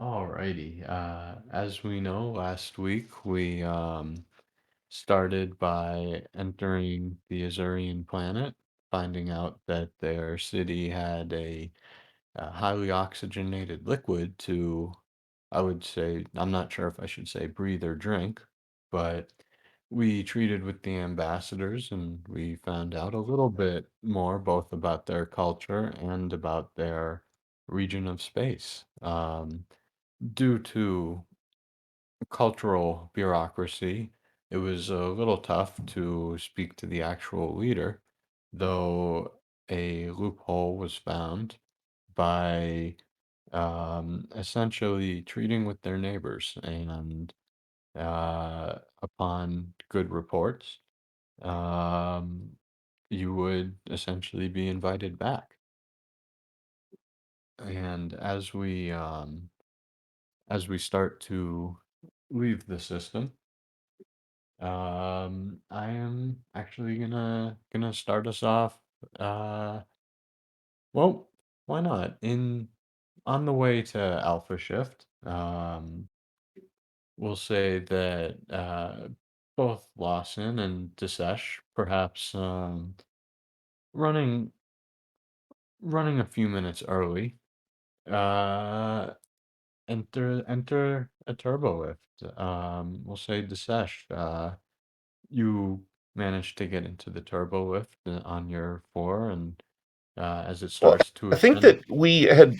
Alrighty. As we know, last week we started by entering the Azurian planet, finding out that their city had a highly oxygenated liquid to, I would say, I'm not sure if I should say breathe or drink, but we treated with the ambassadors and we found out a little bit more both about their culture and about their region of space. Due to cultural bureaucracy, it was a little tough to speak to the actual leader, though a loophole was found by essentially treating with their neighbors. And upon good reports, um, you would essentially be invited back. And as we start to leave the system, I am actually gonna start us off. Uh, well, why not? In On the way to Alpha Shift, we'll say that both Lawson and Desesh, perhaps running running a few minutes early, uh, enter a turbo lift. We'll say Desesh. You manage to get into the turbo lift on your floor, and as it Well, starts to I think ascend, that we had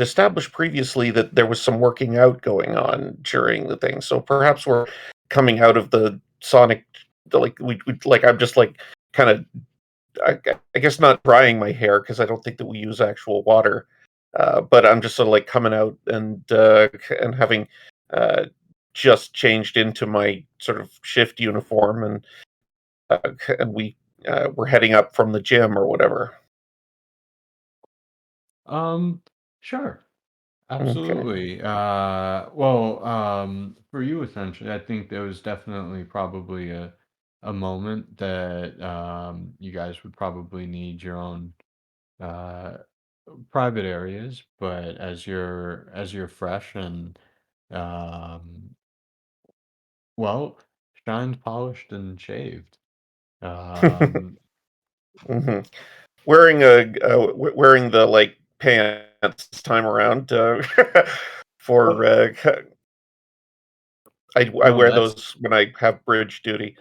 established previously that there was some working out going on during the thing. So perhaps we're coming out of the sonic, like we like I'm just like kind of I guess not drying my hair because I don't think that we use actual water. But I'm just sort of like coming out and having uh, just changed into my sort of shift uniform and we're heading up from the gym or whatever. um, sure, Okay. absolutely. Well, for you, essentially, I think there was definitely probably a moment that you guys would probably need your own uh private areas, but as you're fresh and um well, shined, polished, and shaved. Um, hmm wearing the like pants this time around for I no, wear those when I have bridge duty.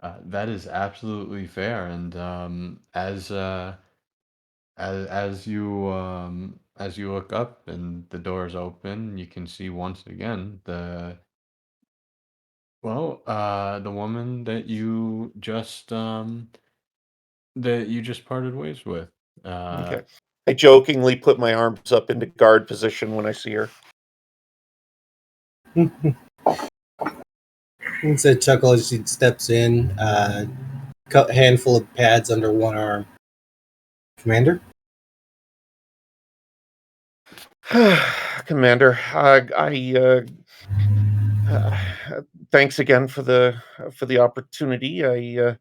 Uh, that is absolutely fair, and as you look up and the doors open, you can see once again the woman that you just parted ways with. Uh, okay. I jokingly put my arms up into guard position when I see her. It's a chuckle as she steps in, handful of pads under one arm. Commander? Commander, uh, thanks again for the opportunity. I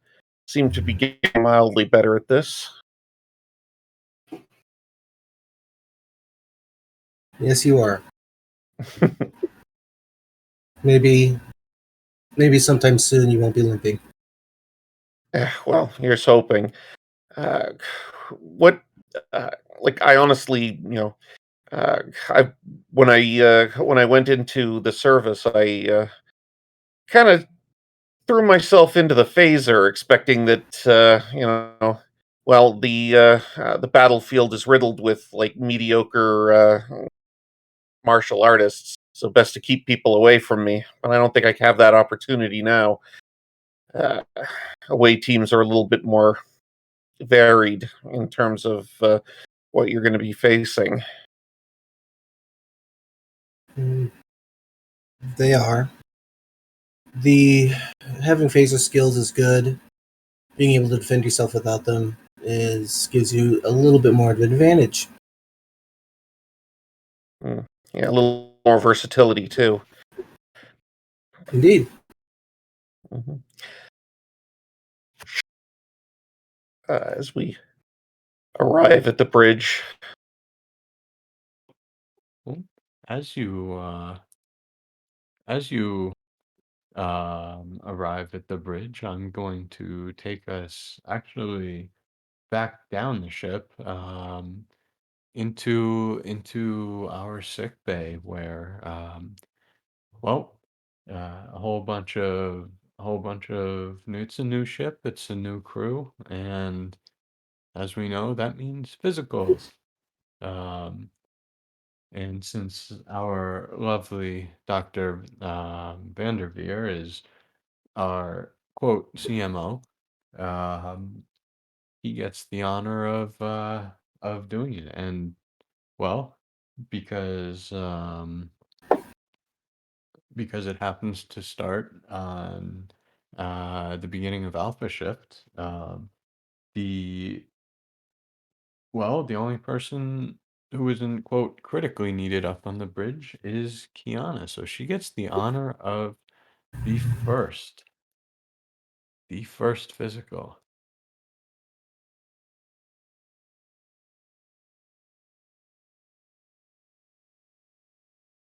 seem to be getting mildly better at this. Yes, you are. Maybe, maybe sometime soon you won't be limping. Well, here's hoping. Uh, what, uh, like, I honestly, I when I went into the service, I kind of threw myself into the phaser, expecting that well, the battlefield is riddled with like mediocre martial artists, so best to keep people away from me. But I don't think I have that opportunity now. Uh, Away teams are a little bit more varied in terms of what you're going to be facing. Mm, they are. The having phaser skills is good. Being able to defend yourself without them is gives you a little bit more of an advantage. Mm. Yeah, a little more versatility too. Indeed. Mhm. As we arrive at the bridge, Well, as you as you arrive at the bridge, I'm going to take us actually back down the ship into our sick bay where well a whole bunch of it's a new ship, it's a new crew, and as we know, that means physicals. Um, and since our lovely Dr. Vanderveer is our quote CMO, um, he gets the honor of doing it. And well, because because it happens to start on the beginning of Alpha Shift, the the only person who isn't quote critically needed up on the bridge is Kiana, so she gets the honor of the first physical.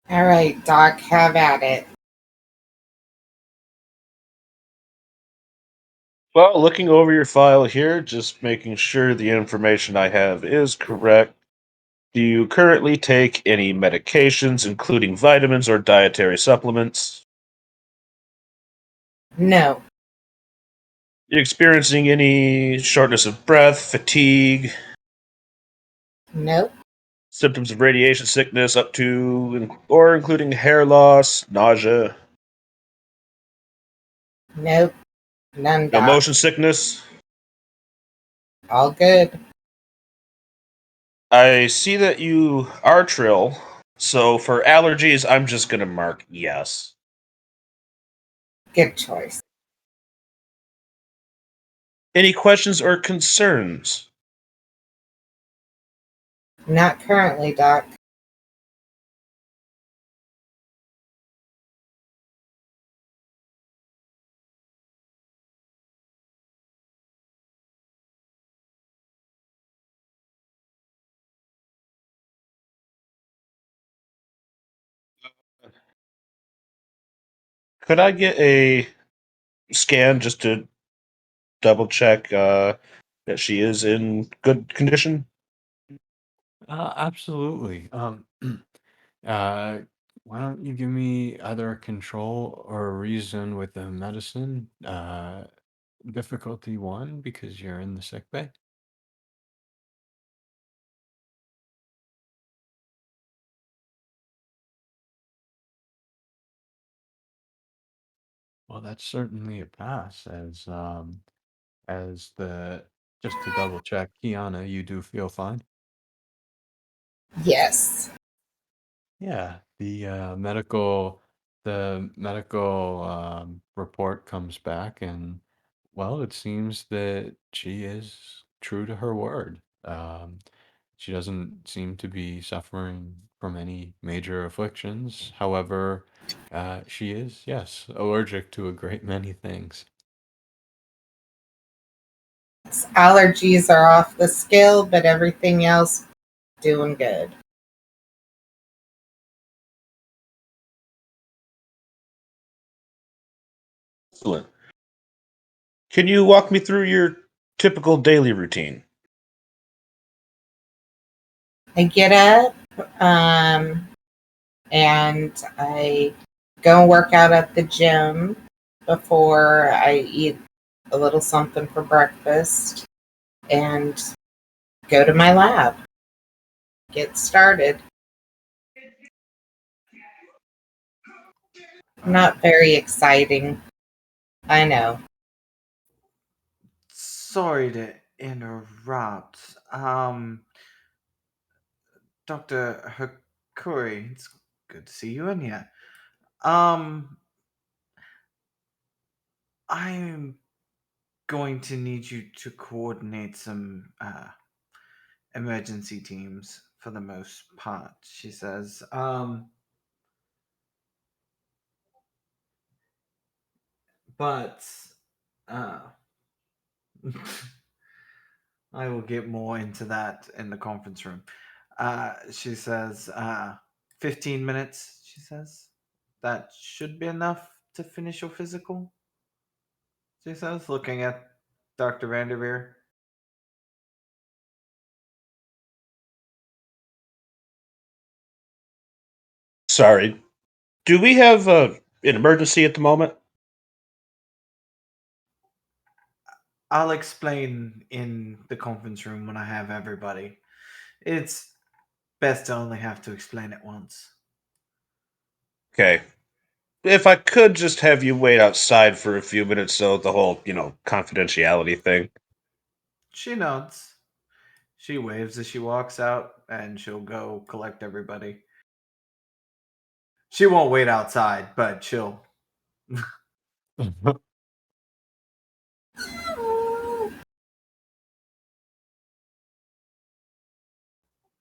All right, Doc, have at it. Well, looking over your file here, just making sure the information I have is correct. Do you currently take any medications, including vitamins or dietary supplements? No, You experiencing any shortness of breath, fatigue, nope, symptoms of radiation sickness up to or including hair loss, nausea, nope, none, no Doc. motion sickness? All good. I see that you are trill, so for allergies, I'm just gonna mark yes. Good choice. Any questions or concerns? Not currently, Doc. Could I get a scan just to double check that she is in good condition? Absolutely. Uh, why don't you give me either a control or a reason with the medicine? Difficulty one because you're in the sick bay. Well, that's certainly a pass. As the just to double check, Kiana, you do feel fine. Yes. Yeah, the medical report comes back, and well, it seems that she is true to her word. She doesn't seem to be suffering from any major afflictions. However, she is, yes, allergic to a great many things. Allergies are off the scale, but everything else doing good. Excellent. Can you walk me through your typical daily routine? I get up, um, and I go and work out at the gym before I eat a little something for breakfast and go to my lab. Get started. Not very exciting. I know. Sorry to interrupt. Dr. Hakuri, it's good to see you in here. Um, I'm going to need you to coordinate some emergency teams for the most part, she says. But uh I will get more into that in the conference room. She says, 15 minutes, she says. That should be enough to finish your physical, she says, looking at Dr. Vanderveer. Sorry. Do we have an emergency at the moment? I'll explain in the conference room when I have everybody. It's best to only have to explain it once. Okay. If I could just have you wait outside for a few minutes, so the whole, confidentiality thing. She nods. She waves as she walks out, and she'll go collect everybody. She won't wait outside, but she'll.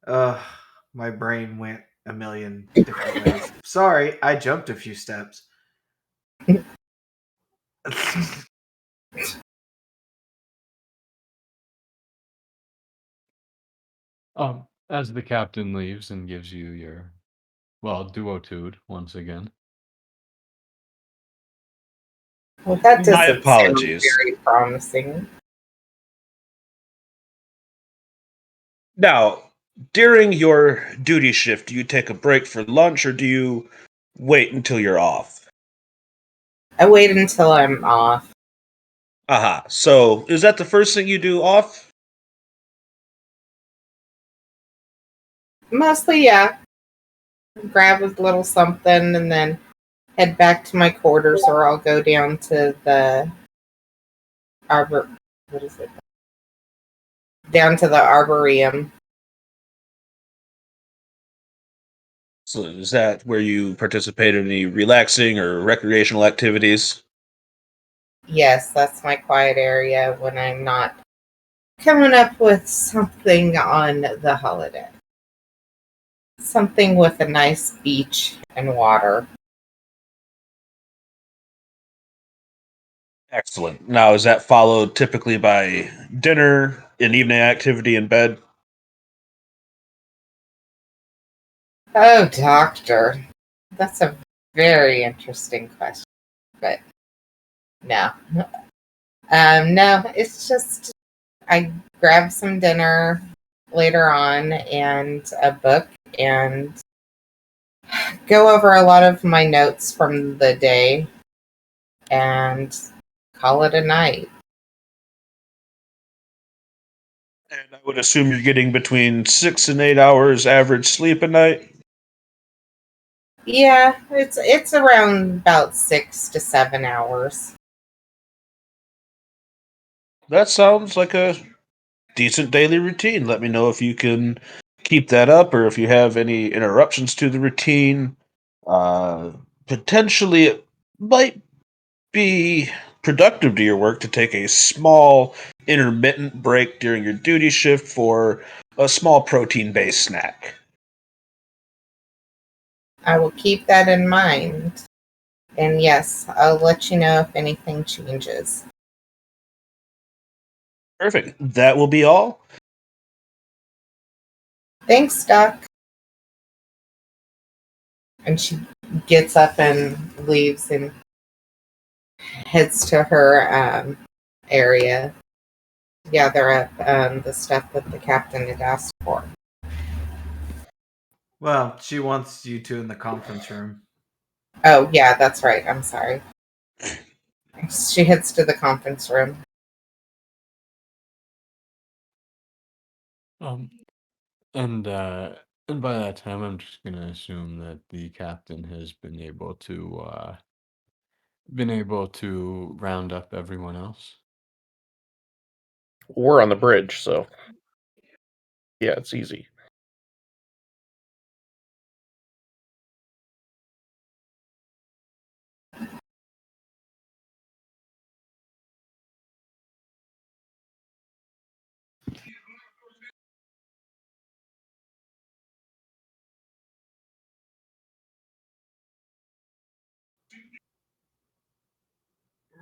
Uh, my brain went a million different ways. Sorry, I jumped a few steps. As the captain leaves and gives you your, well, duotude once again. Well, that Yeah. My doesn't sound apologies. very promising. Now, during your duty shift, do you take a break for lunch or do you wait until you're off? I wait until I'm off. Aha. So, is that the first thing you do off? Mostly, yeah. Grab a little something and then head back to my quarters, or I'll go down to the arbor. What is it? Down to the arboretum. So, is that where you participate in any relaxing or recreational activities? Yes, that's my quiet area when I'm not coming up with something on the holiday. Something with a nice beach and water. Excellent. Now, is that followed typically by dinner, an evening activity in bed? Oh, doctor. That's a very interesting question. But no. No, it's just I grab some dinner later on and a book and go over a lot of my notes from the day and call it a night. And I would assume you're getting between 6 and 8 hours average sleep a night. Yeah, it's around about 6 to 7 hours. That sounds like a decent daily routine. Let me know if you can keep that up or if you have any interruptions to the routine. Uh, Potentially, it might be productive to your work to take a small intermittent break during your duty shift for a small protein based snack. I will keep that in mind. And yes, I'll let you know if anything changes. Perfect. That will be all. Thanks, Doc. And she gets up and leaves and heads to her area to gather up the stuff that the captain had asked for. Well, she wants you two in the conference room. Oh, yeah, that's right. I'm sorry. She heads to the conference room. Um, and by that time, I'm just gonna assume that the captain has been able to round up everyone else. We're on the bridge, so yeah, it's easy.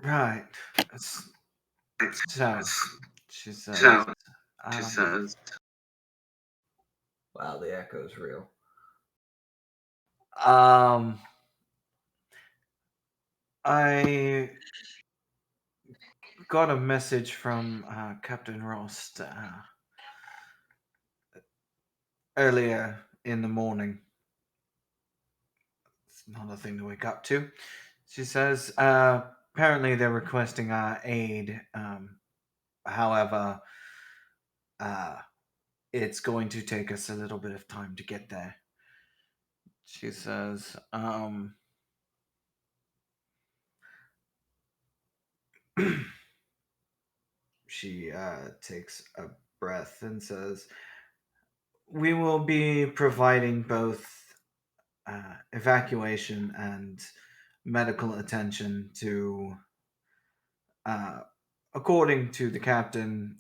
Right. So, she says, um, wow, the echo's real. Um, I got a message from Captain Rost earlier in the morning. It's not a thing to wake up to. She says apparently they're requesting our aid. However, uh, it's going to take us a little bit of time to get there. She says, she takes a breath and says, we will be providing both evacuation and medical attention to, uh, according to the captain,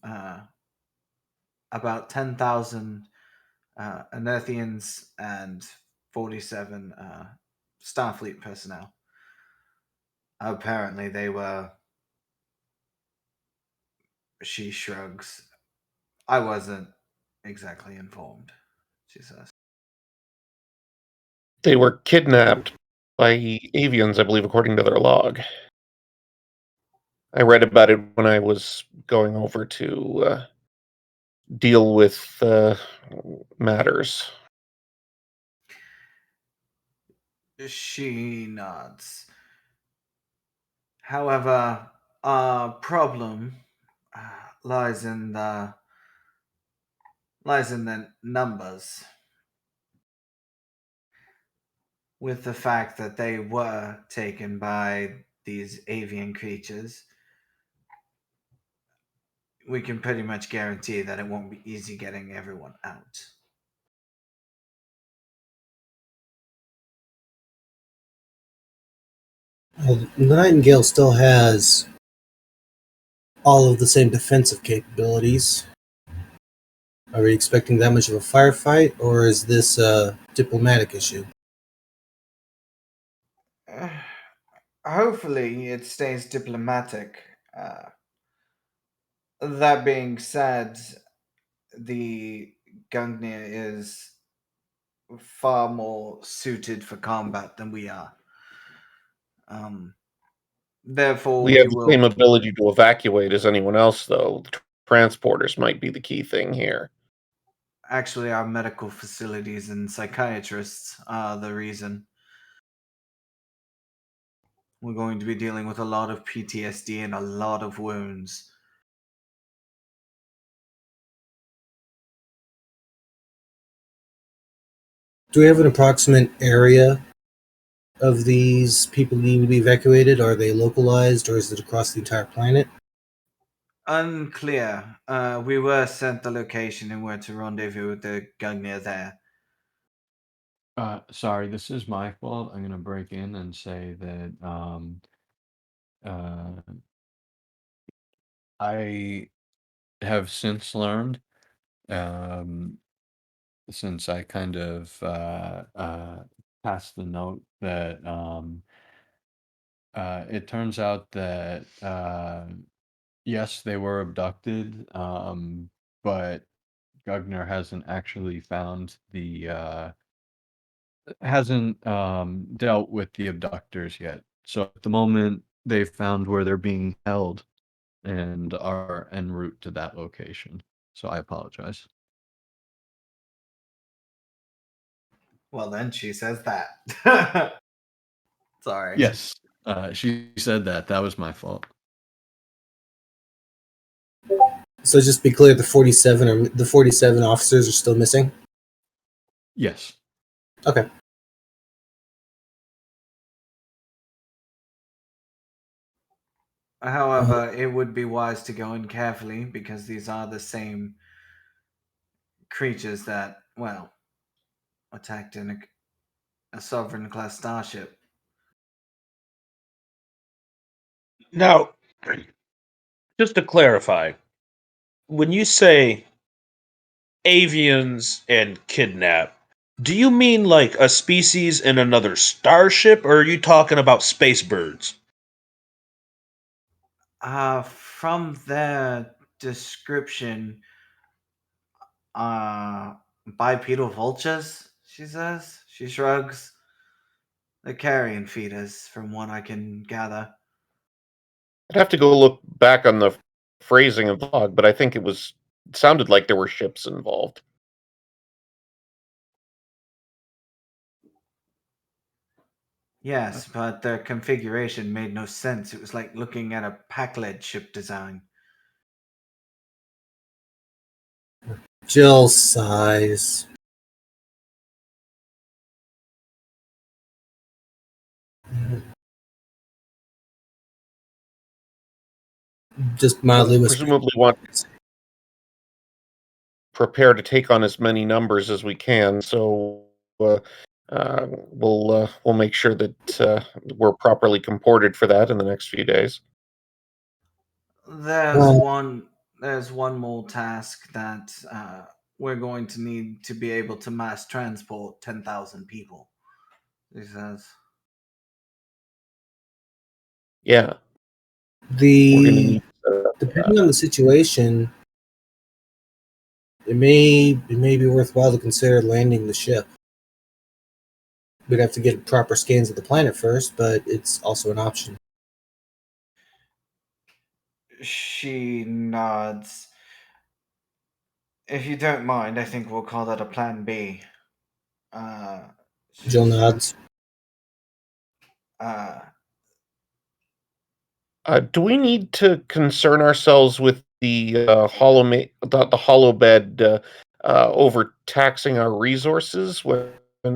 about 10,000 Anethians and 47 Starfleet personnel. Apparently, they were. She shrugs. I wasn't exactly informed, she says. They were kidnapped by avians, I believe, according to their log. I read about it when I was going over to deal with matters. She nods. However, our problem lies in the numbers. With the fact that they were taken by these avian creatures, we can pretty much guarantee that it won't be easy getting everyone out. Well, the Nightingale still has all of the same defensive capabilities. Are we expecting that much of a firefight, or is this a diplomatic issue? Hopefully, it stays diplomatic. That being said, the Gungnir is far more suited for combat than we are. Therefore, We we have the same will. ability to evacuate as anyone else, though. The transporters might be the key thing here. Actually, our medical facilities and psychiatrists are the reason. We're going to be dealing with a lot of PTSD and a lot of wounds. Do we have an approximate area of these people needing to be evacuated? Are they localized, or is it across the entire planet? Unclear. We were sent the location and were to rendezvous with the Gungnir there. Sorry, this is my fault. I'm gonna break in and say that uh, I have since learned, um, since I kind of passed the note that it turns out that yes, they were abducted, but Gugner hasn't actually found the hasn't dealt with the abductors yet. So at the moment, they've found where they're being held and are en route to that location. So I apologize. Well, then she says that. Sorry. Yes, she said that. That was my fault. So just be clear, the 47 officers are still missing. Yes. Okay. However, it would be wise to go in carefully because these are the same creatures that, well, attacked in a sovereign class starship. Now, just to clarify, when you say avians and kidnap, do you mean like a species in another starship, or are you talking about space birds? From their description, uh, bipedal vultures, she says. She shrugs. The carrion feeders, from what I can gather. I'd have to go look back on the phrasing of the log, but I think it sounded like there were ships involved. Yes, but their configuration made no sense. It was like looking at a pack-led ship design. Jill sighs. Just mildly whispering. Presumably want to prepare to take on as many numbers as we can, so we'll make sure that we're properly comported for that in the next few days. There's Well, one more task that we're going to need to be able to mass transport 10,000 people. He says. Yeah, we're going to the need depending on the situation, it may be worthwhile to consider landing the ship. We'd have to get proper scans of the planet first, but it's also an option. She nods. If you don't mind, I think we'll call that a plan B. She Jill says, nods. uh, do we need to concern ourselves with the hollow bed overtaxing our resources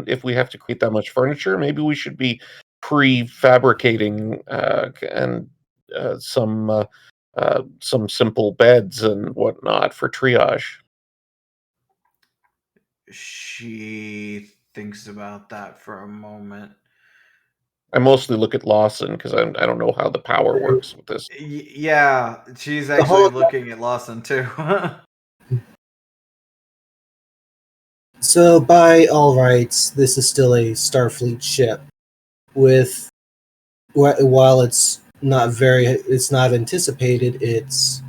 if we have to create that much furniture? Maybe we should be prefabricating and some simple beds and whatnot for triage. she thinks about that for a moment. I mostly look at Lawson because I don't know how the power works with this. Yeah, she's The actually whole looking at Lawson too. So, by all rights, this is still a Starfleet ship. While it's not anticipated, it's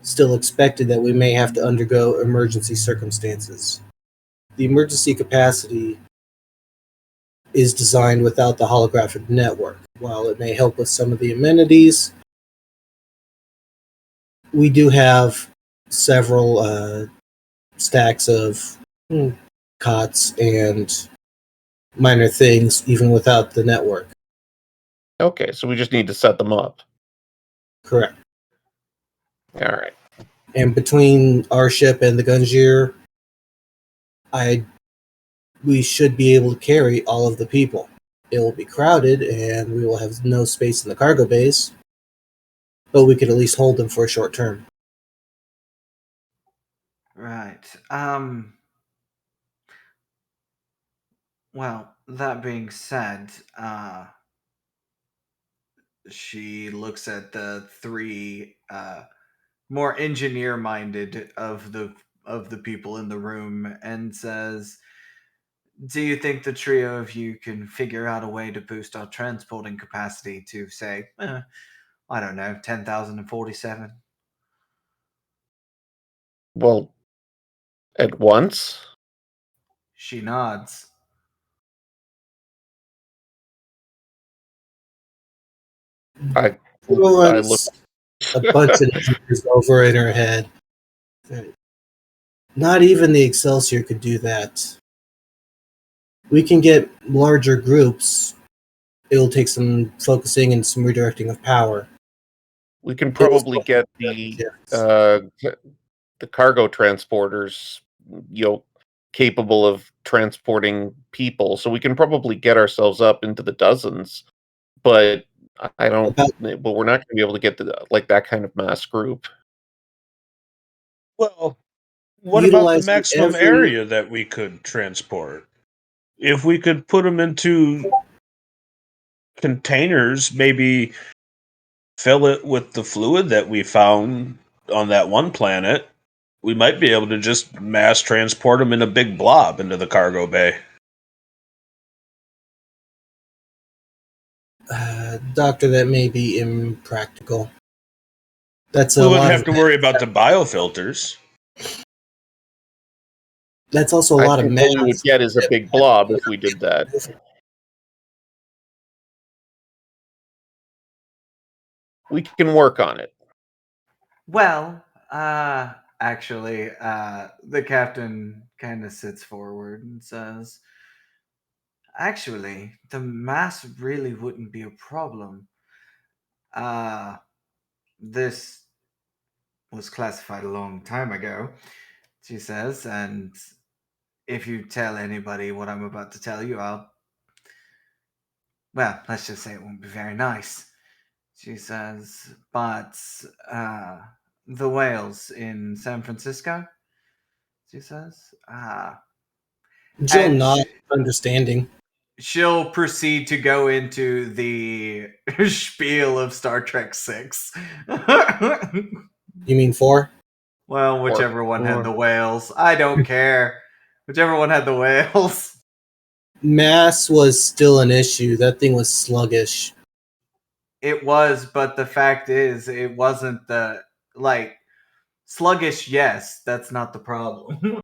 still expected that we may have to undergo emergency circumstances. The emergency capacity is designed without the holographic network. While it may help with some of the amenities, we do have several stacks of cots and minor things, even without the network. Okay, so we just need to set them up. Correct. All right. And between our ship and the Gunjir, we should be able to carry all of the people. It will be crowded, and we will have no space in the cargo bays, but we could at least hold them for a short term. Right. Well, that being said, she looks at the three more engineer-minded of the people in the room and says, "Do you think the trio of you can figure out a way to boost our transporting capacity to say, I don't know, 10,047?" Well, at once? She nods. I I look. Runs a bunch of numbers over in her head. Not even the Excelsior could do that. We can get larger groups. It'll take some focusing and some redirecting of power. We can It will probably still get make a difference. the cargo transporters, capable of transporting people. So we can probably get ourselves up into the dozens. But I don't. About But we're not going to be able to get that kind of mass group. Well, what about the utilizing maximum every area that we could transport? If we could put them into containers, maybe fill it with the fluid that we found on that one planet, we might be able to just mass transport them in a big blob into the cargo bay. doctor, that may be impractical. That's We a wouldn't lot have of to worry about the biofilters. that's also a I lot of think what we would mass. get is a big blob if we did that. We can work on it. Well, actually, the captain kind of sits forward and says, actually, the mass really wouldn't be a problem. Uh, this was classified a long time ago, she says, and if you tell anybody what I'm about to tell you, well, let's just say it won't be very nice. She says, but the whales in San Francisco, she says, Jill and nods, understanding. she'll proceed to go into the spiel of Star Trek 6. You mean 4? Well, whichever one had the Or whales. I don't care. Whichever one had the whales. Mass was still an issue. That thing was sluggish. It was, but the fact is, it wasn't the, like, sluggish, yes, that's not the problem.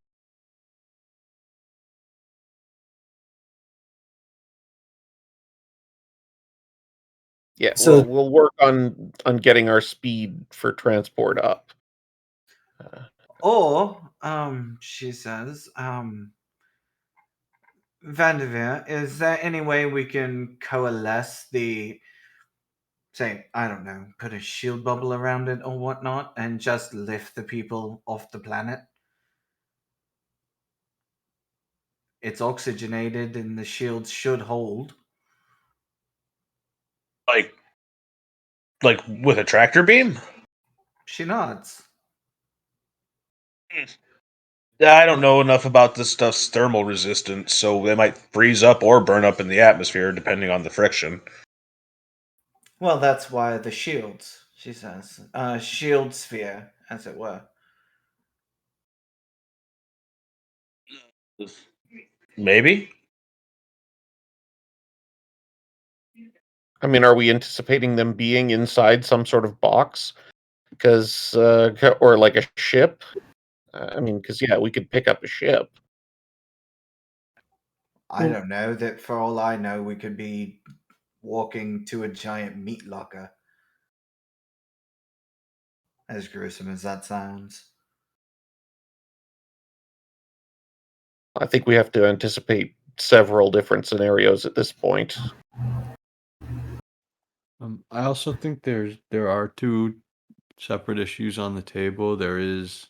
Yeah, So we'll work on getting our speed for transport up. Or, she says, Vanderveer, is there any way we can coalesce the, say, I don't know, put a shield bubble around it or whatnot, and just lift the people off the planet? It's oxygenated and the shields should hold. Like with a tractor beam? She nods. I don't know enough about this stuff's thermal resistance, so they might freeze up or burn up in the atmosphere depending on the friction. Well, that's why the shields, she says. Shield sphere, as it were. Maybe? I mean, are we anticipating them being inside some sort of box? Because, or like a ship? I mean, because, yeah, we could pick up a ship. I don't know. That for all I know, we could be walking to a giant meat locker. As gruesome as that sounds. I think we have to anticipate several different scenarios at this point. I also think there are two separate issues on the table. There is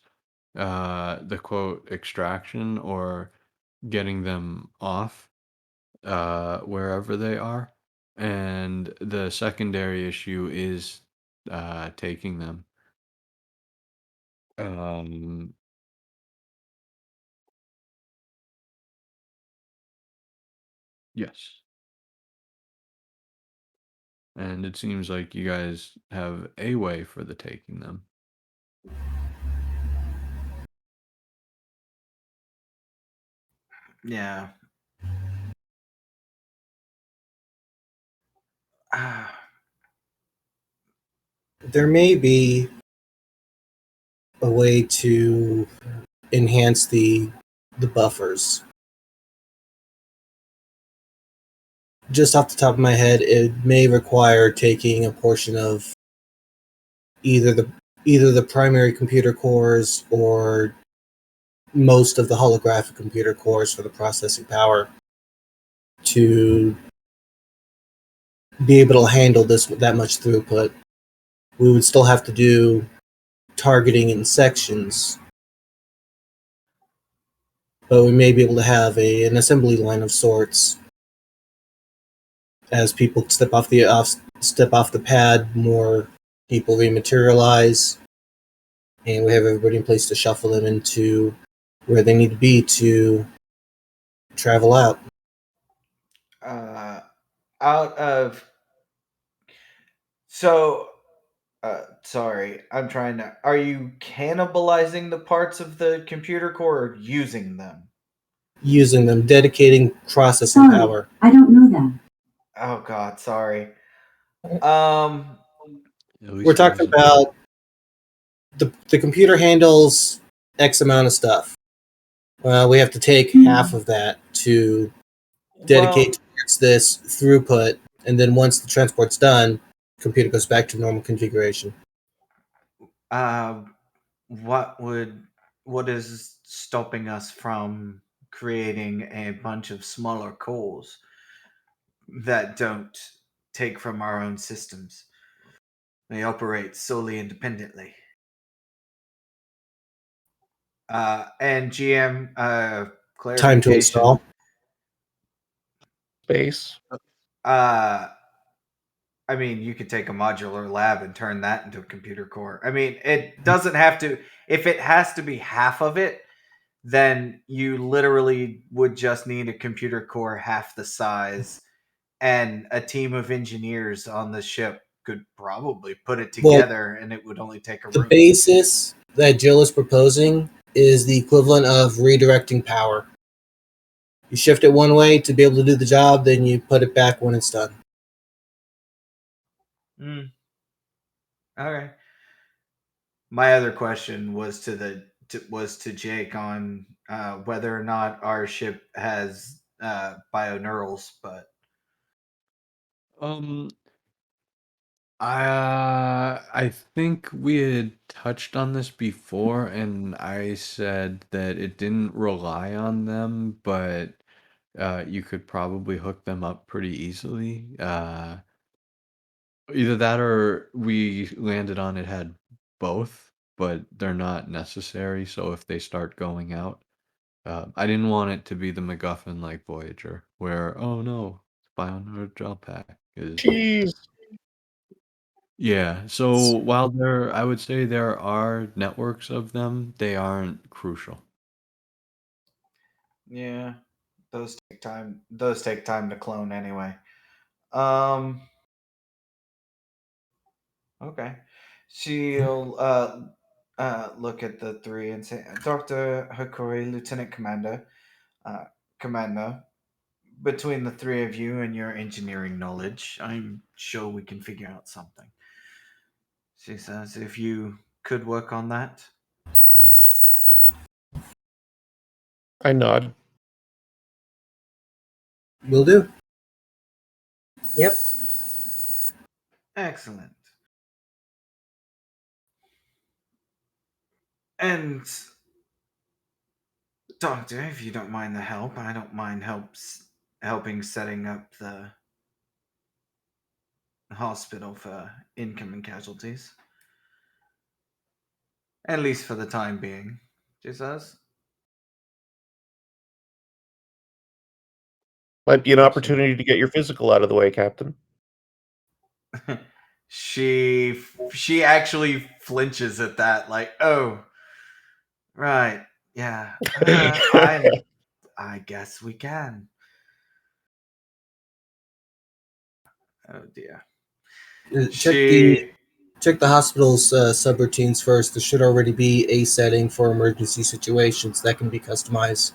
the quote extraction or getting them off wherever they are, and the secondary issue is taking them. Um, yes, and it seems like you guys have a way for the taking them. Yeah. there may be a way to enhance the buffers. Just off the top of my head, it may require taking a portion of either the primary computer cores or most of the holographic computer cores for the processing power to be able to handle that much throughput. We would still have to do targeting in sections, but we may be able to have an assembly line of sorts. As people step off the pad, more people rematerialize, and we have everybody in place to shuffle them into where they need to be to travel out. Out of. So. Sorry, I'm trying to. Are you cannibalizing the parts of the computer core or using them? Using them, dedicating processing power. I don't know that. Oh god, sorry. Um At least We're it talking wasn't. about the computer handles X amount of stuff. Well, we have to take half of that to dedicate well, towards this throughput, and then once the transport's done, computer goes back to normal configuration. Uh, what would what is stopping us from creating a bunch of smaller cores that don't take from our own systems? They operate solely independently. And GM Time to clarification. install. Space. Uh, I mean, you could take a modular lab and turn that into a computer core. I mean, it doesn't have to. If it has to be half of it, then you literally would just need a computer core half the size, and a team of engineers on the ship could probably put it Well, together, and it would only take a the room. basis that Jill is proposing is the equivalent of redirecting power. You shift it one way to be able to do the job, then you put it back when it's done. Mm. Okay. My other question was to Jake on whether or not our ship has bioneurals, but Um, I think we had touched on this before, and I said that it didn't rely on them, but you could probably hook them up pretty easily. Either that or we landed on it had both, but they're not necessary. So if they start going out, I didn't want it to be the MacGuffin like Voyager, where oh no, Bioneer gel pack is. Jeez. Yeah, so while I would say there are networks of them, they aren't crucial. yeah, those take time. Those take time to clone anyway. Um. Okay. She'll look at the three and say, Dr. Hikori, Lieutenant Commander, uh, Commander, between the three of you and your engineering knowledge, I'm sure we can figure out something. She says, if you could work on that, she says. I nod. Will do. Yep. Excellent. And, Doctor, if you don't mind the help, I don't mind helping setting up the hospital for incoming casualties. At least for the time being, she says. Might be an Awesome. opportunity to get your physical out of the way, Captain. She actually flinches at that, like, oh, right, yeah, I guess we can. Oh dear. Check the She check the hospital's subroutines first. There should already be a setting for emergency situations that can be customized.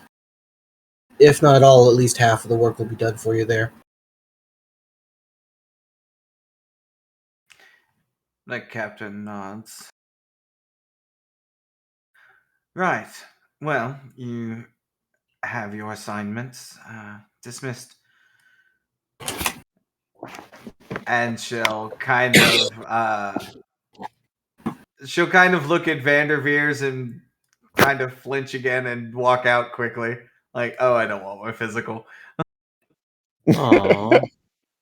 If not all, at least half of the work will be done for you there. The captain nods. Right. Well, you have your assignments dismissed, and she'll kind of look at Vanderveers and kind of flinch again and walk out quickly. Like, oh, I don't want my physical. Aw.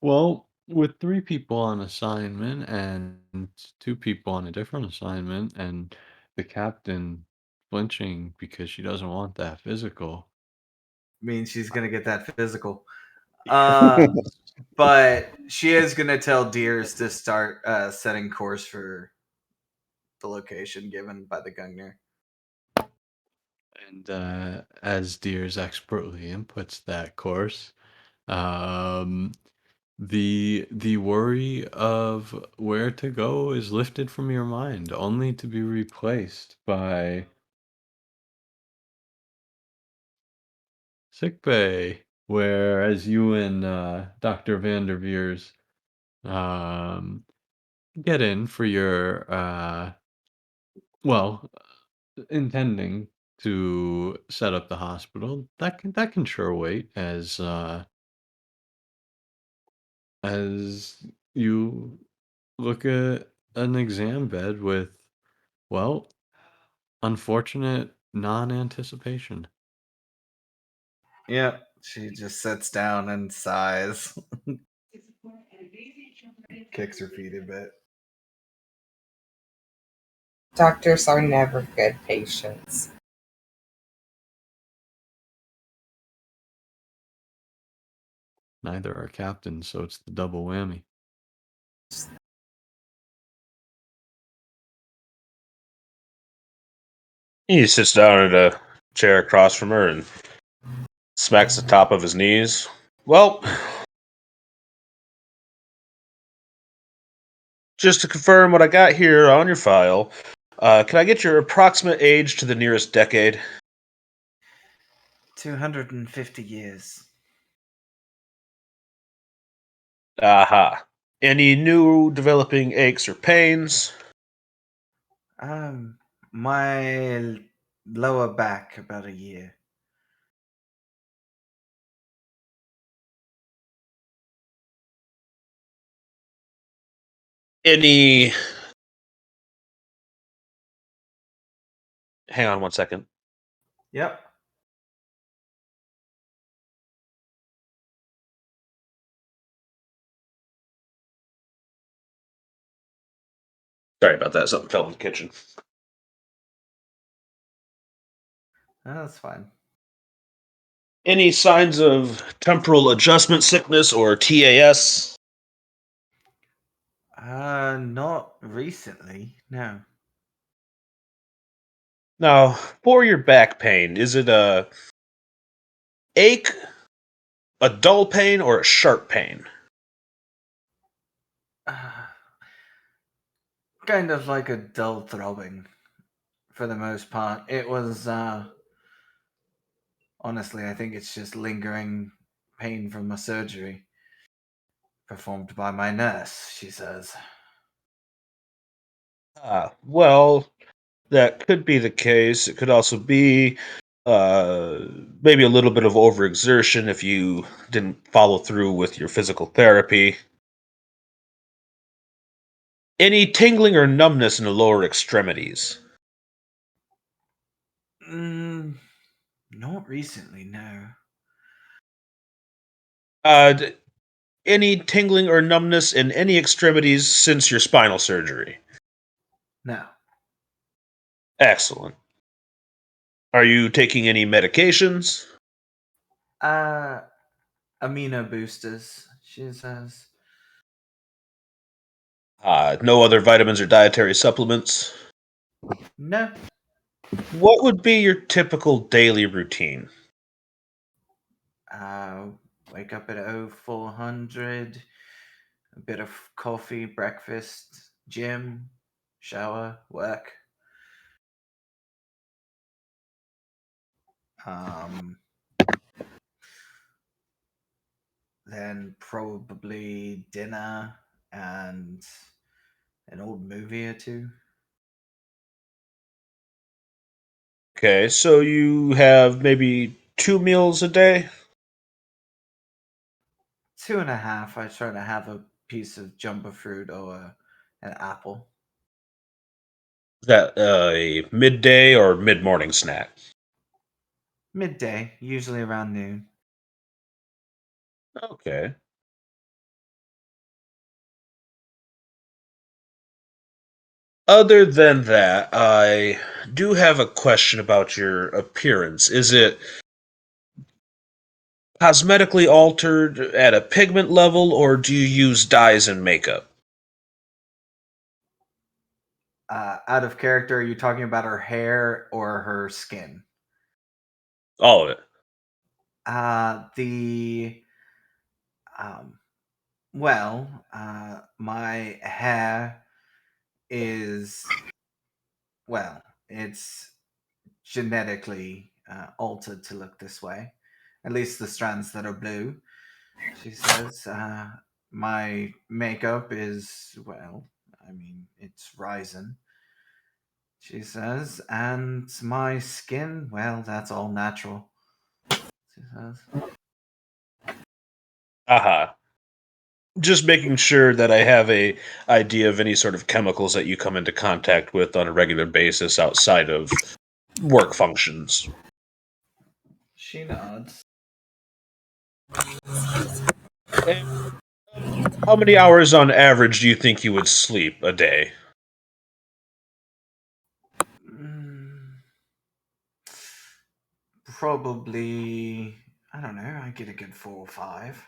Well, with three people on assignment and two people on a different assignment, and the captain flinching because she doesn't want that physical. Means she's gonna get that physical. Uh, but she is gonna tell Deers to start setting course for the location given by the Gungnir. And as Deers expertly inputs that course, um, the worry of where to go is lifted from your mind, only to be replaced by sick bay, where as you and Dr. Vanderveers um, get in for your well, intending to set up the hospital, that can sure wait as you look at an exam bed with, well, unfortunate non-anticipation. Yep. She just sits down and sighs, kicks her feet a bit. Doctors are never good patients. Neither are captains, so it's the double whammy. He sits down at a chair across from her and smacks the top of his knees. Well, just to confirm what I got here on your file, can I get your approximate age to the nearest decade? 250 years. Aha. Any new developing aches or pains? My lower back about a year. Any. Hang on one second. Yep. Sorry about that. Something fell in the kitchen. That's fine. Any signs of temporal adjustment sickness or TAS? Not recently. No. Now, for your back pain, is it a ache, a dull pain, or a sharp pain? Uh, kind of like a dull throbbing, for the most part. It was. Honestly, I think it's just lingering pain from my surgery performed by my nurse. She says. Well, that could be the case. It could also be uh, maybe a little bit of overexertion if you didn't follow through with your physical therapy. Any tingling or numbness in the lower extremities? Not recently. No. Uh, any tingling or numbness in any extremities since your spinal surgery? No. Excellent. Are you taking any medications? Uh, amino boosters. She says. No other vitamins or dietary supplements? No. What would be your typical daily routine? Uh, wake up at 0400. A bit of coffee, breakfast, gym, shower, work. Um, then probably dinner and an old movie or two. Okay, so you have maybe 2 meals a day? 2.5. I try to have a piece of jumbo fruit or an apple. Is that a midday or mid morning snack? Midday, usually around noon. Okay. Other than that, I do have a question about your appearance. Is it cosmetically altered at a pigment level, or do you use dyes and makeup? Out of character, are you talking about her hair or her skin? All of it. The um, well, my hair is well, it's genetically altered to look this way. At least the strands that are blue. She says, my makeup is well, I mean, it's rising. She says, and my skin, well, that's all natural. She says, Aha. Just making sure that I have a idea of any sort of chemicals that you come into contact with on a regular basis outside of work functions. She nods. And how many hours on average do you think you would sleep a day? Mm, Probably, I don't know, I get a good 4 or 5.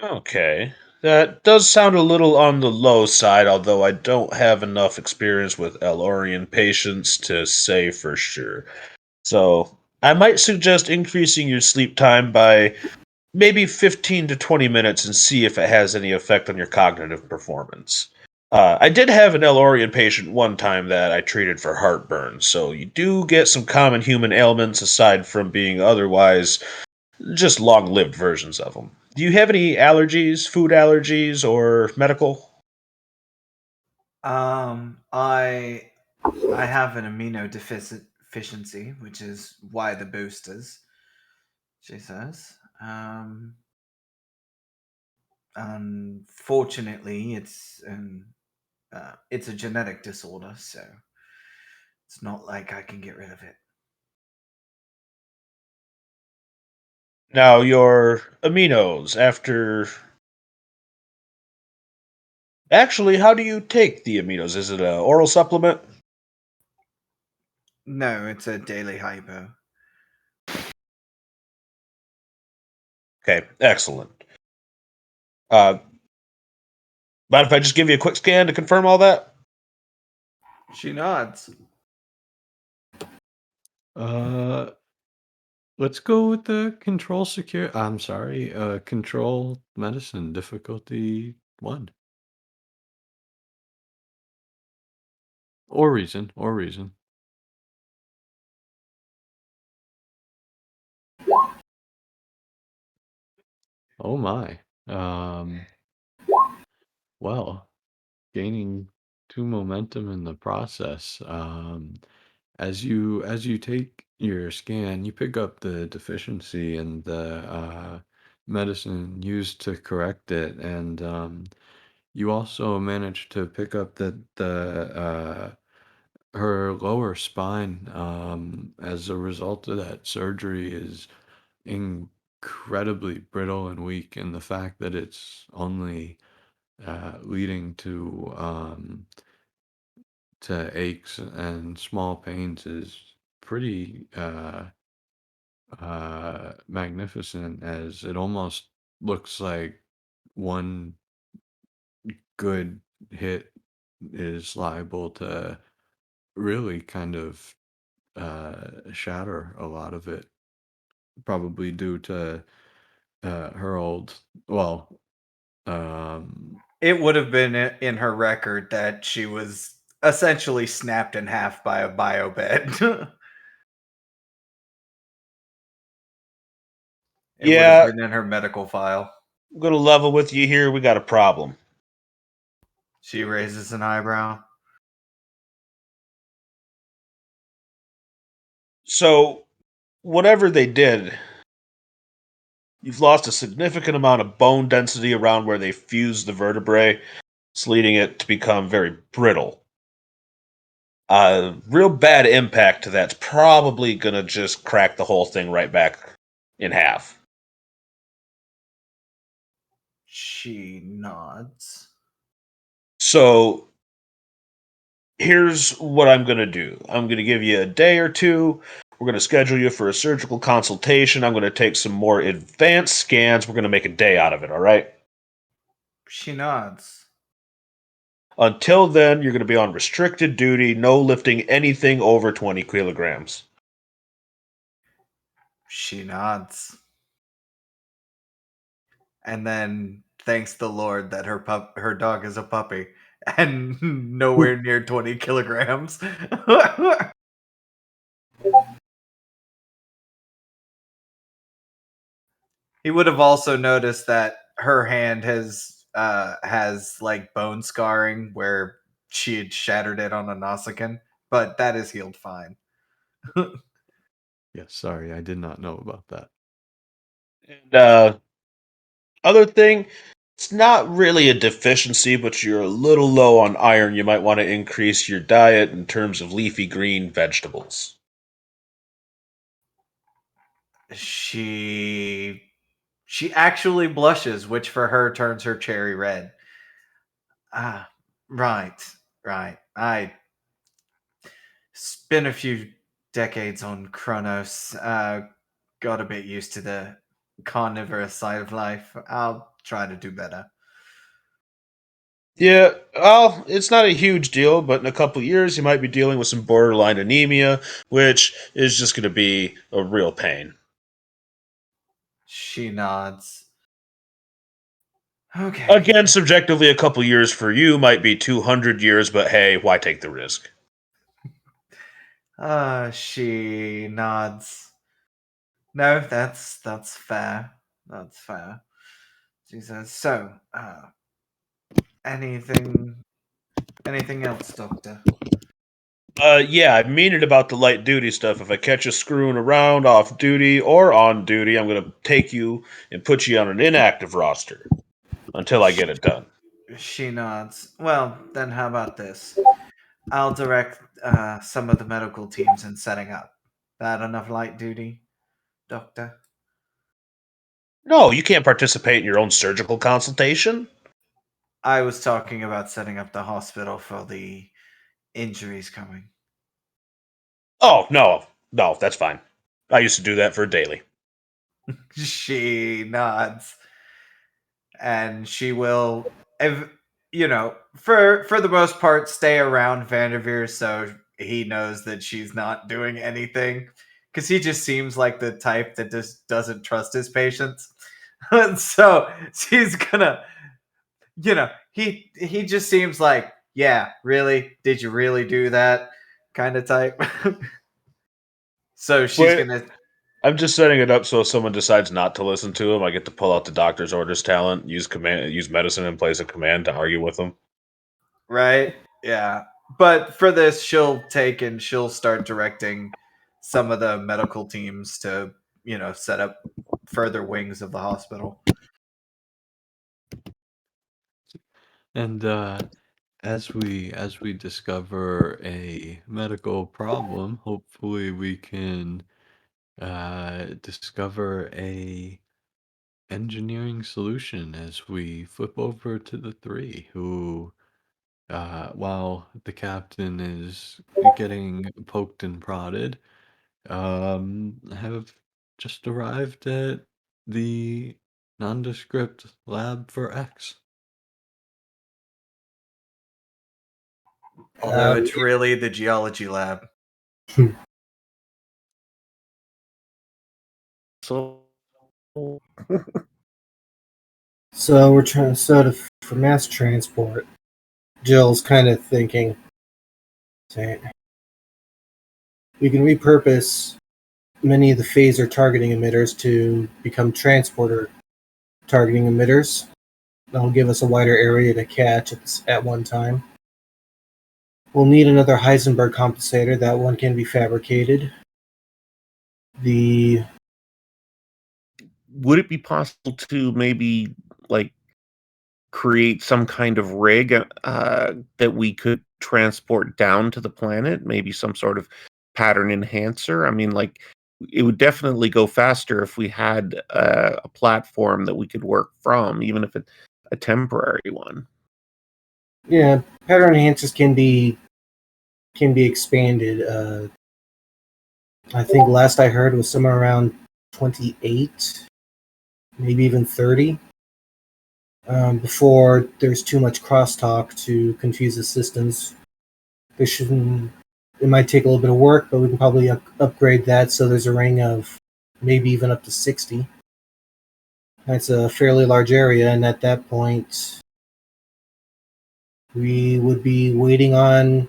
Okay. That does sound a little on the low side, although I don't have enough experience with Elorian patients to say for sure. So, I might suggest increasing your sleep time by maybe 15 to 20 minutes and see if it has any effect on your cognitive performance. I did have an Elorian patient one time that I treated for heartburn, so you do get some common human ailments aside from being otherwise just long lived versions of them. Do you have any allergies, food allergies, or medical? I have an amino deficiency, which is why the boosters. She says. Unfortunately, it's a genetic disorder, so it's not like I can get rid of it. Now, your aminos, after. Actually, how do you take the aminos? Is it an oral supplement? No, it's a daily hypo. Okay, excellent. Uh, Mind if I just give you a quick scan to confirm all that? She nods. Uh, let's go with the control secure. I'm sorry, control medicine difficulty 1. Or reason, or reason. Oh my. Well, gaining 2 momentum in the process. As you take your scan, you pick up the deficiency and the medicine used to correct it, and you also manage to pick up that the her lower spine, as a result of that surgery, is incredibly brittle and weak, and the fact that it's only leading to aches and small pains is pretty magnificent, as it almost looks like one good hit is liable to really kind of shatter a lot of it, probably due to her old, well, um, It would have been in her record that she was essentially snapped in half by a biobed. It would have Yeah, been in her medical file. I'm going to level with you here. We got a problem. She raises an eyebrow. So, whatever they did, you've lost a significant amount of bone density around where they fused the vertebrae. It's leading it to become very brittle. Real bad impact to that's probably gonna just crack the whole thing right back in half. She nods. So here's what I'm gonna do. I'm gonna give you a day or two. We're gonna schedule you for a surgical consultation. I'm gonna take some more advanced scans. We're gonna make a day out of it, all right? She nods. Until then, you're gonna be on restricted duty, no lifting anything over 20 kilograms. She nods. And then thanks the Lord that her dog is a puppy and nowhere near 20 kilograms. He would have also noticed that her hand has like bone scarring where she had shattered it on a Nausicaan, but that is healed fine. yes, sorry, I did not know about that. And other thing, it's not really a deficiency, but you're a little low on iron. You might want to increase your diet in terms of leafy green vegetables. She actually blushes, which for her turns her cherry red. Ah, right, right. It's been a few decades on Kronos. Got a bit used to the carnivorous side of life. I'll try to do better. Yeah, well, it's not a huge deal, but in a couple years you might be dealing with some borderline anemia, which is just going to be a real pain. She nods. Okay. Again, subjectively, a couple years for you might be 200 years, but hey, why take the risk? She nods. No, that's fair. That's fair. She says, "So, anything else, Doctor?" Yeah, I mean it about the light duty stuff. If I catch you screwing around off duty or on duty, I'm gonna take you and put you on an inactive roster until I get it done. She nods. Well, then how about this? I'll direct some of the medical teams in setting up. That enough light duty, Doctor? No, you can't participate in your own surgical consultation. I was talking about setting up the hospital for the injuries coming. Oh, no, that's fine. I used to do that for a daily. She nods, and she will, for the most part, stay around Vanderveer so he knows that she's not doing anything, because he just seems like the type that just doesn't trust his patients. So she's gonna, he just seems like, yeah, really, did you really do that kind of type. So she's Wait, gonna, I'm just setting it up so if someone decides not to listen to him, I get to pull out the doctor's orders talent, use medicine in place of command to argue with them. right? Yeah. But for this, she'll start directing some of the medical teams to, set up further wings of the hospital. And as we discover a medical problem, hopefully we can discover a engineering solution as we flip over to the three who, while the captain is getting poked and prodded, have just arrived at the nondescript lab for X. Although it's really the geology lab. So So we're trying for mass transport. Jill's kind of thinking, saying, we can repurpose many of the phaser targeting emitters to become transporter targeting emitters. That'll give us a wider area to catch at one time. We'll need another Heisenberg compensator. That one can be fabricated. The would it be possible to maybe like create some kind of rig that we could transport down to the planet? Maybe some sort of pattern enhancer. I mean, like it would definitely go faster if we had a platform that we could work from, even if it's a temporary one. Yeah, pattern enhancers can be expanded. I think last I heard was somewhere around 28, maybe even 30. Before there's too much crosstalk to confuse the systems. There shouldn't. It might take a little bit of work, but we can probably upgrade that so there's a ring of maybe even up to 60. That's a fairly large area, and at that point, we would be waiting on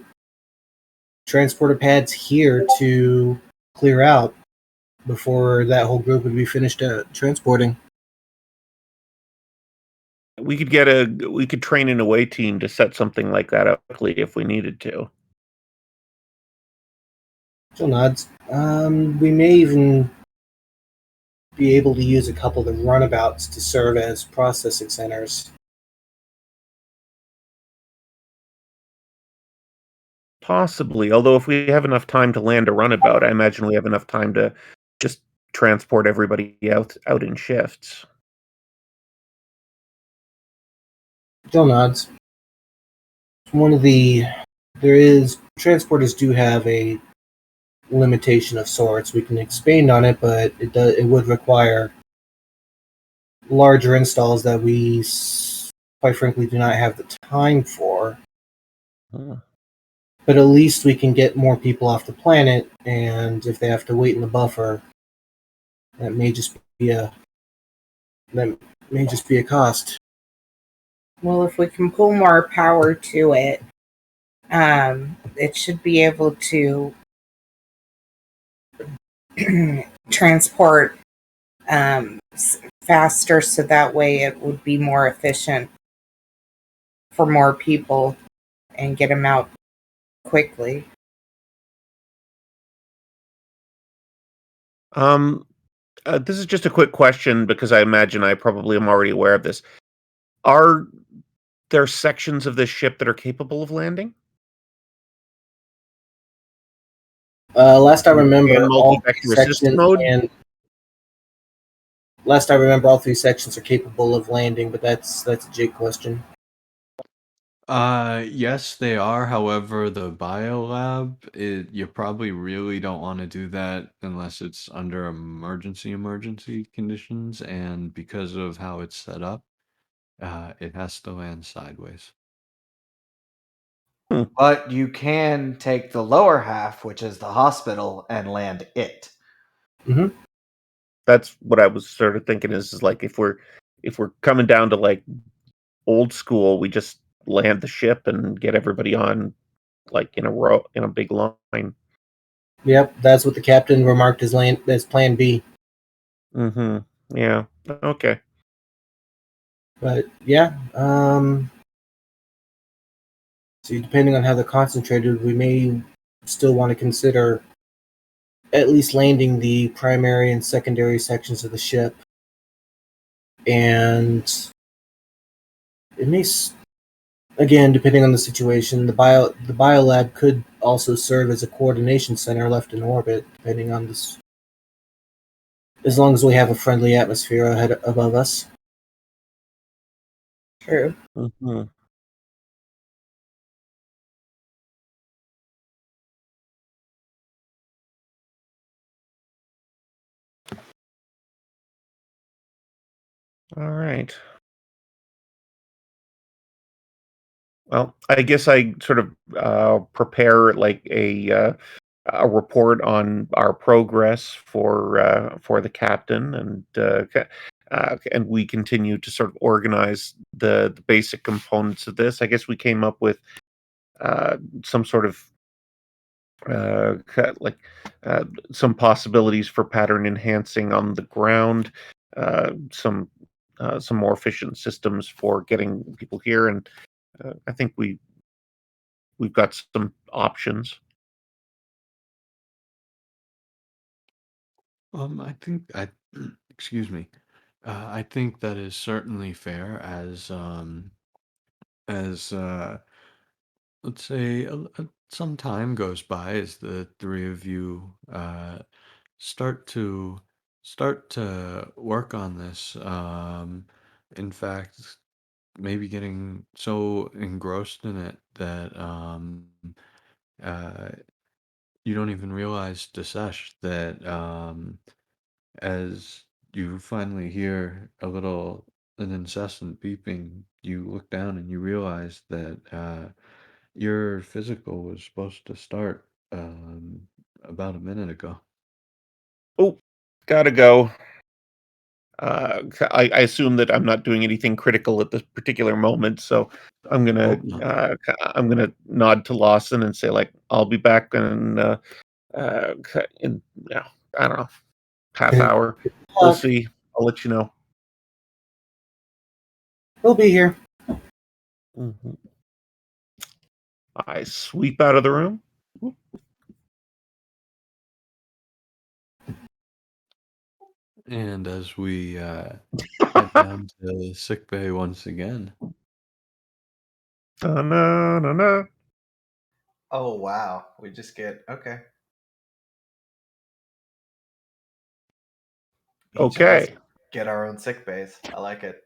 transporter pads here to clear out before that whole group would be finished transporting. We could train an away team to set something like that up quickly if we needed to. Jill nods. We may even be able to use a couple of the runabouts to serve as processing centers. Possibly, although if we have enough time to land a runabout, I imagine we have enough time to just transport everybody out in shifts. Jill nods. One of the transporters do have a limitation of sorts. We can expand on it, but it would require larger installs that we quite frankly do not have the time for. Huh. But at least we can get more people off the planet, and if they have to wait in the buffer, that may just be a cost. Well, if we can pull more power to it, it should be able to transport faster, so that way it would be more efficient for more people and get them out quickly. This is just a quick question because I imagine I probably am already aware of this. Are there sections of this ship that are capable of landing? Last I remember, And multi-vector assist mode? Last I remember, all 3 sections are capable of landing, but that's a Jake question. Yes, they are. However, the biolab, you probably really don't want to do that unless it's under emergency conditions, and because of how it's set up, it has to land sideways. But you can take the lower half, which is the hospital, and land it. Mm-hmm. That's what I was sort of thinking is like if we're coming down to like old school, we just land the ship and get everybody on like in a row in a big line. Yep, that's what the captain remarked as Plan B. Mm-hmm. Yeah. Okay. But yeah, see, depending on how they're concentrated, we may still want to consider at least landing the primary and secondary sections of the ship, and it may again, depending on the situation, the biolab could also serve as a coordination center left in orbit, depending on this. As long as we have a friendly atmosphere above us. True. Mm-hmm. All right. Well, I guess I sort of prepare like a report on our progress for the captain, and we continue to sort of organize the basic components of this. I guess we came up with some sort of like some possibilities for pattern enhancing on the ground, some more efficient systems for getting people here, and I think we've got some options. I think excuse me. I think that is certainly fair as let's say some time goes by as the three of you start to work on this. In fact, maybe getting so engrossed in it that uh, you don't even realize, Desesh, that as you finally hear an incessant beeping, you look down and you realize that your physical was supposed to start about a minute ago. Oh, gotta go. I assume that I'm not doing anything critical at this particular moment, so Hope not. I'm gonna nod to Lawson and say like I'll be back in yeah, I don't know, half hour. We'll see. I'll let you know. We'll be here. Mhm. I sweep out of the room. And as we head down to sick bay once again. Da-na-na-na. Oh wow, we just get okay. Each of us Okay. get our own sick bays. I like it.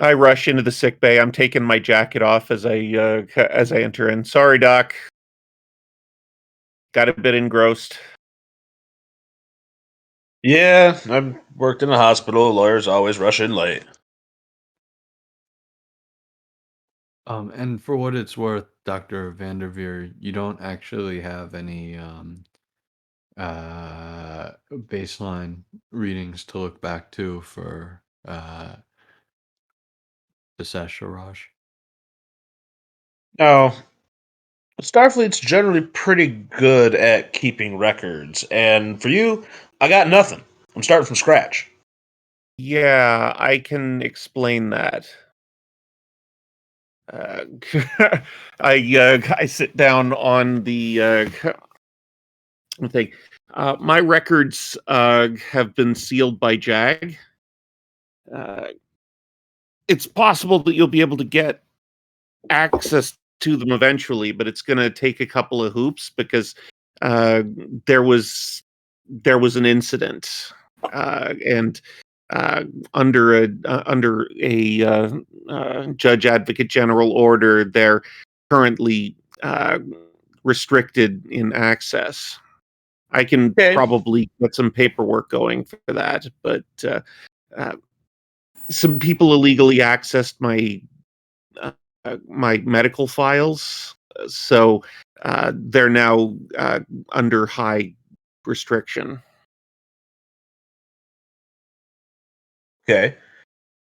I rush into the sick bay. I'm taking my jacket off as I enter in. Sorry, Doc. Got a bit engrossed. Yeah, I've worked in a hospital. Lawyers always rush in late. And for what it's worth, Dr. Vanderveer, you don't actually have any baseline readings to look back to for the Sesharaj. Now, Starfleet's generally pretty good at keeping records, and for you, I got nothing. I'm starting from scratch. Yeah, I can explain that. Uh, I sit down on the thing. My records have been sealed by JAG. Uh, it's possible that you'll be able to get access to them eventually, but it's going to take a couple of hoops because uh, there was there was an incident, and uh, under a judge advocate general order, they're currently restricted in access. I can Okay. probably get some paperwork going for that, but uh, some people illegally accessed my medical files, so they're now under high restriction. Okay.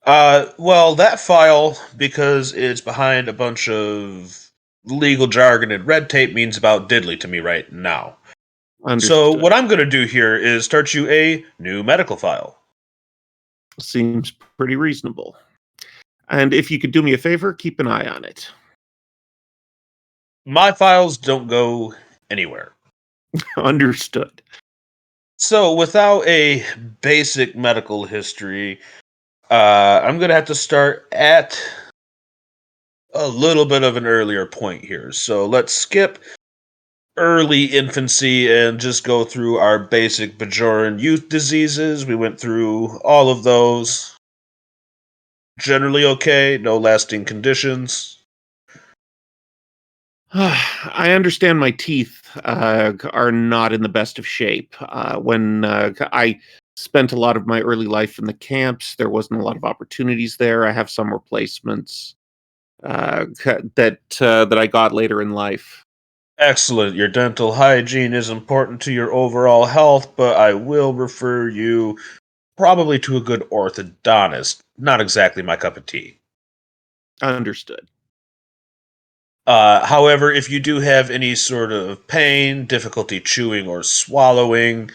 Well, that file, because it's behind a bunch of legal jargon and red tape, means about diddly to me right now. So, Understood. what I'm going to do here is start you a new medical file. Seems pretty reasonable. And if you could do me a favor, keep an eye on it. My files don't go anywhere. Understood. So, without a basic medical history, I'm going to have to start at a little bit of an earlier point here. So, let's skip early infancy and just go through our basic Bajoran youth diseases. We went through all of those. Generally okay, no lasting conditions. I understand my teeth are not in the best of shape. When I spent a lot of my early life in the camps, there wasn't a lot of opportunities there. I have some replacements that I got later in life. Excellent. Your dental hygiene is important to your overall health, but I will refer you probably to a good orthodontist. Not exactly my cup of tea. Understood. However, if you do have any sort of pain, difficulty chewing or swallowing,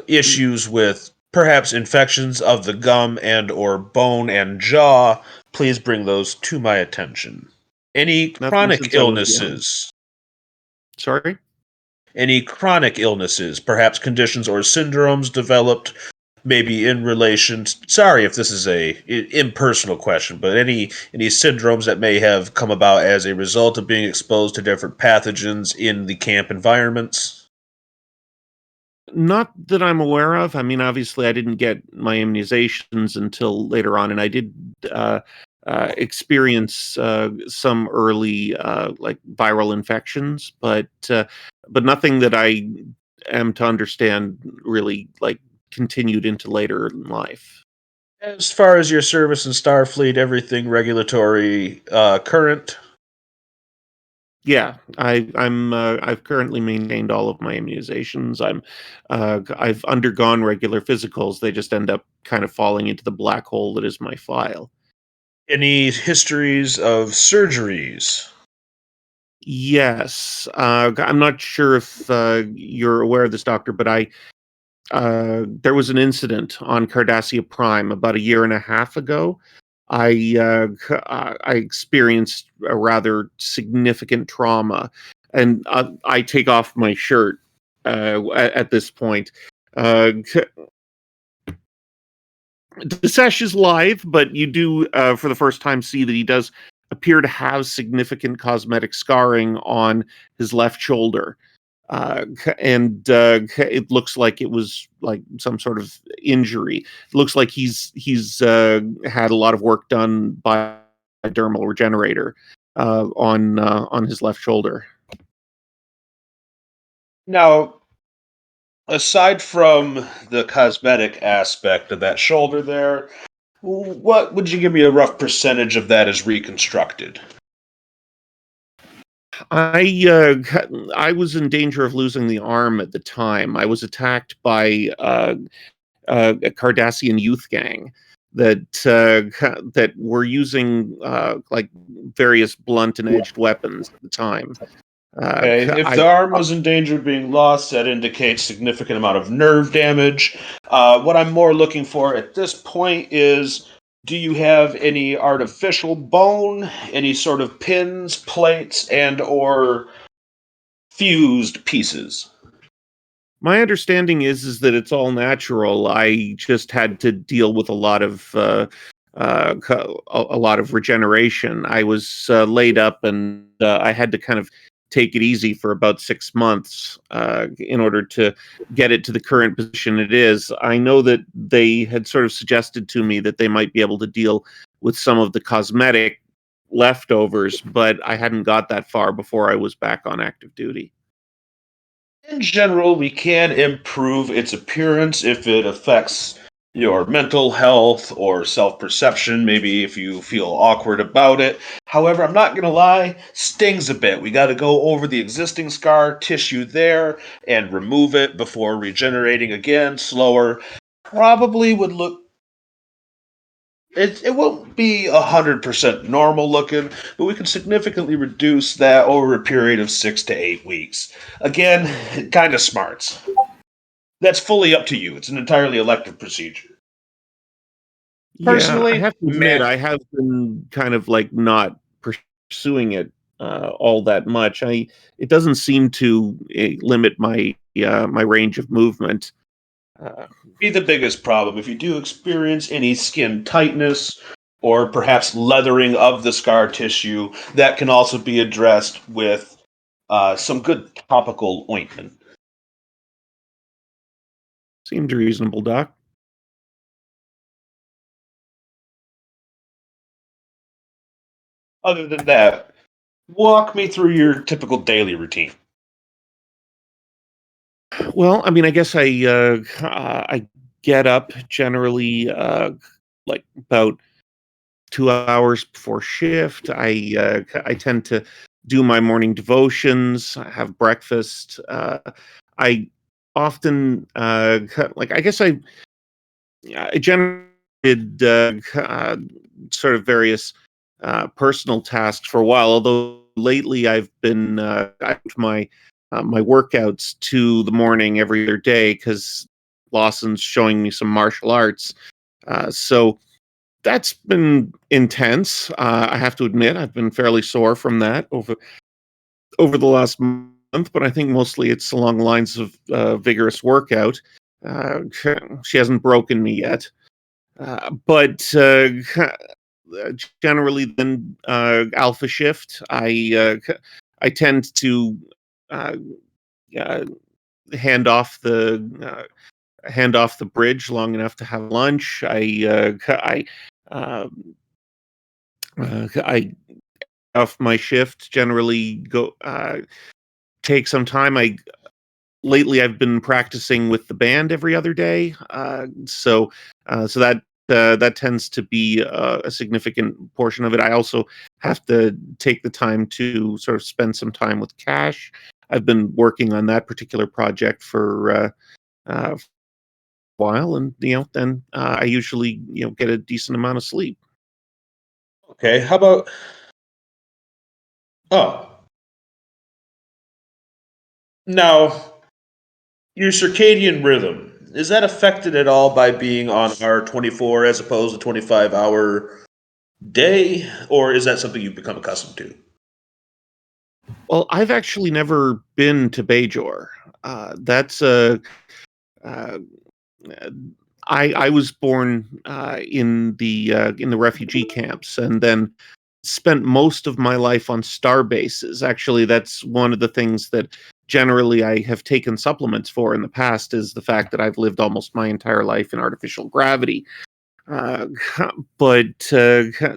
issues with perhaps infections of the gum and or bone and jaw, please bring those to my attention. Any Nothing chronic since I was young. illnesses, Sorry? perhaps conditions or syndromes developed maybe in relation sorry if this is a impersonal question, but any syndromes that may have come about as a result of being exposed to different pathogens in the camp environments. Not that I'm aware of. I mean, obviously, I didn't get my immunizations until later on, and I did experience some early like viral infections, but nothing that I am to understand really like continued into later in life. As far as your service in Starfleet, everything regulatory current. Yeah, I've currently maintained all of my immunizations. I've undergone regular physicals. They just end up kind of falling into the black hole that is my file. Any histories of surgeries? Yes, I'm not sure if you're aware of this, Doctor, but I there was an incident on Cardassia Prime about a year and a half ago. I experienced a rather significant trauma, and I take off my shirt at this point. Desesh is live, but you do, for the first time, see that he does appear to have significant cosmetic scarring on his left shoulder. And it looks like it was like some sort of injury. It looks like he's had a lot of work done by a dermal regenerator on his left shoulder. Now, aside from the cosmetic aspect of that shoulder there, what would you give me a rough percentage of that is reconstructed? I was in danger of losing the arm at the time. I was attacked by a Cardassian youth gang that were using like various blunt and edged weapons at the time. Okay, if I the arm was in danger of being lost, that indicates significant amount of nerve damage. What I'm more looking for at this point is, do you have any artificial bone, any sort of pins, plates, and or fused pieces? My understanding is that it's all natural. I just had to deal with a lot of a lot of regeneration. I was laid up, and I had to kind of take it easy for about 6 months in order to get it to the current position it is. I know that they had sort of suggested to me that they might be able to deal with some of the cosmetic leftovers, but I hadn't got that far before I was back on active duty. In general, we can improve its appearance if it affects your mental health or self perception, maybe if you feel awkward about it. However, I'm not going to lie, stings a bit. We got to go over the existing scar tissue there and remove it before regenerating again, slower. Probably would look. It won't be 100% normal looking, but we can significantly reduce that over a period of 6 to 8 weeks. Again, kind of smarts. That's fully up to you. It's an entirely elective procedure. Yeah, I Personally, have to admit, meh. I have been kind of like not pursuing it all that much. It doesn't seem to limit my range of movement. Uh, Be the biggest problem. If you do experience any skin tightness or perhaps leathering of the scar tissue, that can also be addressed with some good topical ointment. Seems reasonable, Doc. Other than that, walk me through your typical daily routine. Well, I mean, I guess I get up generally like about 2 hours before shift. I tend to do my morning devotions, have breakfast. I often like I guess I generally did sort of various personal tasks for a while. Although lately I moved my workouts to the morning every other day because Lawson's showing me some martial arts. So that's been intense. I have to admit, I've been fairly sore from that over the last month, but I think mostly it's along the lines of vigorous workout. Uh, she hasn't broken me yet, but generally, then alpha shift. I tend to uh, uh, hand off the bridge long enough to have lunch. I off my shift generally go take some time. I lately I've been practicing with the band every other day, so that tends to be a significant portion of it. I also have to take the time to sort of spend some time with Cash. I've been working on that particular project for a while, and then I usually get a decent amount of sleep. Okay, how about. Oh, now, your circadian rhythm. Is that affected at all by being on our 24 as opposed to 25-hour day, or is that something you've become accustomed to? Well, I've actually never been to Bajor. That's uh, I was born in the refugee camps, and then spent most of my life on star bases. Actually, that's one of the things that generally I have taken supplements for in the past, is the fact that I've lived almost my entire life in artificial gravity. Uh, but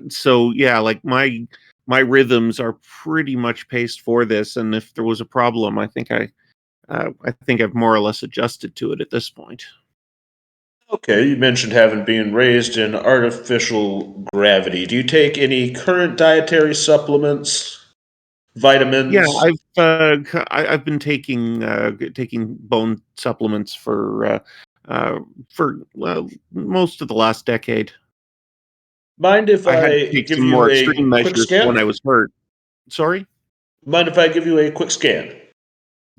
so yeah, like my rhythms are pretty much paced for this, and if there was a problem, I think I've more or less adjusted to it at this point. Okay, you mentioned having been raised in artificial gravity. Do you take any current dietary supplements, Yeah, vitamins? I've been taking bone supplements for most of the last decade. Mind if I had to I take give some you more a extreme quick measures when scan? I was hurt. Sorry? Mind if I give you a quick scan?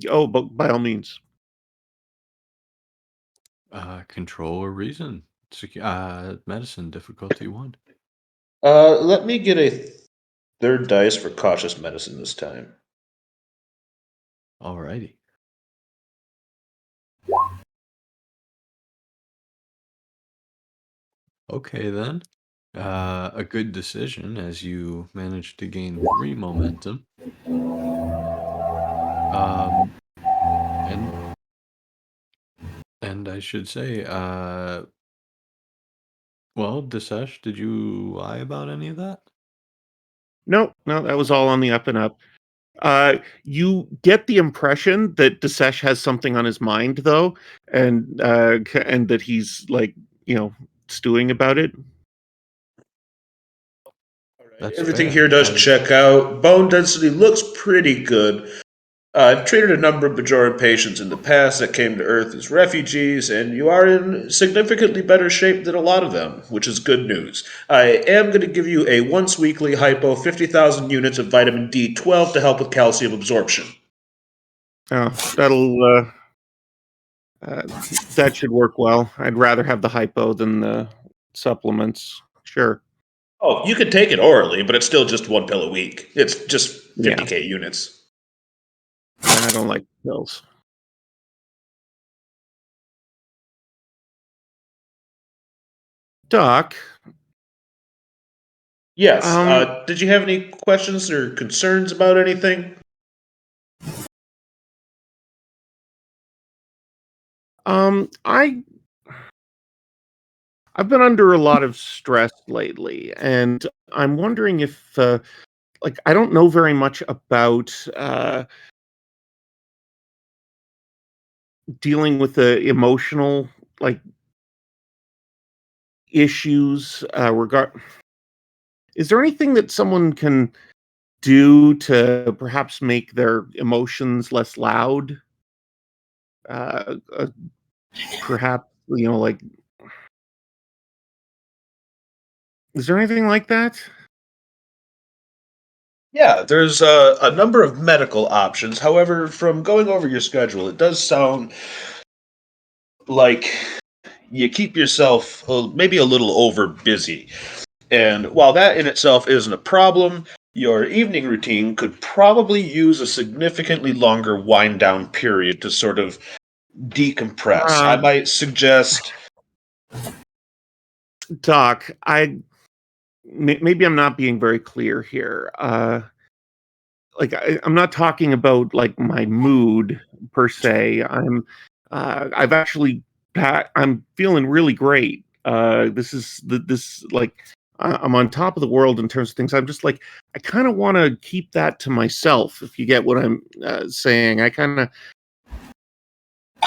Oh, but by all means. Control or reason. Medicine difficulty one. Let me get a third dice for cautious medicine this time. Alrighty. Okay then. A good decision as you managed to gain 3 momentum. Um, and and I should say, well, Disesh, did you lie about any of that? No, no, that was all on the up and up. You get the impression that Desesh has something on his mind, though, and that he's like, stewing about it. That's Everything fair. here does As check out. Bone density looks pretty good. I've treated a number of Bajoran patients in the past that came to Earth as refugees, and you are in significantly better shape than a lot of them, which is good news. I am going to give you a once weekly hypo 50,000 units of vitamin D12 to help with calcium absorption. That'll uh, that should work well. I'd rather have the hypo than the supplements. Sure. Oh, you can take it orally, but it's still just one pill a week. It's just Yeah, 50k units. I don't like pills. Doc, Yes. um, Did you have any questions or concerns about anything? I I've been under a lot of stress lately, and I'm wondering if, like, I don't know very much about dealing with the emotional, like, issues. Is there anything that someone can do to perhaps make their emotions less loud? Uh, perhaps, like, is there anything like that? Yeah, there's a number of medical options. However, from going over your schedule, it does sound like you keep yourself maybe a little over busy. And while that in itself isn't a problem, your evening routine could probably use a significantly longer wind down period to sort of decompress. I Um, might suggest. Doc, maybe I'm not being very clear here. Like, I'm not talking about like my mood per se. I've actually I'm feeling really great. This like I'm on top of the world in terms of things. I'm just like, I kind of want to keep that to myself. If you get what I'm saying,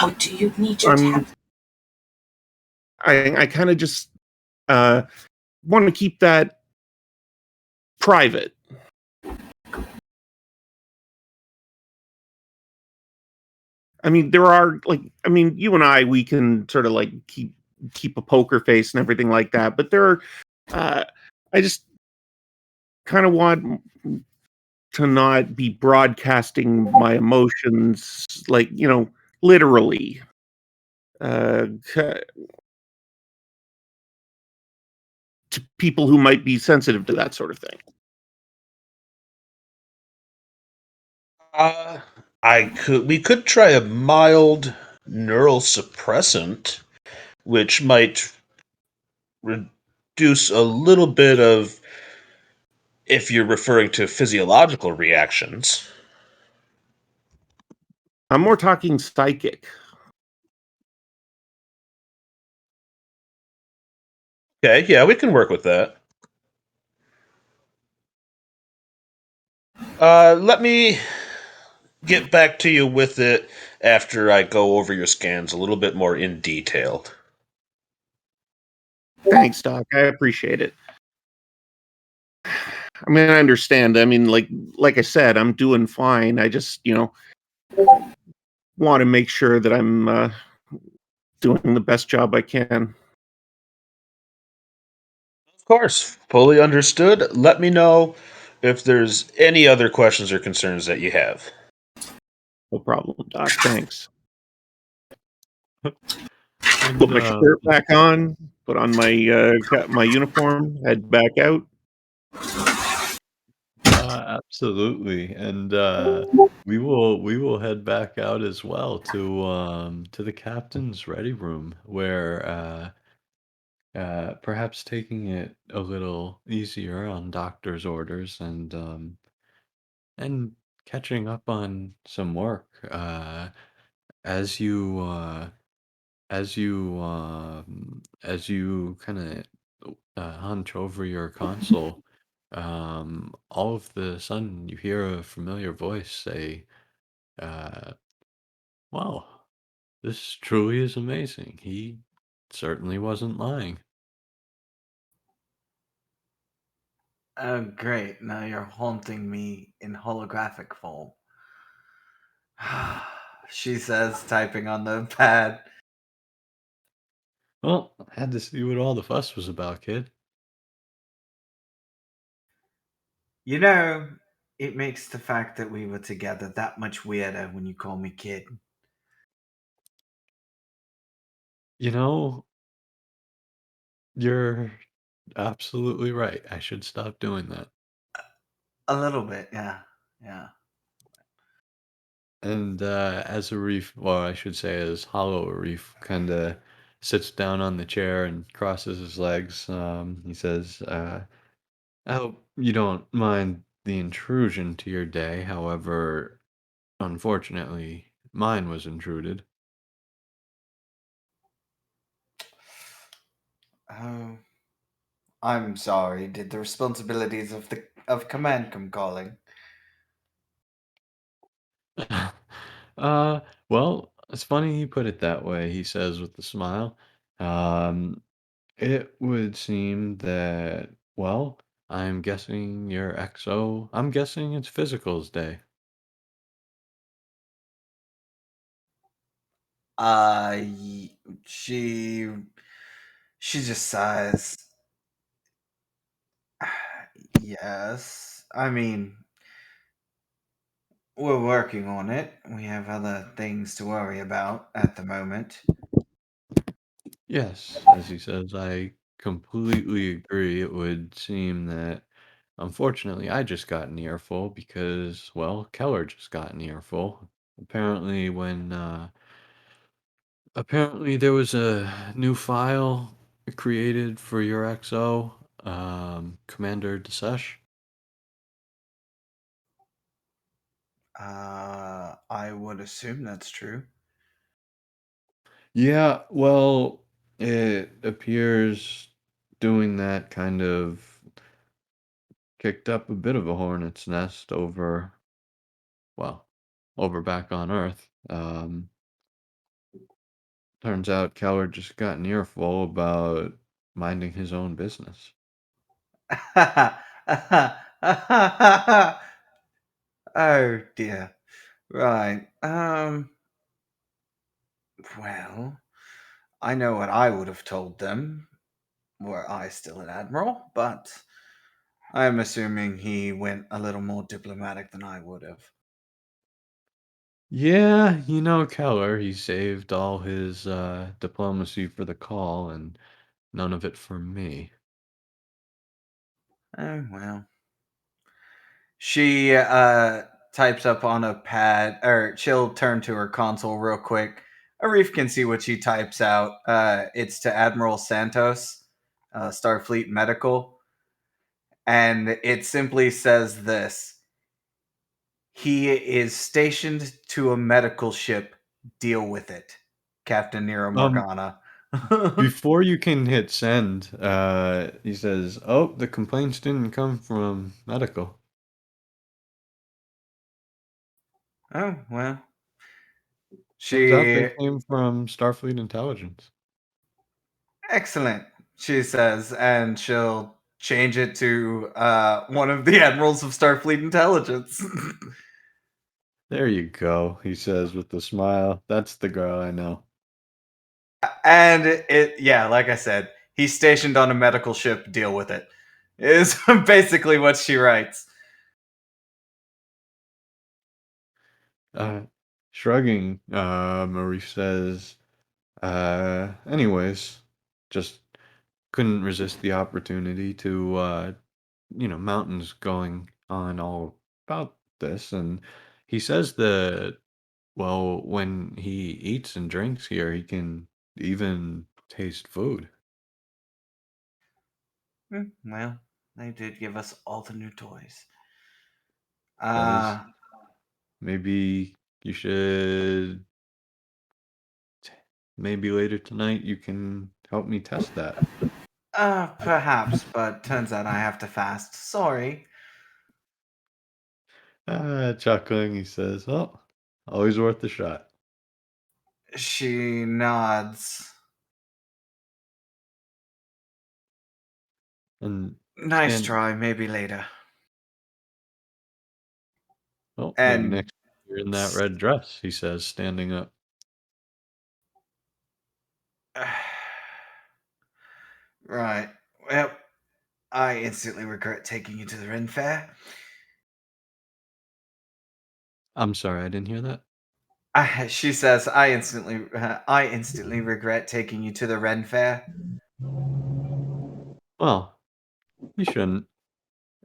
Oh, do you need your I'm tab? I kind of just uh, want to keep that private. I mean, there are like, I mean, you and we can sort of like keep a poker face and everything like that, but there are, I just kind of want to not be broadcasting my emotions, like, literally, uh, to people who might be sensitive to that sort of thing. Uh, we could try a mild neural suppressant, which might reduce a little bit of, if you're referring to physiological reactions. I'm more talking psychic. Okay, yeah, we can work with that. Let me get back to you with it after I go over your scans a little bit more in detail. Thanks, Doc. I appreciate it. I mean, I understand. I mean, like I said, I'm doing fine. I just, want to make sure that I'm doing the best job I can. Of course, fully understood. Let me know if there's any other questions or concerns that you have. No problem, Doc. Thanks. Put And my shirt back on. Put on my uniform. Head back out. absolutely, and we will head back out as well to the captain's ready room where perhaps taking it a little easier on doctor's orders and catching up on some work as you as you kind of hunch over your console. All of the sudden you hear a familiar voice say, uh, "Wow, this truly is amazing. He certainly wasn't lying." Oh, great. Now you're haunting me in holographic form. She says, typing on the pad. Well, had to see what all the fuss was about, kid. You know, it makes the fact that we were together that much weirder when you call me kid. You know, you're absolutely right. I should stop doing that. A little bit, yeah. Yeah. And as a reef, well, I should say, as Hollow Reef kind of sits down on the chair and crosses his legs, he says, "I hope you don't mind the intrusion to your day. However, unfortunately, mine was intruded." Oh, I'm sorry. Did the responsibilities of command come calling? uh, well, it's funny you put it that way, he says with a smile. Um, it would seem that, well, I'm guessing it's physicals day. Y- she she just sighs. Yes. I mean, we're working on it. We have other things to worry about at the moment. Yes, as he says, I completely agree. It would seem that, unfortunately, I just got an earful because, well, Keller just got an earful. Apparently, apparently there was a new file created for your XO, Commander Desesh. I would assume that's true. Yeah, well, it appears doing that kind of kicked up a bit of a hornet's nest over, well, over back on Earth. Turns out Keller just got an earful about minding his own business. Oh dear. Right. Well, I know what I would have told them were I still an admiral, but I'm assuming he went a little more diplomatic than I would have. Yeah, you know Keller, he saved all his diplomacy for the call and none of it for me. Oh well. She types up on a pad, or she'll turn to her console real quick. Arif can see what she types out. It's to Admiral Santos, Starfleet Medical, and it simply says this: He is stationed to a medical ship. Deal with it, Captain Nero Um, Morgana. before you can hit send, he says, "Oh, the complaints didn't come from medical." Oh well, Turns out she they came from Starfleet Intelligence. excellent. She says, and she'll change it to one of the admirals of Starfleet Intelligence. There you go, he says with a smile. That's the girl I know. And yeah, like I said, he's stationed on a medical ship. Deal with it. Is basically what she writes. Uh, Shrugging, Marie says, anyways, just couldn't resist the opportunity to, mountains going on all about this. And he says that, well, when he eats and drinks here, he can even taste food. Well, they did give us all the new toys. Says, maybe you should, maybe later tonight you can help me test that. Perhaps, but turns out I have to fast. Sorry. Chuckling, he says, "Oh, always worth the shot." She nods. And Nice stand, try. Maybe later. well, maybe And next year in that red dress, he says, standing up. right. Well, I instantly regret taking you to the Ren Fair. I'm sorry, I didn't hear that. She says, I instantly regret taking you to the Ren Fair. Well, you shouldn't.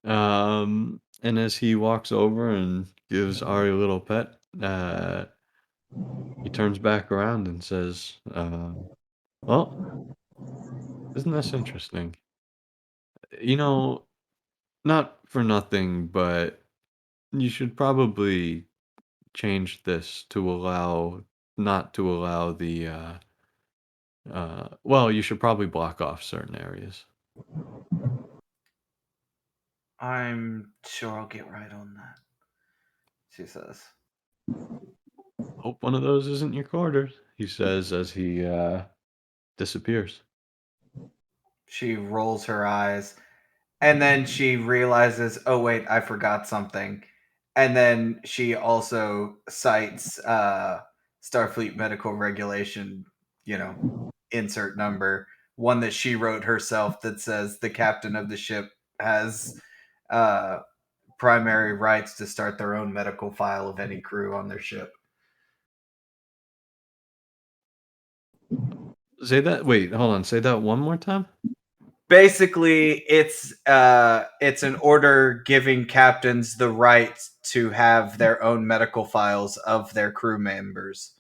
And as he walks over and gives Ari a little pet, he turns back around and says, well, isn't this interesting? You know, not for nothing, but you should probably change this to allow, not to allow the, well, you should probably block off certain areas. I'm sure I'll get right on that, she says. Hope one of those isn't your quarters, he says as he, disappears. She rolls her eyes, and then she realizes, oh, wait, I forgot something. And then she also cites Starfleet medical regulation, insert number, one that she wrote herself that says the captain of the ship has uh, primary rights to start their own medical file of any crew on their ship. Say that. Wait, hold on. Say that one more time. Basically, it's an order giving captains the right to have their own medical files of their crew members.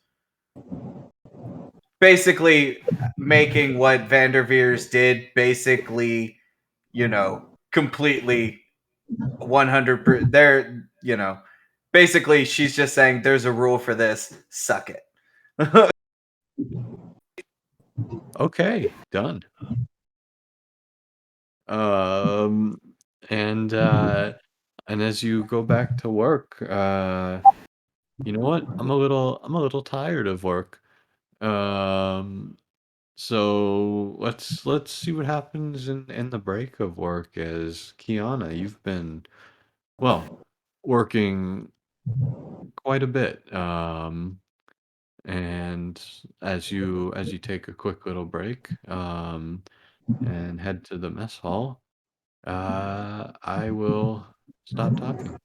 Basically, making what Vanderveers did basically, completely 100%. Basically, she's just saying there's a rule for this. Suck it. Okay, done. Um, and as you go back to work, you know what? I'm a little tired of work. Um, so let's see what happens in the break of work. As Kiana, you've been, well, working quite a bit. And as you take a quick little break, and head to the mess hall, I will stop talking.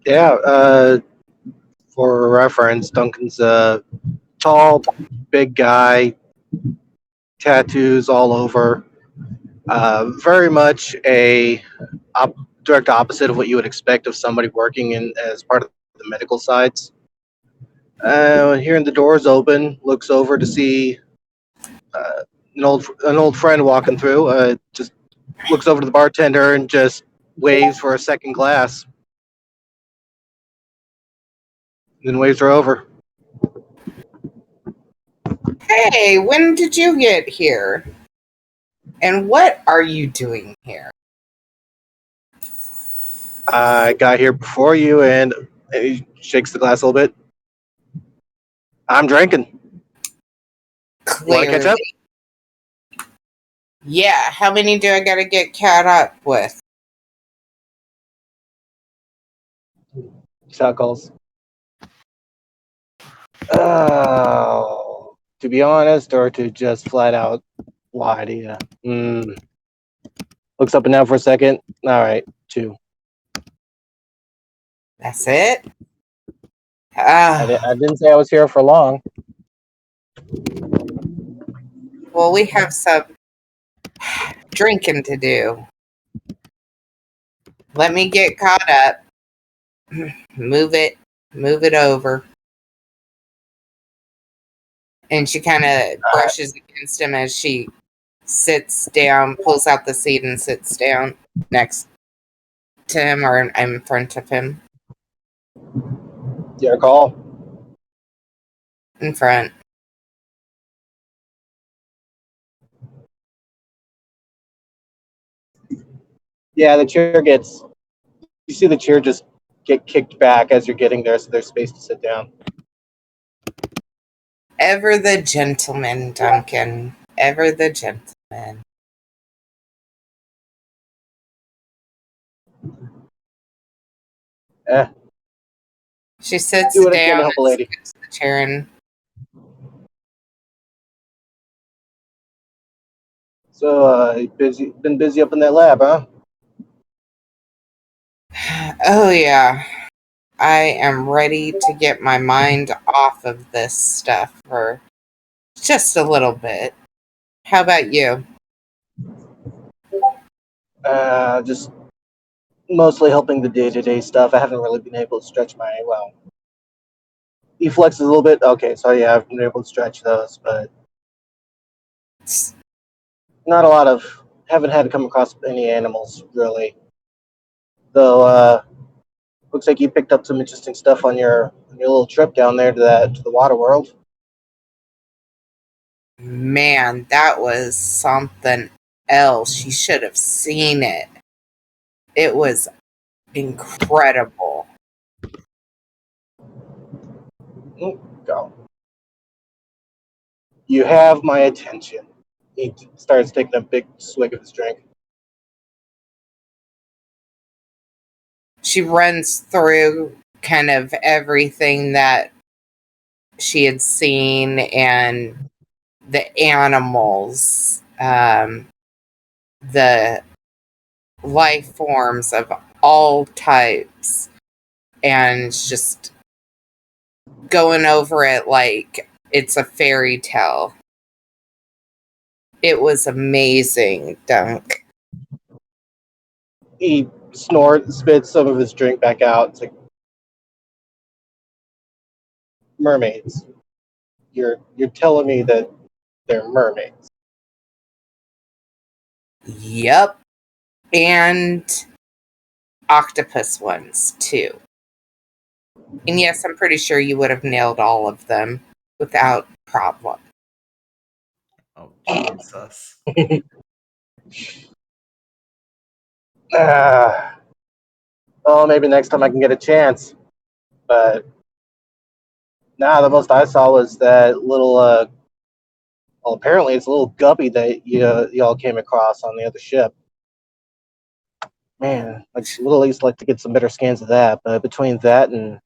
Yeah, for reference, Duncan's a tall, big guy, tattoos all over. Very much a direct opposite of what you would expect of somebody working in as part of the medical sides. Hearing the doors open, looks over to see uh, an old friend walking through. Just looks over to the bartender and just waves for a second glass, then waves her over. Hey, when did you get here? And what are you doing here? I got here before you, and he shakes the glass a little bit. I'm drinking. Want to catch Clearly. up? Yeah, how many do I gotta get caught up with? Chuckles. Oh, to be honest, or to just flat out lie to you? Looks up and down for a second. All right, 2. That's it? I didn't say I was here for long. Well, we have some drinking to do. Let me get caught up. Move it over. And she kind of brushes against him as she sits down, pulls out the seat and sits down next to him or in front of him. Your call. In front. Yeah, the chair gets. You see the chair just get kicked back as you're getting there, so there's space to sit down. Ever the gentleman, Duncan. Ever the gentleman. Eh, She sits do what I can down to help a and lady. sits in the chair and So, been busy up in that lab, huh? oh yeah. I am ready to get my mind off of this stuff for just a little bit. How about you? Just mostly helping the day-to-day stuff. I haven't really been able to stretch he flexes a little bit. Okay, so yeah, I've been able to stretch those, but not a lot of. Haven't had to come across any animals really. Though, looks like you picked up some interesting stuff on your little trip down there to the water world. Man, that was something else. You should have seen it. It was incredible. Go. You have my attention. He starts taking a big swig of his drink. She runs through kind of everything that she had seen and the animals, the life forms of all types, and just going over it like it's a fairy tale. It was amazing, Dunk. He spits some of his drink back out. It's like mermaids. You're telling me that they're mermaids. Yep. And octopus ones, too. And yes, I'm pretty sure you would have nailed all of them without problem. Oh, Jesus. Oh, maybe next time I can get a chance. But nah, the most I saw was that little. Well, apparently it's a little guppy that y'all came across on the other ship. Man, like little East like to get some better scans of that. But between that and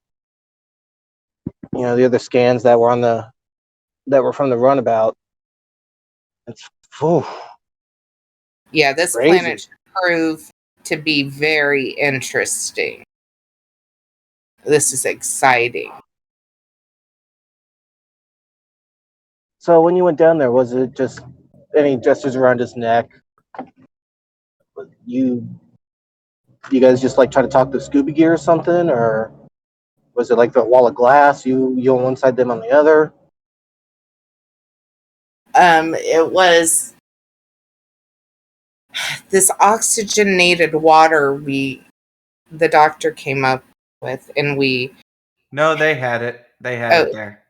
the other scans that were from the runabout, it's whew, Yeah, this crazy. planet should prove to be very interesting. This is exciting. So when you went down there, was it just and he gestures around his neck. You guys just like try to talk to Scooby Gear or something, or was it like the wall of glass? You on one side, them on the other. It was this oxygenated water the doctor came up with, and we. No, they had it. They had Oh, it there.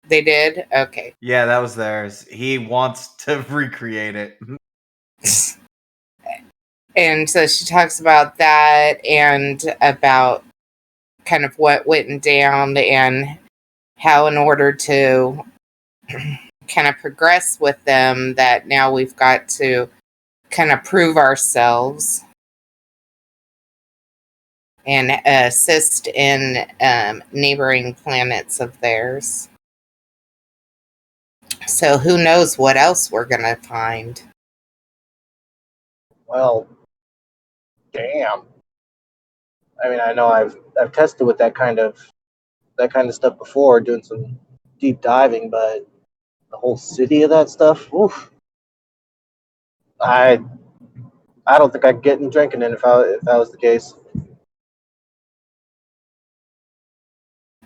they did? Okay. Yeah, that was theirs. He wants to recreate it. And so she talks about that and about kind of what went down and how, in order to kind of progress with them, that now we've got to kind of prove ourselves and assist in neighboring planets of theirs. So who knows what else we're going to find. Well, damn. I mean, I know I've tested with that kind of stuff before, doing some deep diving, but the whole city of that stuff, oof. I don't think I'd get any drinking in if that was the case.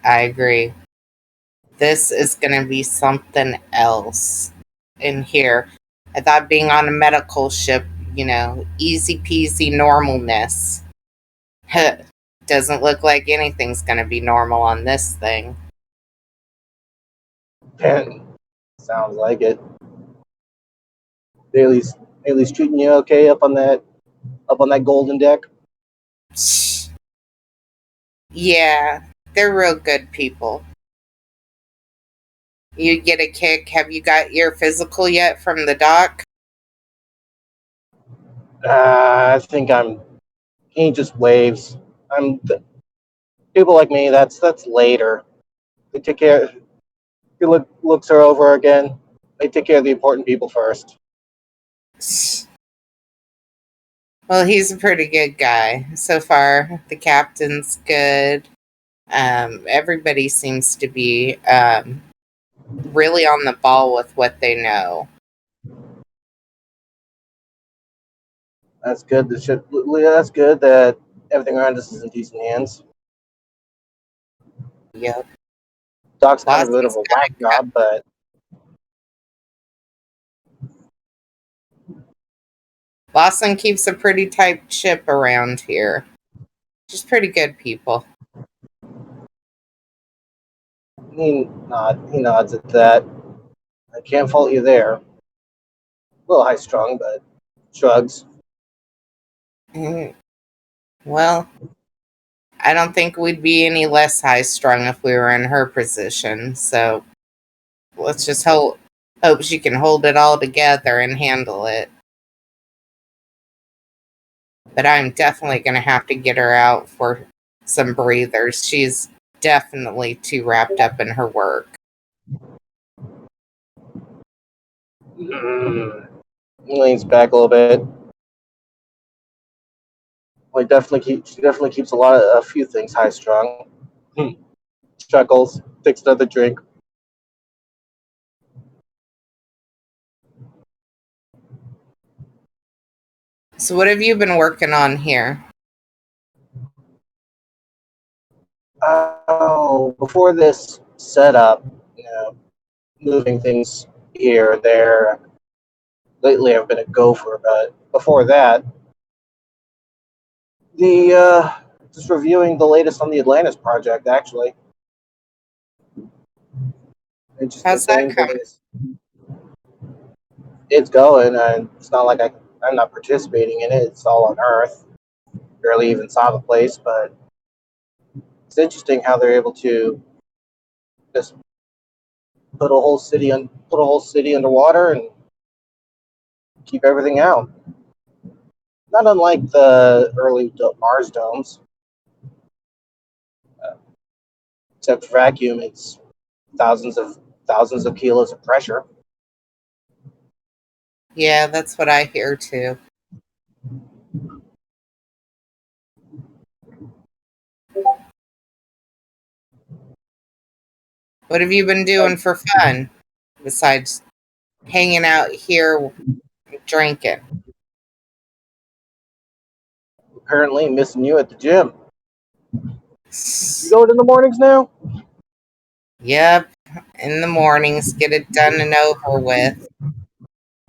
I agree. This is going to be something else in here. I thought being on a medical ship, easy peasy normalness. Doesn't look like anything's going to be normal on this thing. And sounds like it. They at least treating you okay up on that golden deck. Yeah, they're real good people. You get a kick. Have you got your physical yet from the doc? I think he just waves. People like me. That's later. They take care. He looks her over again. They take care of the important people first. Well, he's a pretty good guy so far. The captain's good. Everybody seems to be really on the ball with what they know. That's good. That's good that everything around us is in decent hands. Yep. Doc's kind of a bit of Lawson's a whack job, but Lawson keeps a pretty tight ship around here. Just pretty good people. he nods at that. I can't fault you there. A little high strung, but shrugs. Well, I don't think we'd be any less high strung if we were in her position. So let's just hope she can hold it all together and handle it. But I'm definitely going to have to get her out for some breathers. She's definitely too wrapped up in her work. He leans back a little bit. Like she definitely keeps a few things high strung. Chuckles, takes another drink. So what have you been working on here? Oh, before this setup, moving things here or there. Lately, I've been a gopher, but before that, just reviewing the latest on the Atlantis project. Actually, it's just the How's that same coming? thing. It's going, and it's not like I'm not participating in it. It's all on Earth. Barely even saw the place, but it's interesting how they're able to just put a whole city underwater and keep everything out. Not unlike the early Mars domes, except for vacuum. It's thousands of kilos of pressure. Yeah, that's what I hear too. What have you been doing for fun besides hanging out here drinking. Apparently missing you at the gym. You going in the mornings now? Yep, in the mornings, get it done and over with.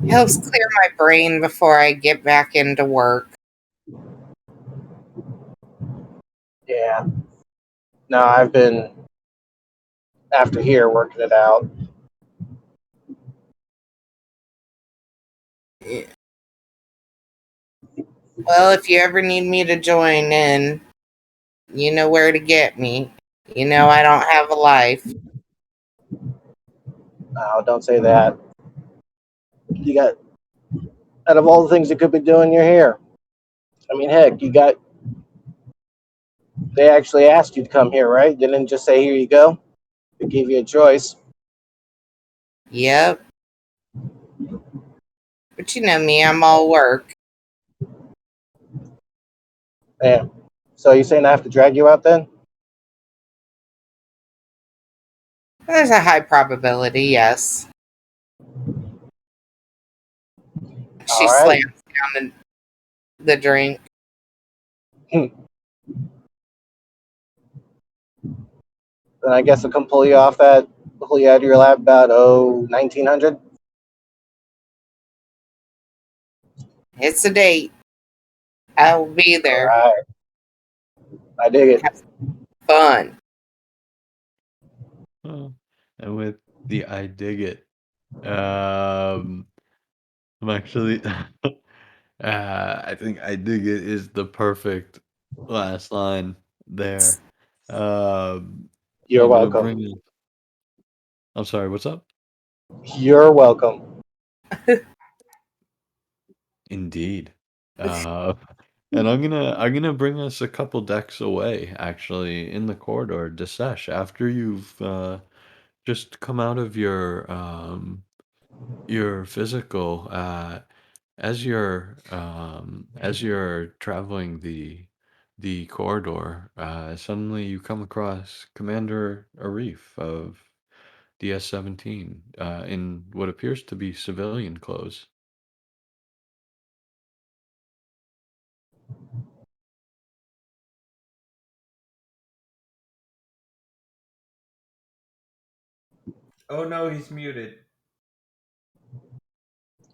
Helps clear my brain before I get back into work. Yeah. No, I've been after here working it out. Well, if you ever need me to join in, you know where to get me. You know I don't have a life. No, don't say that. You got out of all the things you could be doing, you're here. I mean, heck, you got. They actually asked you to come here, right? They didn't just say, "Here you go." They gave you a choice. Yep. But you know me, I'm all work. Yeah. So you saying I have to drag you out then? There's a high probability, yes. She All right. slams down the drink. Then I guess I'll come pull you out of your lab about 1900. It's a date. I will be All there. right. I dig it. Have fun. Oh, and with the I dig it, um, I'm actually, I think I dig it is the perfect last line there. You're I'm gonna welcome. bring in. I'm sorry, what's up? You're welcome. Indeed. Uh, and I'm gonna bring us a couple decks away, actually, in the corridor, Desesh, after you've just come out of your physical, as you're traveling the corridor, suddenly you come across Commander Arif of DS-17 in what appears to be civilian clothes. Oh no, he's muted.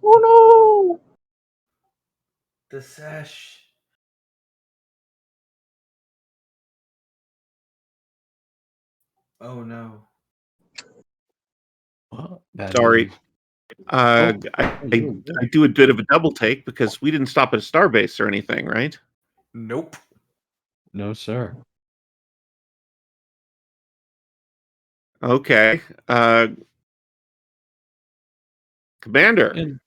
Oh The sesh. Oh no. Well, that Sorry. is. Uh, Oh, I, oh, I good, good. I do a bit of a double take because we didn't stop at a starbase or anything, right? Nope. No, sir. Okay. Uh, Commander. And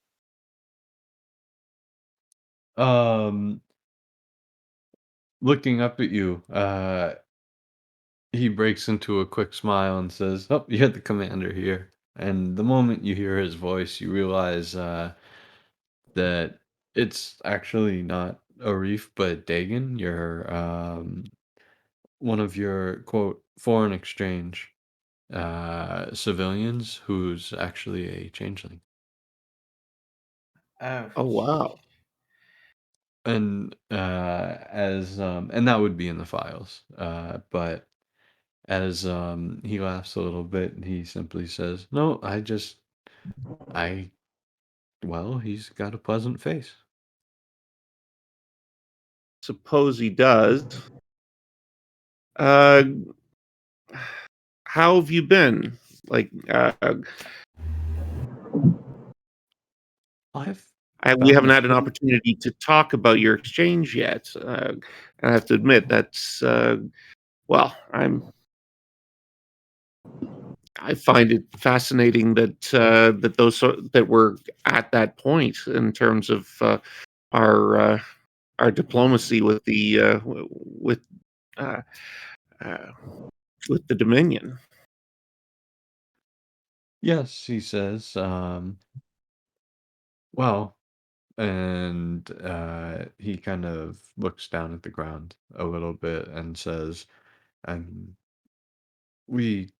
um, looking up at you, he breaks into a quick smile and says, "Oh, you're the commander here." And the moment you hear his voice, you realize that it's actually not Arif, but Dagon, your one of your quote foreign exchange civilians who's actually a changeling. Oh. Oh wow. And and that would be in the files. But as he laughs a little bit, he simply says, "No, I well, he's got a pleasant face." Suppose he does. Uh, how have you been? Like, I've we found haven't it had an pretty. opportunity to talk about your exchange yet. I have to admit that's well, I find it fascinating that that we're at that point in terms of our uh, our diplomacy with the uh, uh, with the Dominion. Yes, he says. Well, and he kind of looks down at the ground a little bit and says, "And we,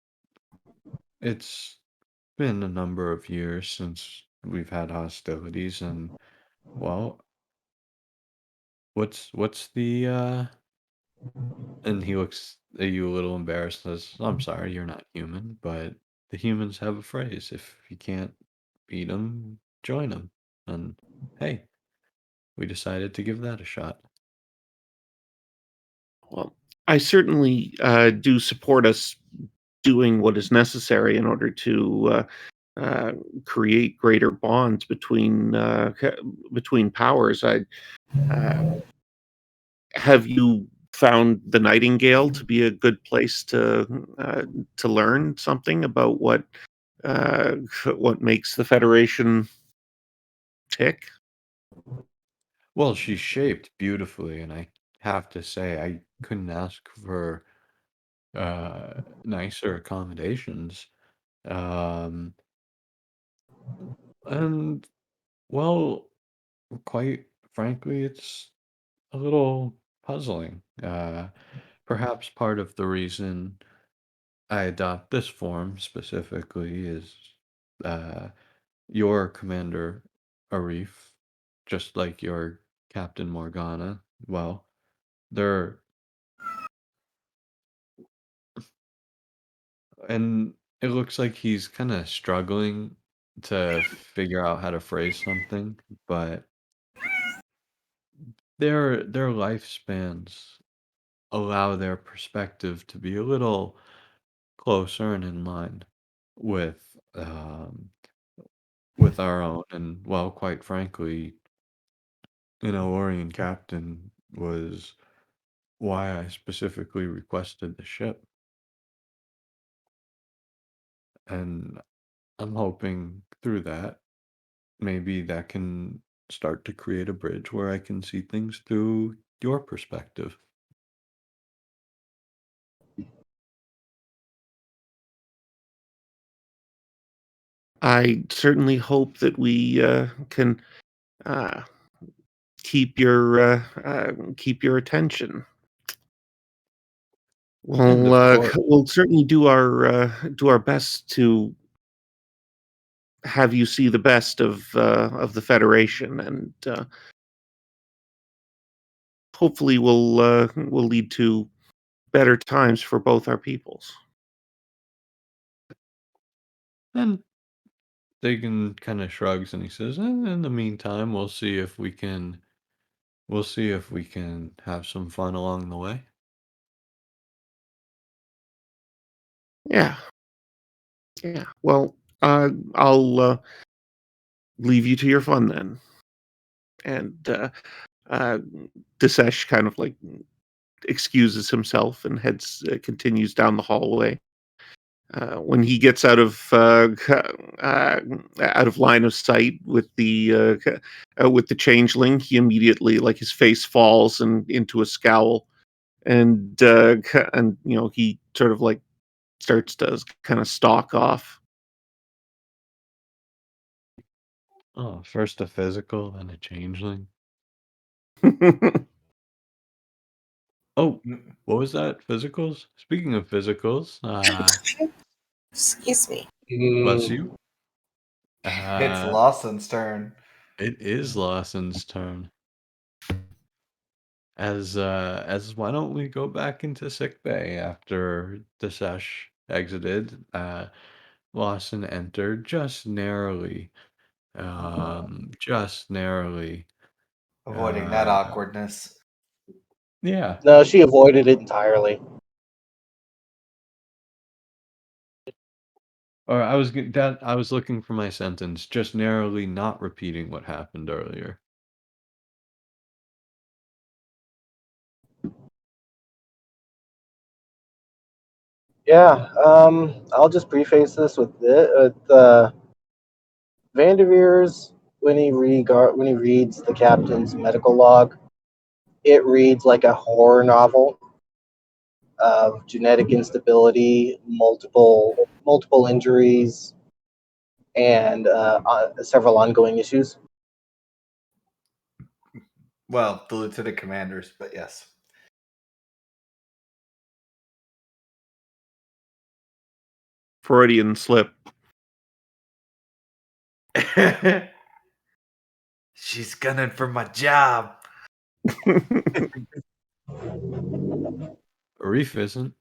it's been a number of years since we've had hostilities, and well, what's the and he looks at you a little embarrassed, says, "I'm sorry, you're not human, but the humans have a phrase: if you can't beat them, join them." And hey, we decided to give that a shot. Well, I certainly do support us doing what is necessary in order to uh, create greater bonds between powers. Uh, have you found the Nightingale to be a good place to learn something about uh, what makes the Federation tick? Well, she's shaped beautifully, and I have to say, I couldn't ask for nicer accommodations. Um, and well, quite frankly, it's a little puzzling. Perhaps part of the reason I adopt this form specifically is uh, your Commander Arif, just like your Captain Morgana. Well, they're and it looks like he's kind of struggling to figure out how to phrase something, but their lifespans allow their perspective to be a little closer and in line with with our own. And well, quite frankly, an Elorian captain was why I specifically requested the ship, and I'm hoping through that maybe that can start to create a bridge where I can see things through your perspective. I certainly hope that we can uh, keep your attention. And of course, We'll certainly do our best to have you see the best of the Federation, and hopefully will lead to better times for both our peoples. and Dagon kind of shrugs and he says, In the meantime, we'll see if we can have some fun along the way." Yeah, yeah. Well, I'll leave you to your fun then, and uh, Disesh kind of like excuses himself and heads continues down the hallway. When he gets uh, out of line of sight with the changeling, he immediately like his face falls and into a scowl, and he sort of like starts to kind of stalk off. Oh, first a physical, then a changeling. Oh, Mm, what was that? Physicals? Speaking of physicals, Excuse me. bless Mm, you. It's Uh, Lawson's turn. it is Lawson's turn. As why don't we go back into sick bay after the sesh exited? Lawson entered just narrowly. Avoiding that Uh, awkwardness. yeah. no, she avoided it entirely. Or I was looking for my sentence, just narrowly not repeating what happened earlier. Yeah, I'll just preface this with Vanderveer's when he reads the captain's medical log, it reads like a horror novel of genetic instability, multiple injuries, and several ongoing issues. Well, the lieutenant commanders, but yes. Freudian slip. She's gunning for my job. Reef isn't.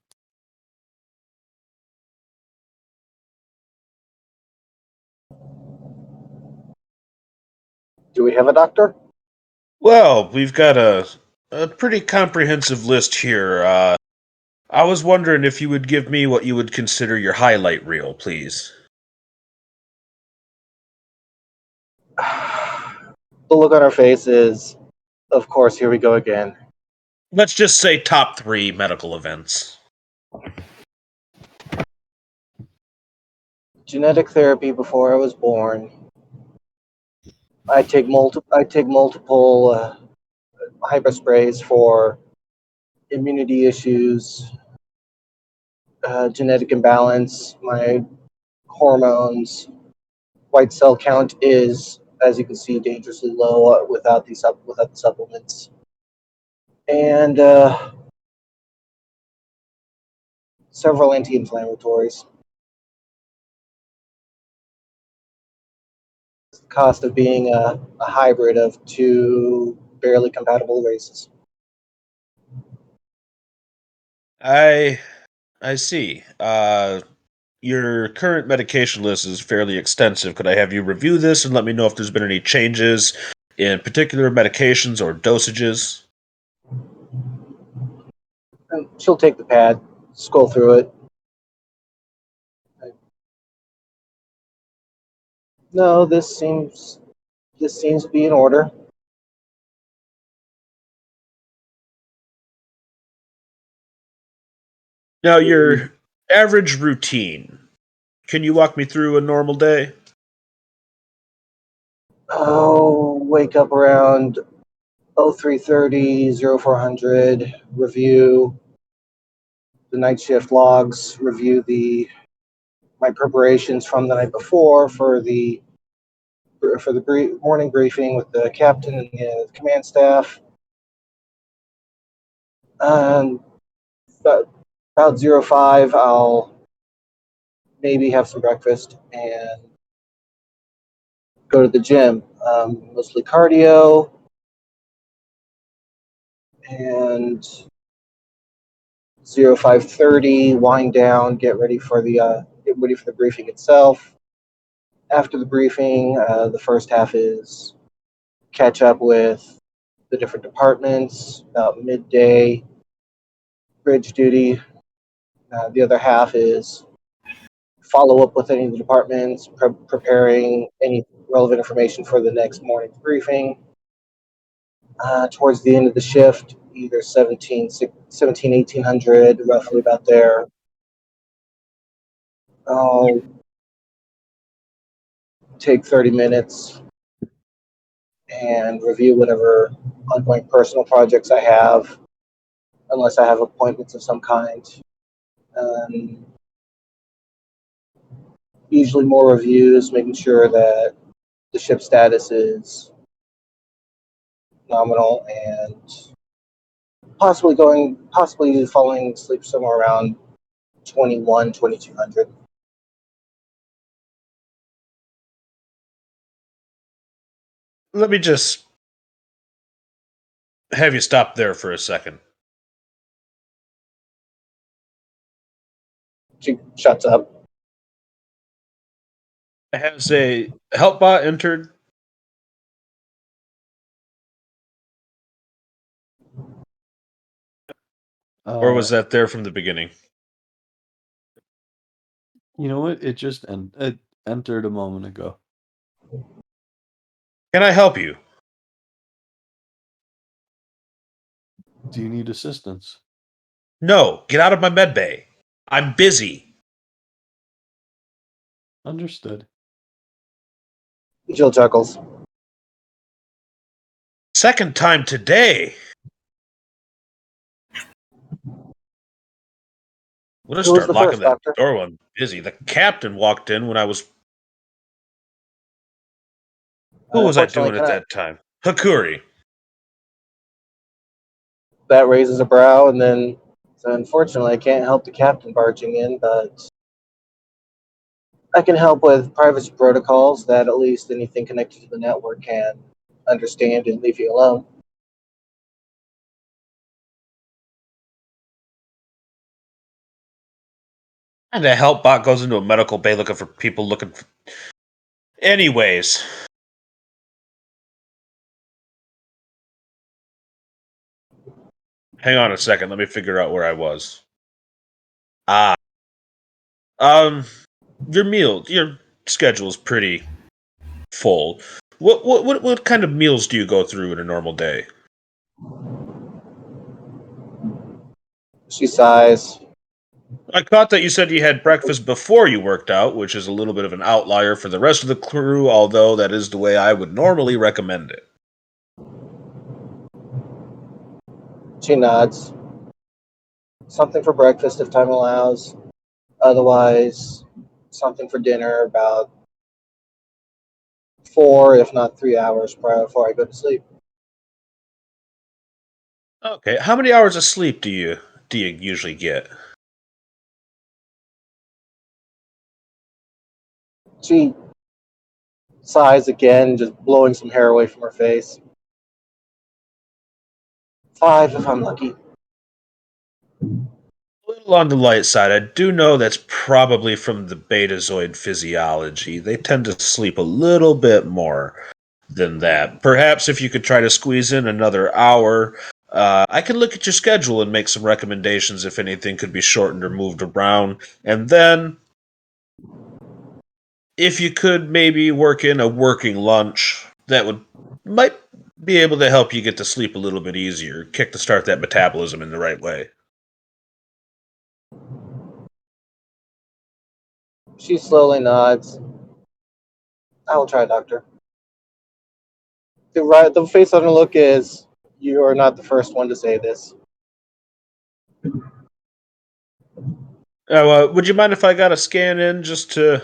Do we have a doctor? Well, we've got a pretty comprehensive list here. I was wondering if you would give me what you would consider your highlight reel, please. The look on our face is, of course, here we go again. Let's just say top 3 medical events. Genetic therapy before I was born. I take multiple hyper sprays for immunity issues, genetic imbalance, my hormones. White cell count is, as you can see, dangerously low without the supplements, and several anti-inflammatories. It's the cost of being a hybrid of two barely compatible races. I see. Your current medication list is fairly extensive. Could I have you review this and let me know if there's been any changes in particular medications or dosages? And she'll take the pad, scroll through it. No, this seems to be in order. Now, your average routine. Can you walk me through a normal day? Oh, wake up around 0330, 0400, review the night shift logs, review my preparations from the night before for the morning briefing with the captain and the command staff. But about 05, I'll maybe have some breakfast and go to the gym. Mostly cardio and 0530, wind down, get ready for the briefing itself. After the briefing, the first half is catch up with the different departments. About midday, bridge duty. The other half is follow up with any of the departments, preparing any relevant information for the next morning's briefing. Towards the end of the shift, either 1800, roughly about there, I'll take 30 minutes and review whatever ongoing personal projects I have, unless I have appointments of some kind. Usually more reviews, making sure that the ship status is nominal, and possibly falling asleep somewhere around 2200. Let me just have you stop there for a second. She shuts up. Has a help bot entered? Or was that there from the beginning? You know what? It entered a moment ago. Can I help you? Do you need assistance? No, get out of my med bay. I'm busy. Understood. Jill chuckles. Second time today. I'm gonna Who was start the locking first, that Doctor? door when I'm busy. The captain walked in when I was. Who was I Unfortunately, doing at that time? Hakuri. that raises a brow, and then, so unfortunately, I can't help the captain barging in, but I can help with privacy protocols that at least anything connected to the network can understand and leave you alone. And a help bot goes into a medical bay looking for people looking for. Anyways. Hang on a second. Let me figure out where I was. Ah. Um. Your schedule is pretty full. What kind of meals do you go through in a normal day? She sighs. I caught that you said you had breakfast before you worked out, which is a little bit of an outlier for the rest of the crew, although that is the way I would normally recommend it. She nods. Something for breakfast if time allows. Otherwise, something for dinner about 4, if not 3 hours prior before I go to sleep. Okay, how many hours of sleep do you usually get? She sighs again, just blowing some hair away from her face. 5 if I'm lucky. A little on the light side. I do know that's probably from the betazoid physiology. They tend to sleep a little bit more than that. Perhaps if you could try to squeeze in another hour, I can look at your schedule and make some recommendations if anything could be shortened or moved around. And then, if you could maybe work in a working lunch, that would might be able to help you get to sleep a little bit easier, kick to start that metabolism in the right way. She slowly nods. I will try, doctor. The face on her look is, you are not the first one to say this. Would you mind if I got a scan in just to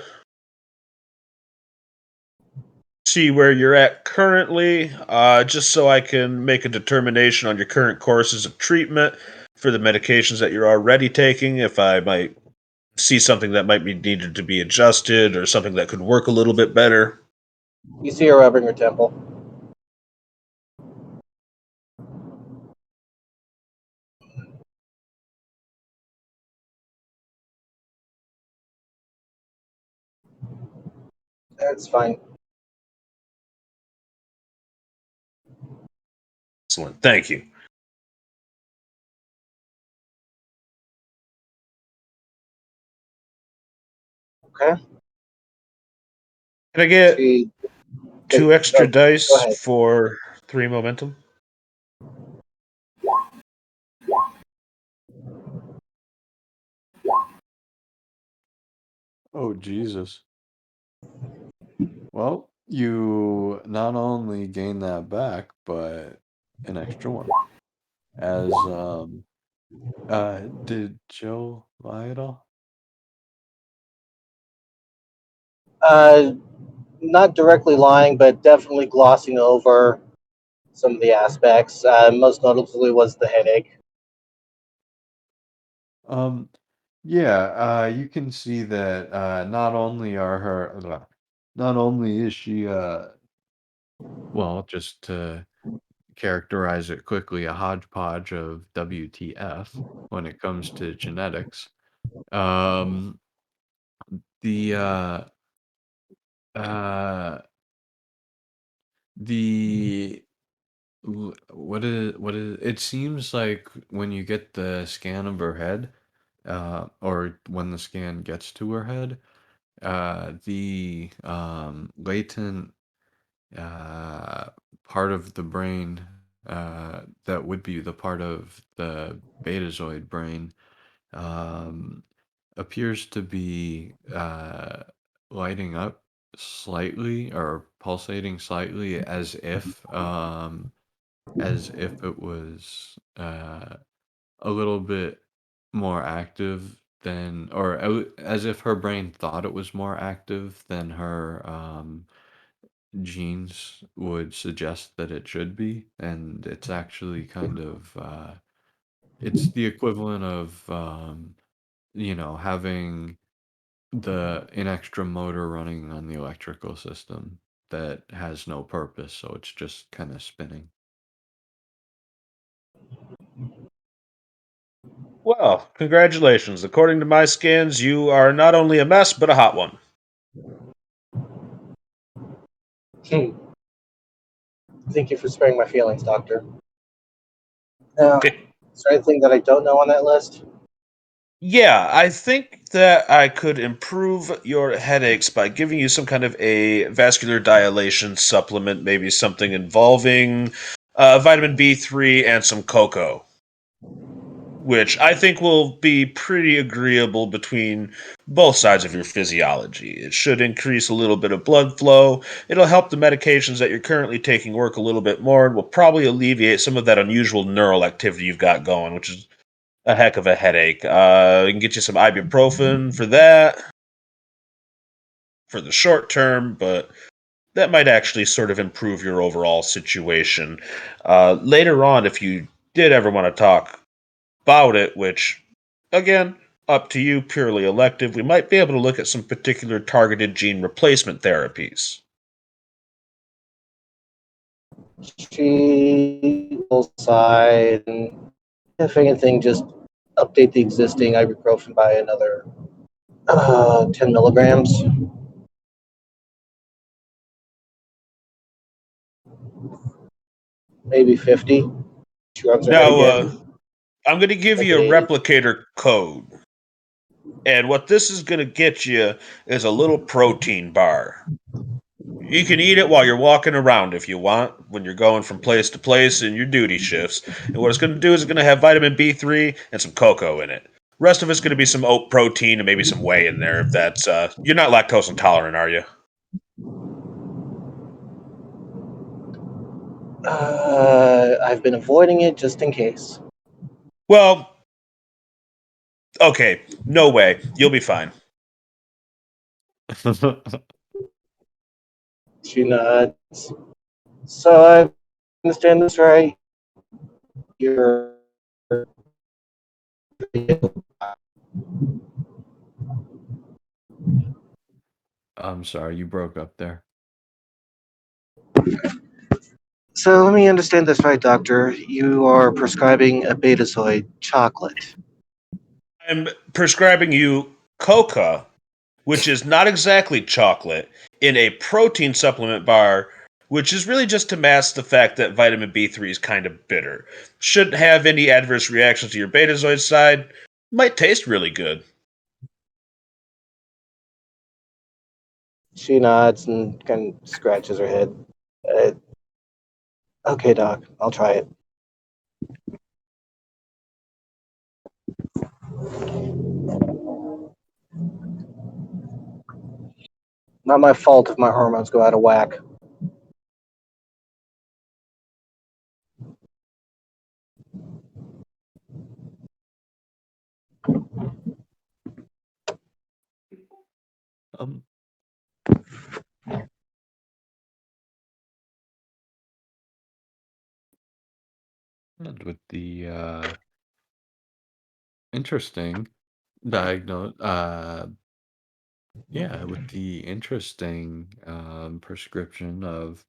see where you're at currently, just so I can make a determination on your current courses of treatment for the medications that you're already taking, if I might see something that might be needed to be adjusted or something that could work a little bit better. You see her rubbing her temple. That's fine. Excellent. Thank you. Okay. Can I get She. two extra Go dice ahead. for 3 momentum? Oh, Jesus. Well, you not only gain that back, but an extra one. As did Joe lie at all? Uh, Not directly lying, but definitely glossing over some of the aspects. Most notably was the headache. Um, yeah, you can see that not only is she well, just to characterize it quickly, a hodgepodge of WTF when it comes to genetics. Um, the uh the what is it seems like when you get the scan of her head, or when the scan gets to her head, the latent uh, part of the brain, that would be the part of the betazoid brain, um, appears to be lighting up slightly or pulsating slightly, as if it was a little bit more active than, or as if her brain thought it was more active than her genes would suggest that it should be. And it's actually kind of, it's the equivalent of, having an extra motor running on the electrical system that has no purpose, so it's just kind of spinning. Well, congratulations. According to my scans, you are not only a mess, but a hot one. Thank you for sparing my feelings, Doctor. Now, is there anything that I don't know on that list? Yeah, I think that I could improve your headaches by giving you some kind of a vascular dilation supplement, maybe something involving vitamin B3 and some cocoa, which I think will be pretty agreeable between both sides of your physiology. It should increase a little bit of blood flow. It'll help the medications that you're currently taking work a little bit more, and will probably alleviate some of that unusual neural activity you've got going, which is a heck of a headache. We can get you some ibuprofen for that for the short term, but that might actually sort of improve your overall situation. Later on, if you did ever want to talk about it, which, again, up to you, purely elective, we might be able to look at some particular targeted gene replacement therapies. She will sigh, and if anything, just update the existing ibuprofen by another 10 milligrams, maybe 50. She rubs her head Now, again. I'm going to give Make you it a 80. replicator code. And what this is going to get you is a little protein bar. You can eat it while you're walking around if you want, when you're going from place to place in your duty shifts. And what it's going to do is it's going to have vitamin B3 and some cocoa in it. Rest of it's going to be some oat protein and maybe some whey in there. If that's you're not lactose intolerant, are you? I've been avoiding it just in case. Well, okay, no way. You'll be fine. She nods. So I understand this right? You're I'm sorry, you broke up there. So let me understand this right, Doctor. You are prescribing a Betazoid chocolate. I'm prescribing you coca, which is not exactly chocolate, in a protein supplement bar, which is really just to mask the fact that vitamin B3 is kind of bitter. Shouldn't have any adverse reactions to your betazoid side. Might taste really good. She nods and kind of scratches her head. Uh, okay, Doc, I'll try it. Not my fault if my hormones go out of whack. Um, and with the interesting diagnose, yeah, with the interesting prescription of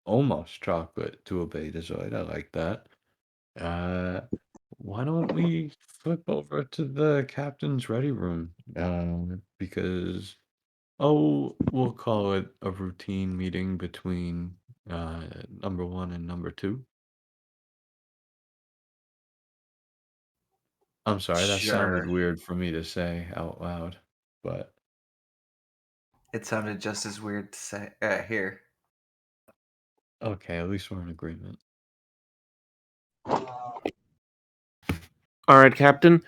almost chocolate to a betazoid. I like that. Uh, why don't we flip over to the captain's ready room? Because we'll call it a routine meeting between number one and number two. I'm sorry, that sounded Sure. weird for me to say out loud, but It sounded just as weird to say here. okay, at least we're in agreement. All right, Captain.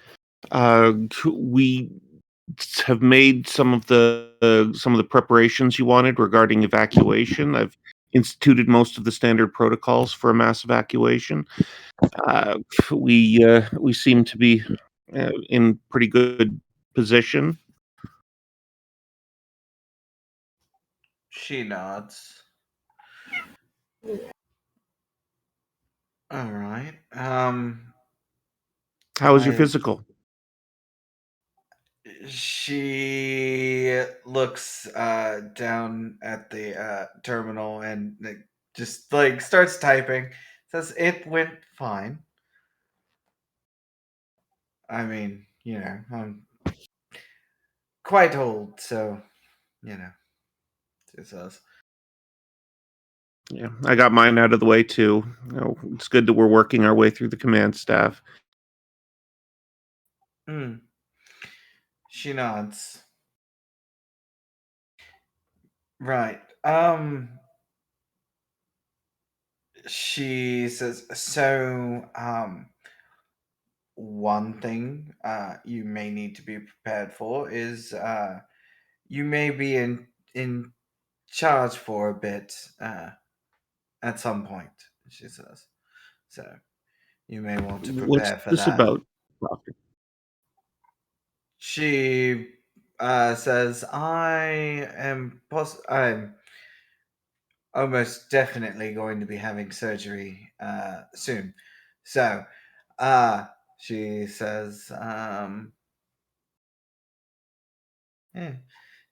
We have made some of the preparations you wanted regarding evacuation. I've instituted most of the standard protocols for a mass evacuation. Uh, we seem to be in pretty good position. She nods. All right. How is your I physical? She looks down at the terminal and just like starts typing. Says it went fine. I mean, I'm quite old, so you know, it says. Yeah, I got mine out of the way too. It's good that we're working our way through the command staff. Mm. She nods. Right. She says, so, one thing you may need to be prepared for is you may be in charge for a bit at some point, she says. So you may want to What's prepare for this that. about, Doctor? She says, I'm almost definitely going to be having surgery soon. So, uh, she says, eh,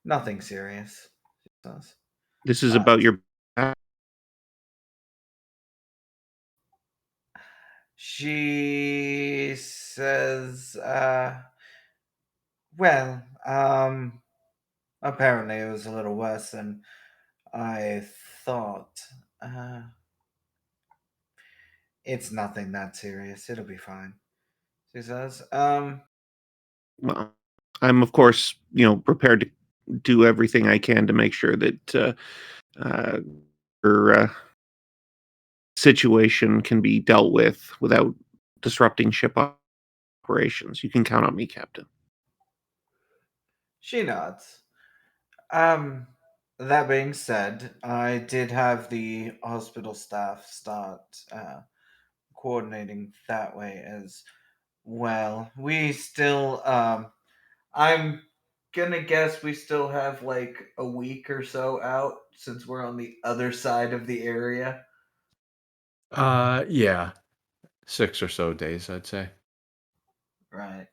nothing serious. She says, This is about but your. she says, well, apparently it was a little worse than I thought. Uh, it's nothing that serious. It'll be fine. She says, Well, I'm of course, prepared to do everything I can to make sure that uh, her situation can be dealt with without disrupting ship operations. You can count on me, Captain. she nods. Um, that being said, I did have the hospital staff start coordinating that way as well. We still, I'm gonna guess we still have like a week or so out since we're on the other side of the area. Yeah, 6 or so days, I'd say. Right.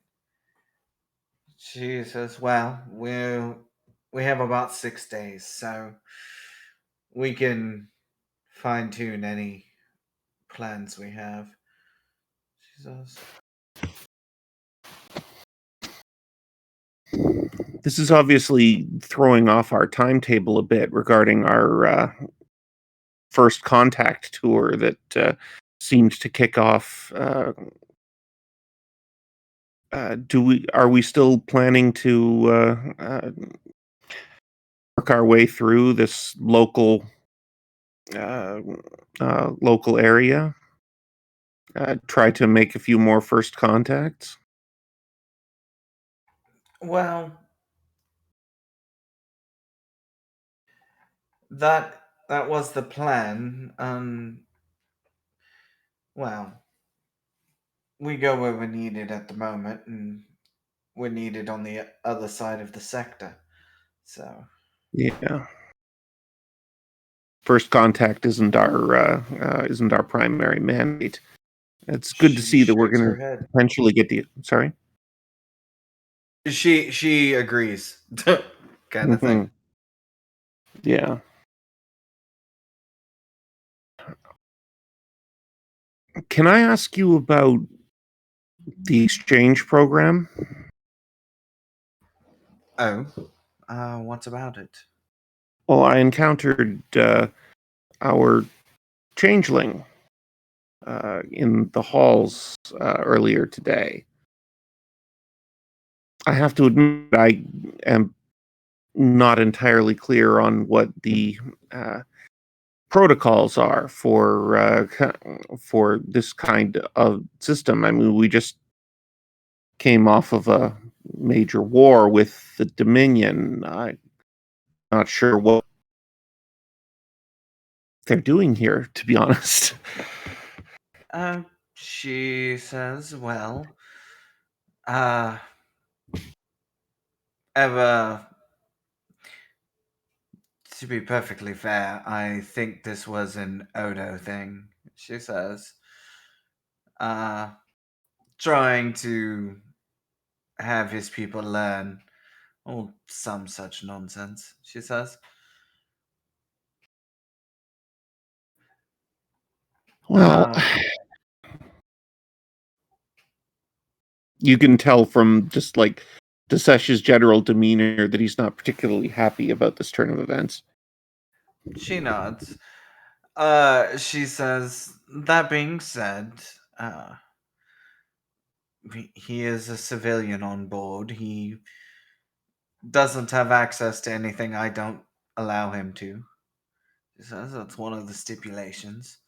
She says, well, we have about 6 days, so we can fine tune any plans we have. She says, This is obviously throwing off our timetable a bit regarding our first contact tour that seemed to kick off. Are we still planning to work our way through this uh, local area? Try to make a few more first contacts. well, that was the plan. Well, we go where we're needed at the moment, and we're needed on the other side of the sector. So Yeah, first contact isn't our primary mandate. It's good to she see that we're shakes going her to head. potentially get the. Sorry. She agrees, kind of Hmm. thing. Yeah. Can I ask you about the exchange program? Oh, what's about it? Well, I encountered our changeling in the halls earlier today. I have to admit, I am not entirely clear on what the uh, protocols are for this kind of system. I mean, we just came off of a major war with the Dominion. I'm not sure what they're doing here, to be honest. She says, well, uh, ever to be perfectly fair, I think this was an Odo thing. She says, uh, trying to have his people learn, or some such nonsense, she says. Well, Uh, you can tell from just like Desesh's general demeanor that he's not particularly happy about this turn of events. she nods. She says, that being said, uh, he is a civilian on board. He doesn't have access to anything I don't allow him to. She says that's one of the stipulations.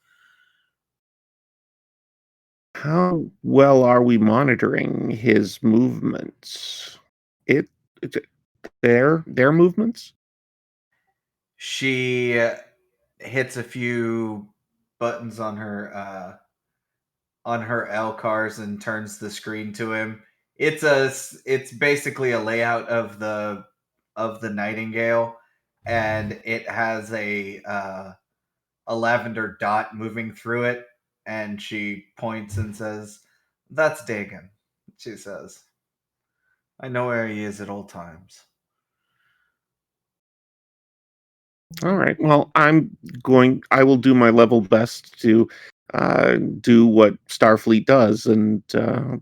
How well are we monitoring his movements? It, it their movements? She hits a few buttons on her L cars and turns the screen to him. It's basically a layout of the Nightingale, and it has a lavender dot moving through it, and she points and says, "That's Dagon." She says, "I know where he is at all times." All right. Well, I will do my level best to do what Starfleet does and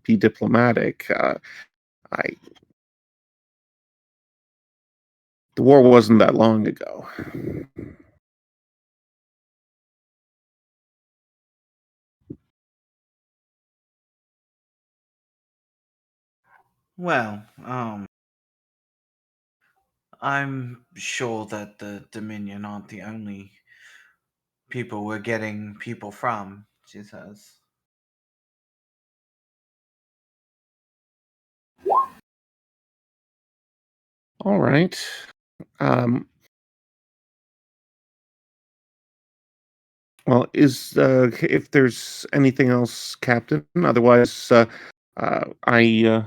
be diplomatic. I The war wasn't that long ago. Well, I'm sure that the Dominion aren't the only people we're getting people from, she says. All right. Um, well, is if there's anything else, Captain? Otherwise, uh, I uh,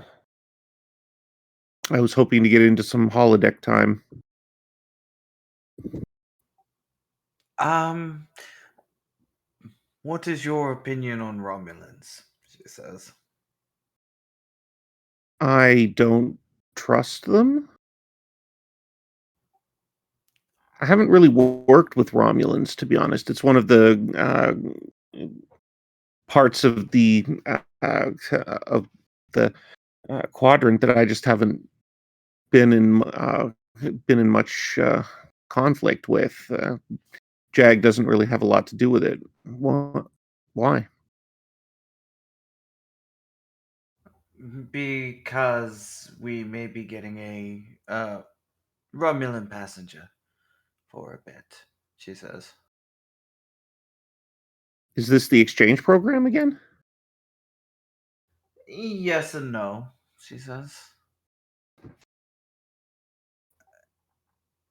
I was hoping to get into some holodeck time. Um, what is your opinion on Romulans? She says. I don't trust them. I haven't really worked with Romulans, to be honest. It's one of the parts of the quadrant that I just haven't been in been in much conflict with. Jag doesn't really have a lot to do with it. Why? Because we may be getting a Romulan passenger for a bit, she says. Is this the exchange program again? Yes and no, she says.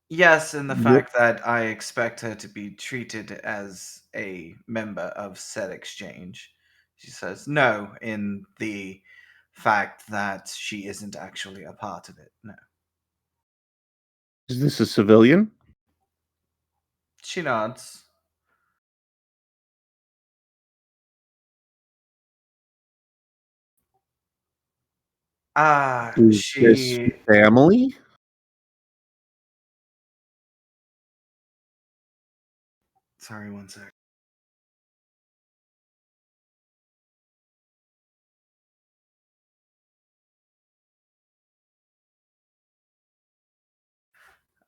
Yes, in the What fact that I expect her to be treated as a member of said exchange. She says no, in the fact that she isn't actually a part of it. No. is this a civilian? She nods. Is this She. family? Sorry, one sec.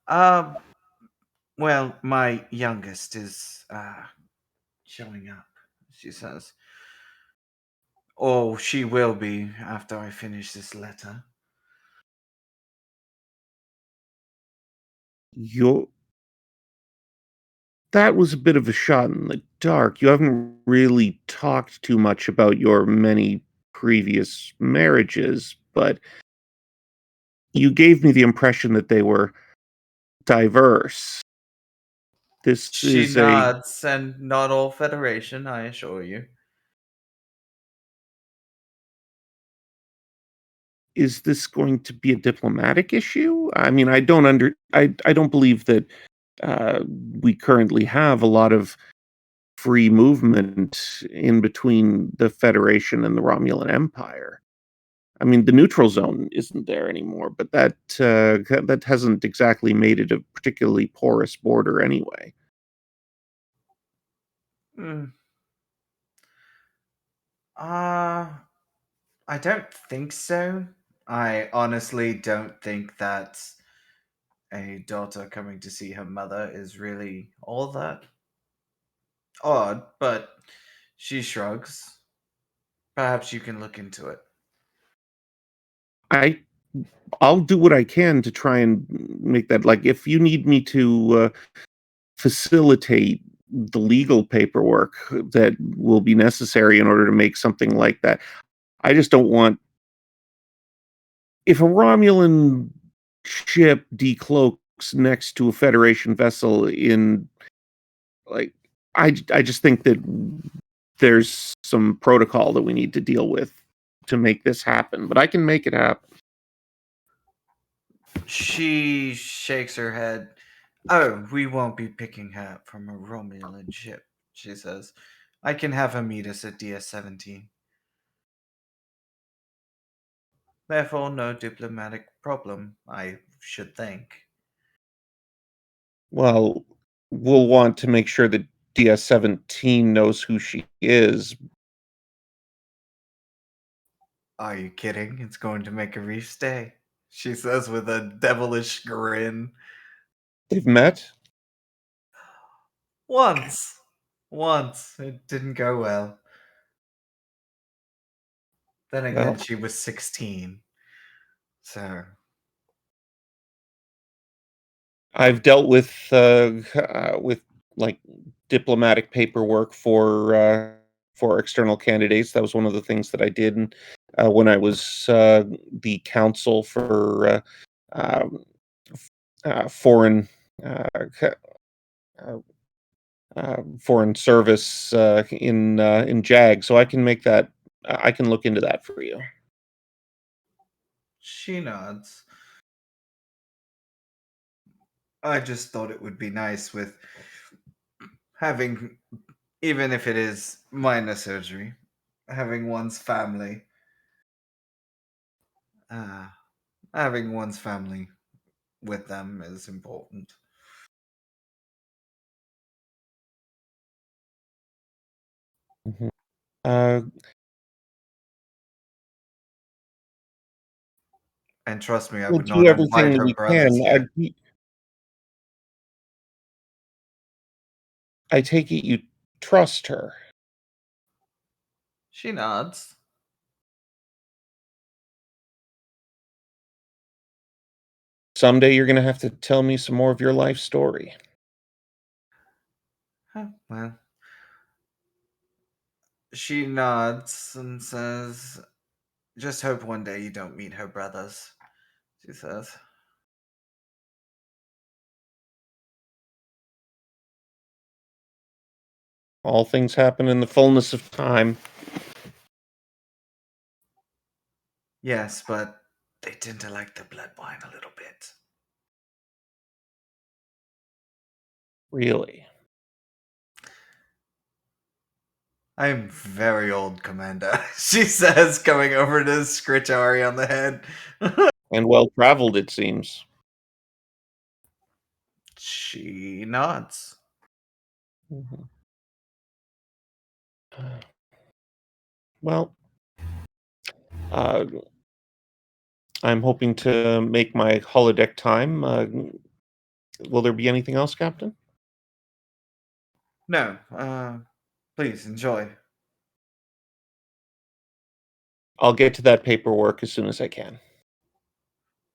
Uh, well, my youngest is showing up, she says. Oh, she will be after I finish this letter. You That was a bit of a shot in the dark. You haven't really talked too much about your many previous marriages, but you gave me the impression that they were diverse. This She is a nods, and not all Federation, I assure you. Is this going to be a diplomatic issue? I mean, I don't believe that uh, we currently have a lot of free movement in between the Federation and the Romulan Empire. I mean, the neutral zone isn't there anymore, but that hasn't exactly made it a particularly porous border anyway. Hmm. Uh, I don't think so. I honestly don't think that a daughter coming to see her mother is really all that odd, but she shrugs. Perhaps you can look into it. I I'll do what I can to try and make that, like, if you need me to facilitate the legal paperwork that will be necessary in order to make something like that. I just don't want, if a Romulan ship decloaks next to a Federation vessel in, like, I just think that there's some protocol that we need to deal with to make this happen, but I can make it happen. She shakes her head. Oh, we won't be picking her up from a Romulan ship, she says. I can have her meet us at DS-17. Therefore, no diplomatic problem, I should think. Well, we'll want to make sure that DS-17 knows who she is. Are you kidding? It's going to make a Reef stay, she says with a devilish grin. They've met. Once. Once. It didn't go well. Then again, Well, she was 16. So, I've dealt with like diplomatic paperwork for external candidates. That was one of the things that I did when I was the counsel for um, foreign uh, c- uh, foreign service in JAG. So I can make that. I can look into that for you. she nods. I just thought it would be nice with having, even if it is minor surgery, having one's family, uh, having one's family with them is important. Mhm. Uh, And trust me, I we'll would do not everything invite that her we brothers can. yet. I take it you trust her. She nods. Someday you're gonna have to tell me some more of your life story. Huh, well, she nods and says, just hope one day you don't meet her brothers, she says. All things happen in the fullness of time. Yes, but they tend to like the blood wine a little bit. Really. I'm very old, Commander, she says, coming over to scritch Ari on the head. And well traveled, it seems. She nods. Mhm. Well, uh, I'm hoping to make my holodeck time. Will there be anything else, Captain? No, please enjoy. I'll get to that paperwork as soon as I can.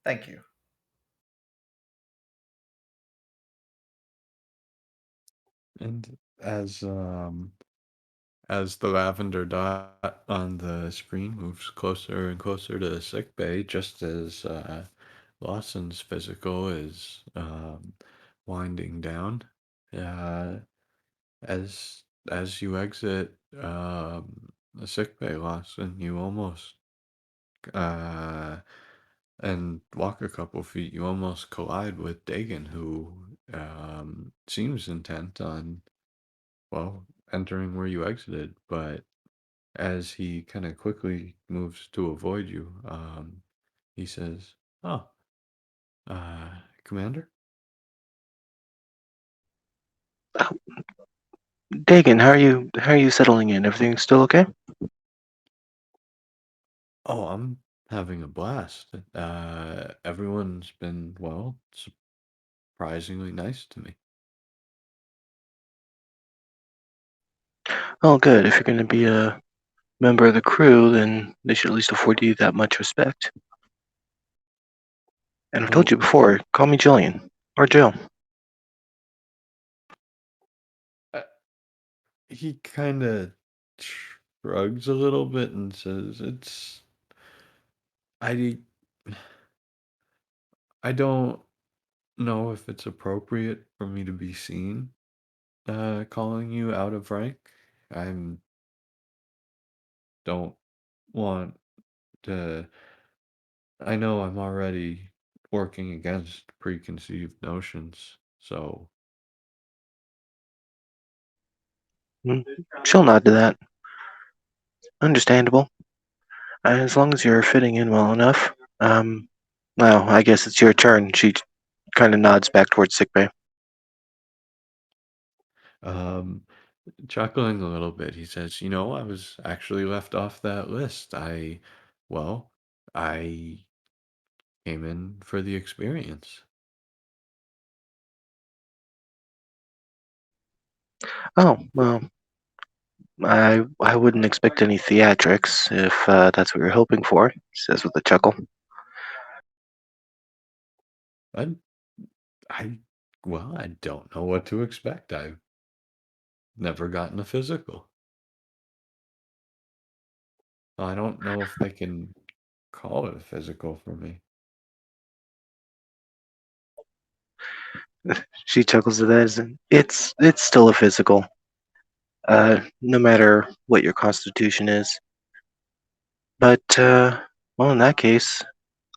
Thank you. And as the lavender dot on the screen moves closer and closer to the sick bay, just as Lawson's physical is winding down, uh, as you exit the sick bay, Lawson, you almost uh, and walk a couple feet, you almost collide with Dagon, who seems intent on, well, entering where you exited, but as he kind of quickly moves to avoid you, he says, "Oh, Commander? Oh, Dagan, how are you settling in? Everything still okay? Oh, I'm having a blast. Everyone's been, well, surprisingly nice to me." Oh, good. If you're going to be a member of the crew, then they should at least afford you that much respect. And I've told Well, you before, call me Jillian or Jill. uh, he kind of shrugs a little bit and says, I, I don't know if it's appropriate for me to be seen, calling you out of rank. I'm don't want to. I know I'm already working against preconceived notions, so Mm, she'll nod to that. Understandable. As long as you're fitting in well enough. Well, I guess it's your turn. She kind of nods back towards sickbay. um, chuckling a little bit, he says, I was actually left off that list. Well, I came in for the experience. Oh, well, I wouldn't expect any theatrics if that's what you're hoping for, he says with a chuckle. I, I, well, I don't know what to expect. I've never gotten a physical. I don't know if they can call it a physical for me. She chuckles at that. It's still a physical, no matter what your constitution is. But well, in that case,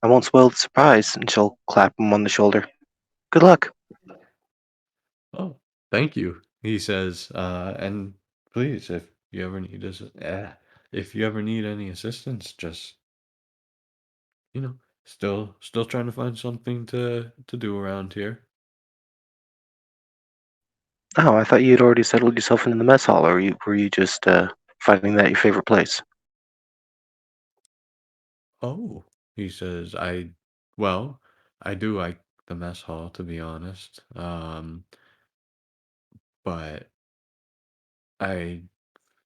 I won't spoil the surprise. And she'll clap him on the shoulder. Good luck. Oh, thank you, he says. And please, if you ever need any assistance, just still trying to find something to do around here. Oh, I thought you had already settled yourself into the mess hall, or were you just finding that your favorite place? Oh, he says. Well, I do like the mess hall, to be honest. But I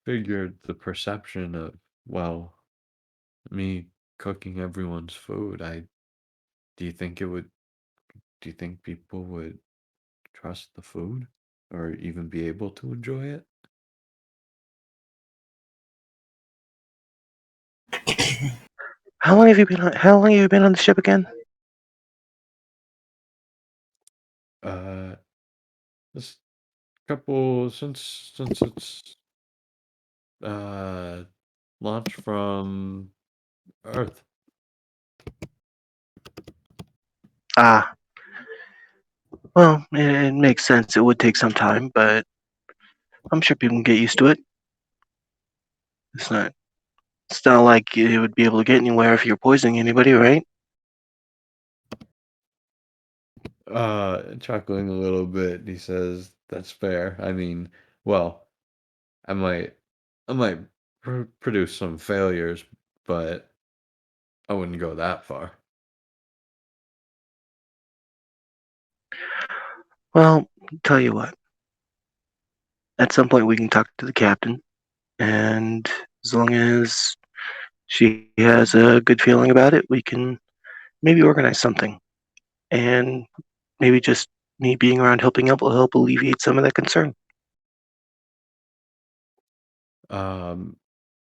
figured the perception of, well, me cooking everyone's food. Do you think it would? Do you think people would trust the food or even be able to enjoy it? How long have you been on the ship again? Uh, this couple since it's uh launched from Earth. Ah, well, it makes sense. It would take some time, but I'm sure people can get used to it. It's not. It's not like you would be able to get anywhere if you're poisoning anybody, right? Chuckling a little bit, he says, "That's fair. I mean, well, I might I might produce some failures, but I wouldn't go that far." Well, tell you what. At some point, we can talk to the captain, and as long as she has a good feeling about it, we can maybe organize something. And maybe just me being around helping out will help alleviate some of that concern. Um,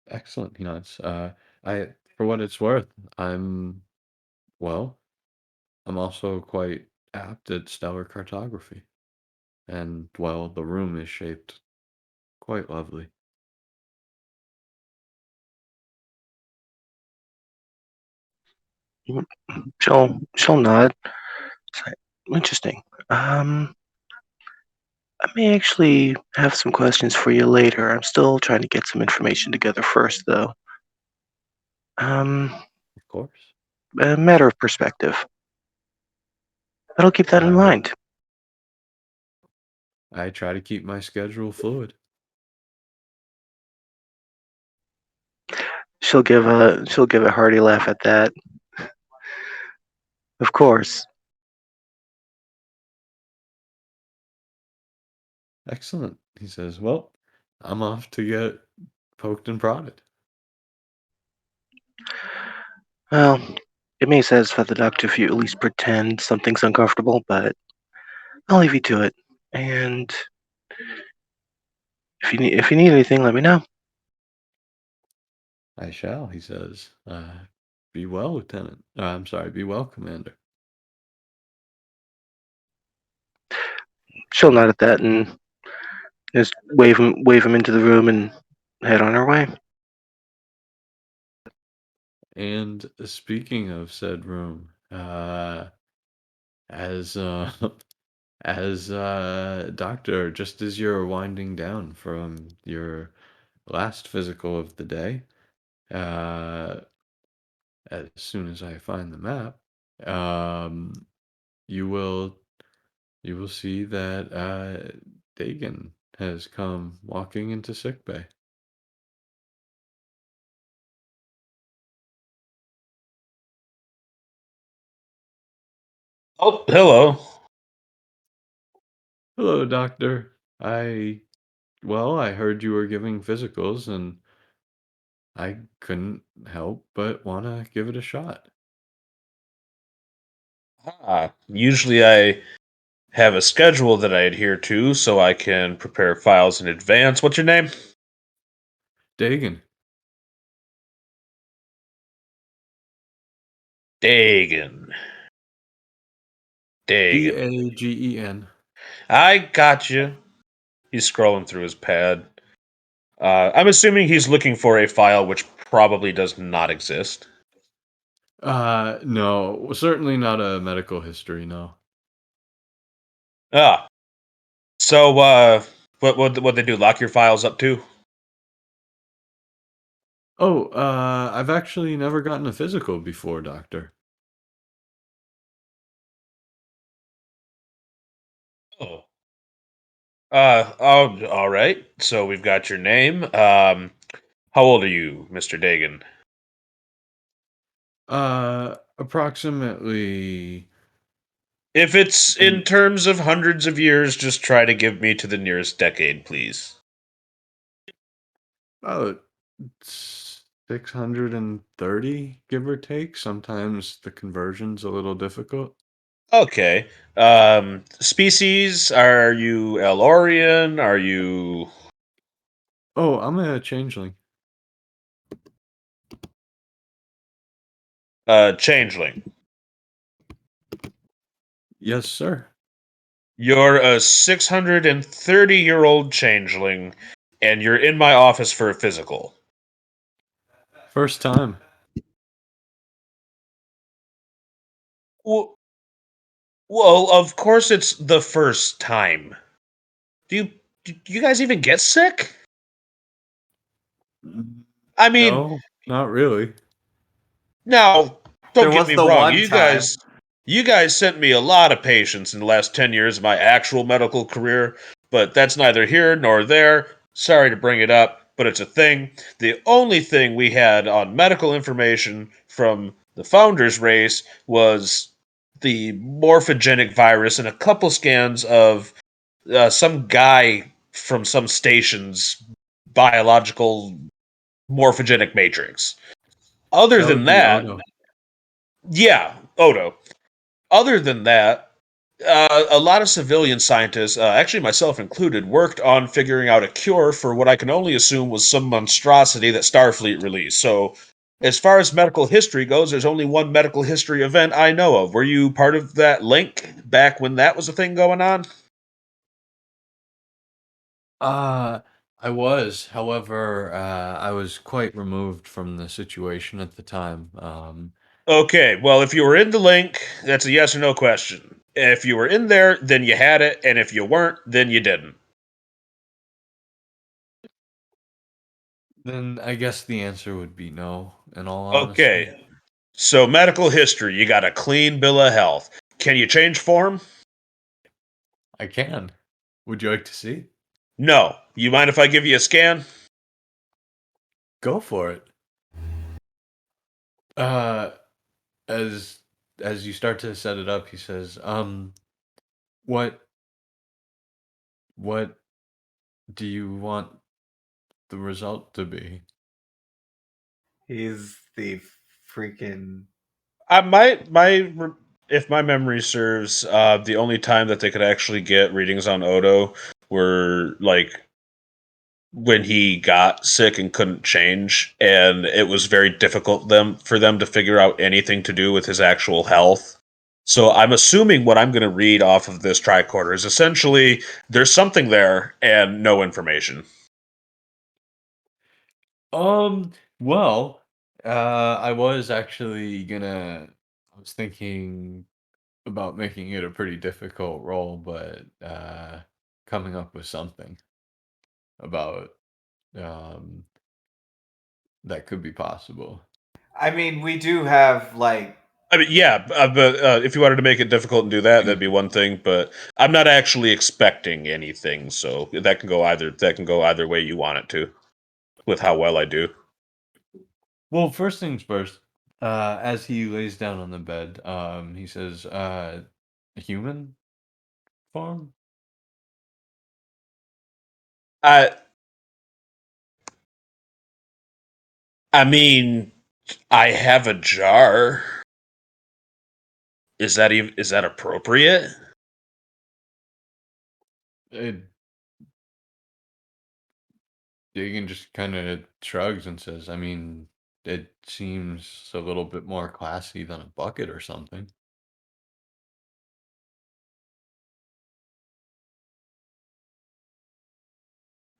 Excellent, he nods. For what it's worth, well, I'm also quite apt at stellar cartography, and well, the room is shaped quite lovely. Mhm. She'll nod. It's like, interesting. Um, I may actually have some questions for you later. I'm still trying to get some information together first, though. Um, Of course. a matter of perspective. But I'll keep that in Uh, mind. I try to keep my schedule fluid. She'll give a hearty laugh at that. Of course. Excellent. He says, well, I'm off to get poked and prodded. Well, it may satisfy the doctor if you at least pretend something's uncomfortable, but I'll leave you to it. And if you need anything, let me know. I shall, he says. Be well, Lieutenant. I'm sorry, be well, Commander. She'll nod at that and just wave him into the room and head on her way. And speaking of said room, as as Doctor, just as you're winding down from your last physical of the day, uh, as soon as I find the map, um, you will you will see that Dagon has come walking into sickbay. Oh, hello. Hello, Doctor. I heard you were giving physicals, and I couldn't help but want to give it a shot. Usually I have a schedule that I adhere to so I can prepare files in advance. What's your name? Dagon. Dagon. Dagon. Dagen. I got you. He's scrolling through his pad. I'm assuming he's looking for a file which probably does not exist. No, certainly not a medical history, no. Ah, so what they do? Lock your files up too? Oh, I've actually never gotten a physical before, Doctor. Oh. Oh, all right. So we've got your name. How old are you, Mr. Dagan? Approximately If it's in um, terms of hundreds of years, just try to give me to the nearest decade, please. about 630, give or take. Sometimes the conversion's a little difficult. Okay. Species, are you Elorian? Are you Oh, I'm a changeling. changeling? Yes, sir. You're a 630-year-old changeling, and you're in my office for a physical. First time. Well, well, of course it's the first time. Do you guys even get sick? I mean, No, not really. now, don't There get was me the wrong. one You guys sent me a lot of patients in the last 10 years of my actual medical career, but that's neither here nor there. Sorry to bring it up, but it's a thing. The only thing we had on medical information from the founders race was the morphogenic virus and a couple scans of some guy from some station's biological morphogenic matrix. Other That than would be that, Odo. yeah, Odo. Other than that, a lot of civilian scientists, actually myself included, worked on figuring out a cure for what I can only assume was some monstrosity that Starfleet released. So, as far as medical history goes, there's only one medical history event I know of. Were you part of that link back when that was a thing going on? Uh, I was. However, I was quite removed from the situation at the time. Okay, well, if you were in the link, that's a yes or no question. If you were in there, then you had it, and if you weren't, then you didn't. Then I guess the answer would be no, in all honesty. Okay. So medical history, you got a clean bill of health. Can you change form? I can. Would you like to see? No. You mind if I give you a scan? Go for it. Uh, as as you start to set it up, he says, what what do you want the result to be?" He's the freaking. If my memory serves, the only time that they could actually get readings on Odo were like when he got sick and couldn't change, and it was very difficult for them to figure out anything to do with his actual health. So I'm assuming what I'm going to read off of this tricorder is essentially there's something there and no information. Well, I was actually I was thinking about making it a pretty difficult role, but coming up with something about um that could be possible. I mean, we do have like. I mean, yeah, but if you wanted to make it difficult and do that, that'd be one thing. But I'm not actually expecting anything, so that can go either. That can go either way you want it to, with how well I do. Well, first things first, as he lays down on the bed, he says, human form? I I mean, I have a jar. Is that appropriate? It, Dagan just kind of shrugs and says, I mean, it seems a little bit more classy than a bucket or something.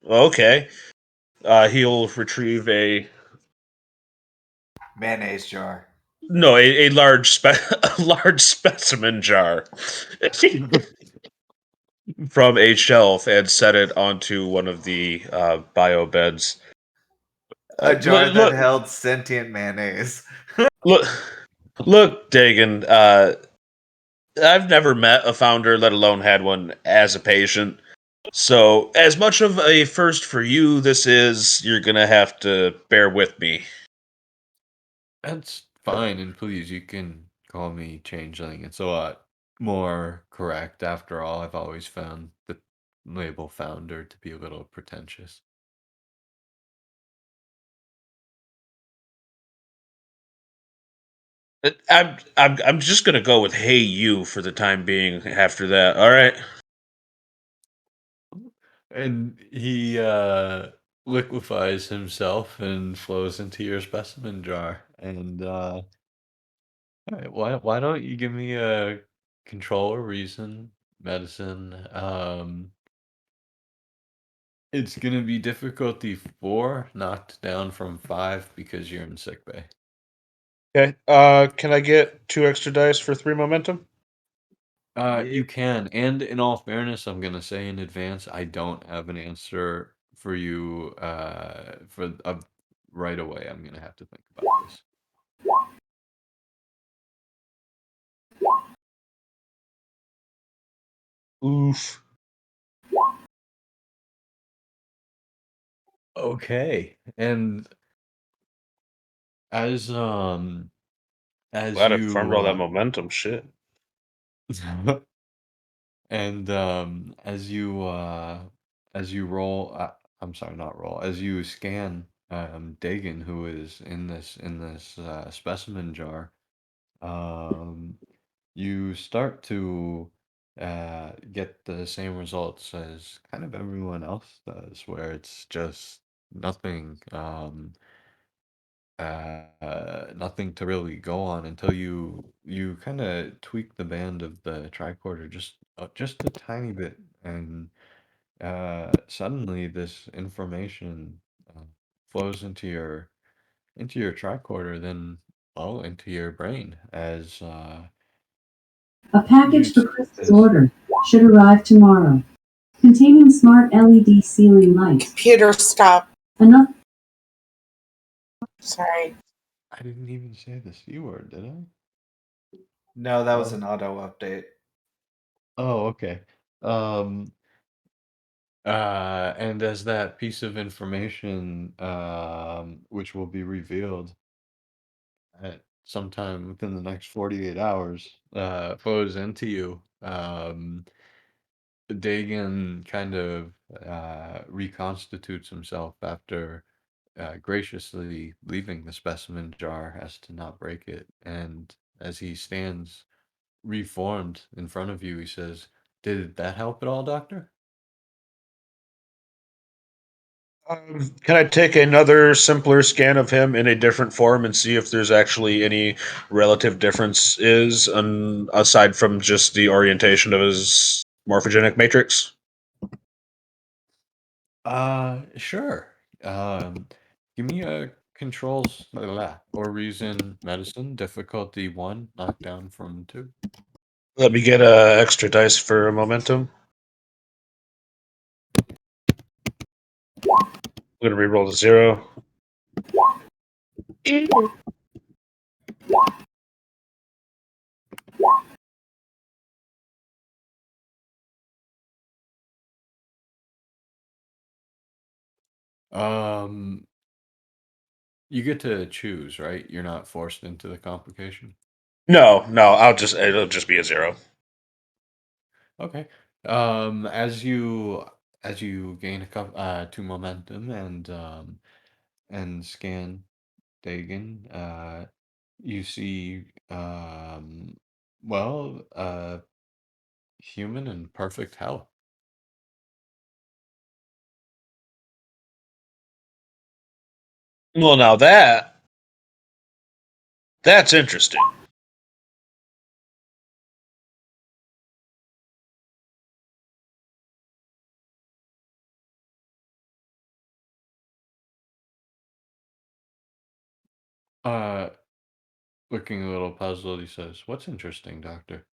Okay. He'll retrieve a Mayonnaise jar. no a large a large specimen jar from a shelf and set it onto one of the bio beds. A jar that Look, held sentient mayonnaise. look, look, Dagan. I've never met a founder, let alone had one as a patient. So, as much of a first for you, this is, you're gonna have to bear with me. That's fine, and please, you can call me Changeling. It's a lot more correct. After all, I've always found the label founder to be a little pretentious. I'm just gonna go with "Hey you" for the time being. After that, all right. And he liquefies himself and flows into your specimen jar. And all right, why don't you give me a control or reason medicine? It's gonna be difficulty 4, knocked down from 5 because you're in sick bay. Okay. Can I get 2 extra dice for 3 momentum? You can, and in all fairness, I'm gonna say in advance, I don't have an answer for you right away. I'm gonna have to think about this. Oof. Okay, and as um as Glad I farmed you all that momentum. Shit. and as you roll, I'm sorry, not roll, as you scan Dagon, who is in this specimen jar, um you start to get the same results as kind of everyone else does, where it's just nothing nothing to really go on until you kind of tweak the band of the tricorder just a tiny bit, and suddenly this information uh, flows into your tricorder, then into your brain, as A package for Use Chris's this. order should arrive tomorrow. Containing smart LED ceiling lights. Computer, stop. Enough. Sorry. I didn't even say the C word, did I? No, that was Oh. an auto update. Oh, okay. And as that piece of information, which will be revealed at sometime within the next 48 hours, flows into you, Dagon kind of reconstitutes himself after graciously leaving the specimen jar as to not break it. And as he stands reformed in front of you, he says, "Did that help at all, Doctor?" Can I take another simpler scan of him in a different form and see if there's actually any relative difference aside from just the orientation of his morphogenic matrix? Sure. Give me a controls or reason medicine difficulty 1, knockdown from 2. Let me get a extra dice for a momentum. I'm gonna reroll to 0. Um, you get to choose, right? You're not forced into the complication. No, it'll just be a 0. Okay. As you gain a couple 2 momentum and scan Dagon, you see well, human in perfect health. Well, now that's interesting. Uh, Looking a little puzzled, he says, "What's interesting, Doctor?"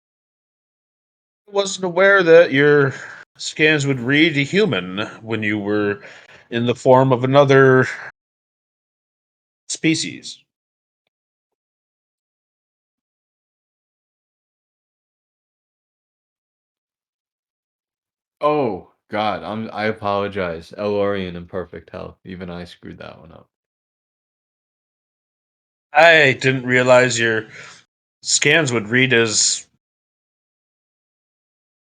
I wasn't aware that your scans would read a human when you were in the form of another species. Oh God, I apologize. Elorian in perfect health. Even I screwed that one up. I didn't realize your scans would read as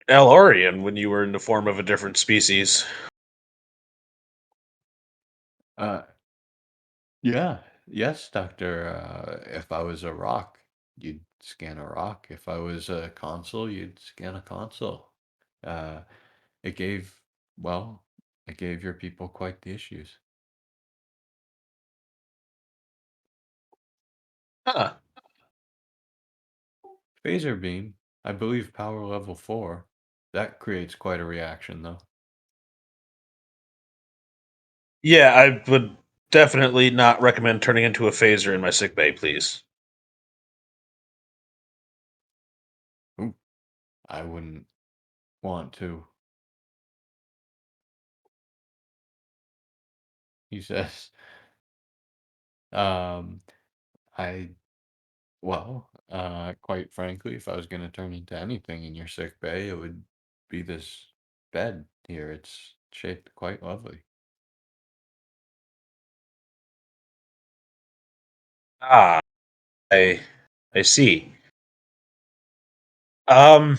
Elorian when you were in the form of a different species. Uh, yeah, yes, Doctor. If I was a rock, you'd scan a rock. If I was a console, you'd scan a console. Uh, it gave, well, it gave your people quite the issues. Huh. Phaser beam, I believe power level 4. That creates quite a reaction, though. Yeah, I would definitely not recommend turning into a phaser in my sick bay, please. Ooh, I wouldn't want to. He says, um, I, quite frankly, if I was going to turn into anything in your sick bay, it would be this bed here. It's shaped quite lovely. Ah, I I see. Um,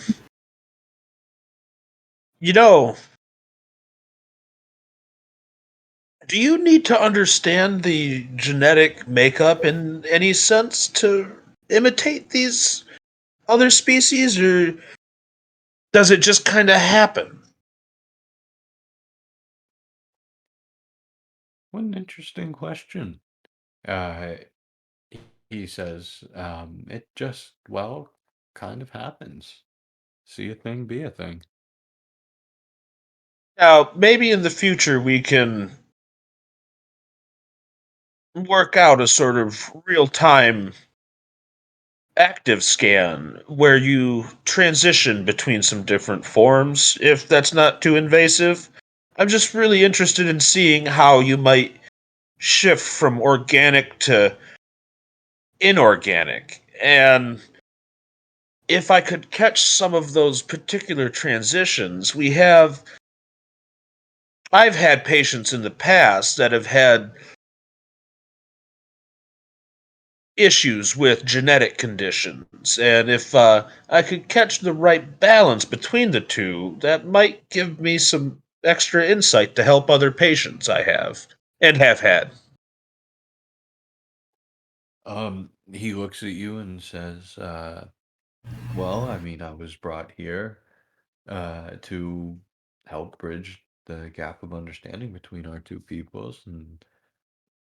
you know, do you need to understand the genetic makeup in any sense to imitate these other species, or does it just kind of happen? What an interesting question. Uh, he says, it just, kind of happens. See a thing, be a thing. Now, maybe in the future we can work out a sort of real time active scan where you transition between some different forms, if that's not too invasive. I'm just really interested in seeing how you might shift from organic to inorganic. And if I could catch some of those particular transitions, I've had patients in the past that have had issues with genetic conditions, and if I could catch the right balance between the two, that might give me some extra insight to help other patients I have and have had. He looks at you and says, well, I mean, I was brought here to help bridge the gap of understanding between our two peoples, and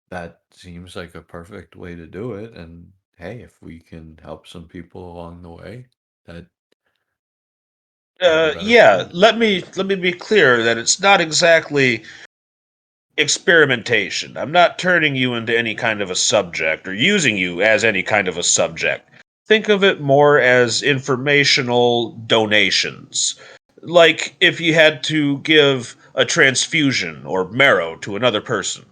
that seems like a perfect way to do it. And hey, if we can help some people along the way, that all the better for Yeah, me. let me be clear that it's not exactly experimentation. I'm not turning you into any kind of a subject or using you as any kind of a subject. Think of it more as informational donations. Like if you had to give a transfusion or marrow to another person.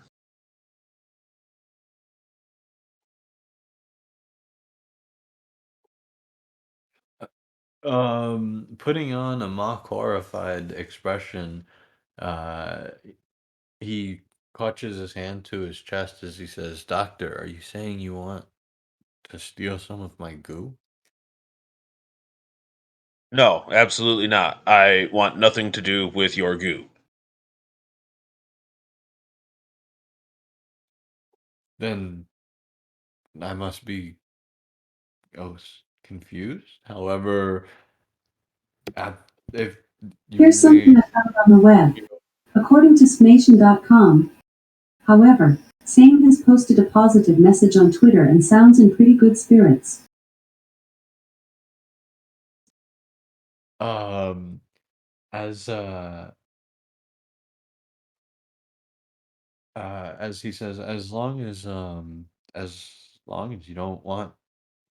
Putting on a mock horrified expression, uh, he clutches his hand to his chest as he says, "Doctor, are you saying you want to steal some of my goo?" No, absolutely not. I want nothing to do with your goo. Then I must be confused. However, if you Here's something may, I found on the web. According to Smation.com, however, Sam has posted a positive message on Twitter and sounds in pretty good spirits. um, as as he says, as long as you don't want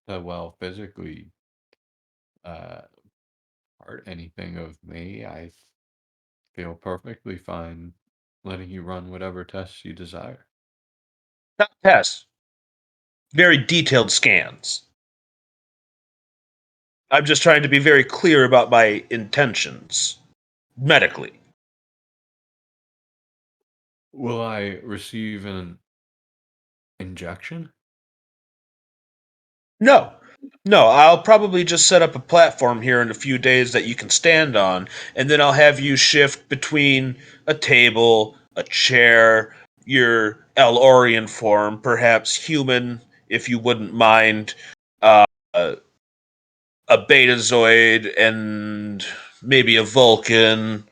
to, well, physically uh hurt anything of me, I feel perfectly fine letting you run whatever tests you desire. Not tests, very detailed scans. I'm just trying to be very clear about my intentions medically. Will I receive an injection? No. No, I'll probably just set up a platform here in a few days that you can stand on, and then I'll have you shift between a table, a chair, your El form, perhaps human, if you wouldn't mind, uh, a Betazoid, and maybe a Vulcan,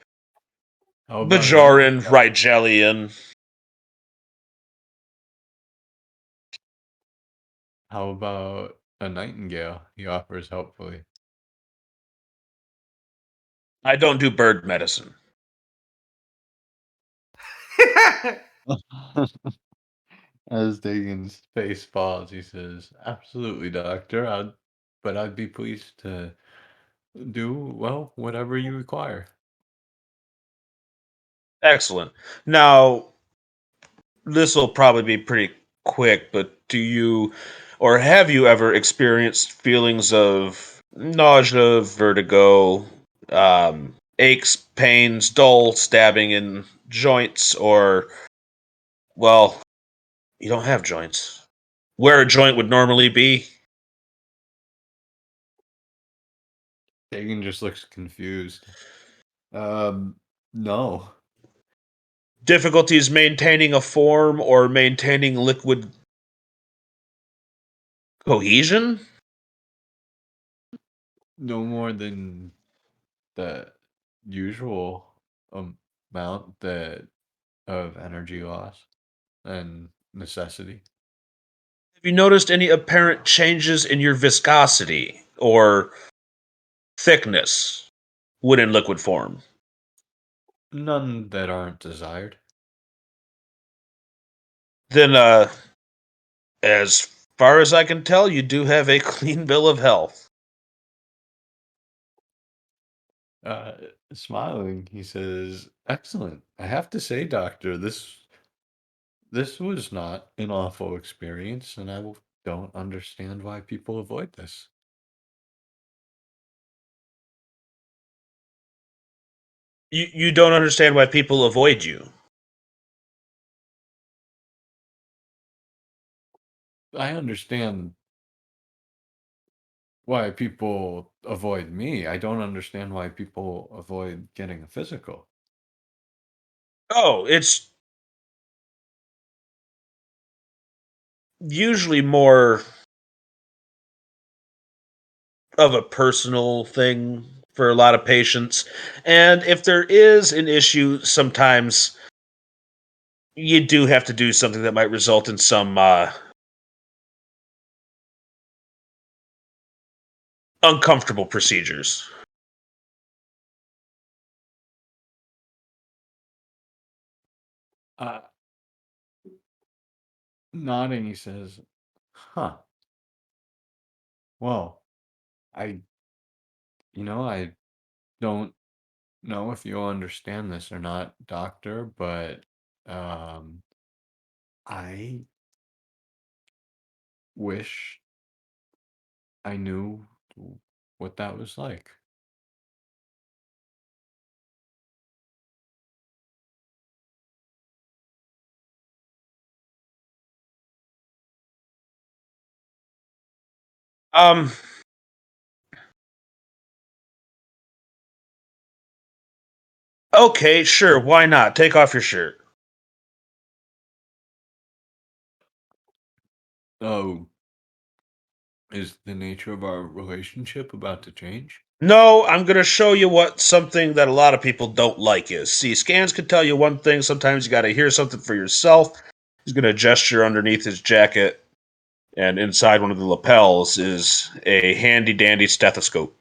How about a Bajoran, nightingale? Rigelian. How about a nightingale? He offers helpfully. I don't do bird medicine. As Dagan's face falls, he says, "Absolutely, doctor. I'd be pleased to do, well, whatever you require." Excellent. Now, this will probably be pretty quick, but do you or have you ever experienced feelings of nausea, vertigo, aches, pains, dull stabbing in joints, or, well, you don't have joints? Where a joint would normally be? Dagan just looks confused. Um, no. Difficulties maintaining a form or maintaining liquid cohesion? No more than the usual amount that of energy loss and necessity. Have you noticed any apparent changes in your viscosity or thickness when in liquid form? None that aren't desired. Then, as Far as I can tell, you do have a clean bill of health. Uh, Smiling, he says, "Excellent. I have to say, doctor, this was not an awful experience, and don't understand why people avoid this." You don't understand why people avoid you. I understand why people avoid me. I don't understand why people avoid getting a physical. Oh, it's usually more of a personal thing for a lot of patients. And if there is an issue, sometimes you do have to do something that might result in some uncomfortable procedures. Uh, Nodding, he says, "Huh. Well, I, I don't know if you'll understand this or not, doctor, but um, I wish I knew what that was like." Um, okay, sure, why not? Take off your shirt. Oh, is the nature of our relationship about to change? No, I'm going to show you what something that a lot of people don't like is. See, scans can tell you one thing, sometimes you got to hear something for yourself. He's going to gesture underneath his jacket, and inside one of the lapels is a handy dandy stethoscope.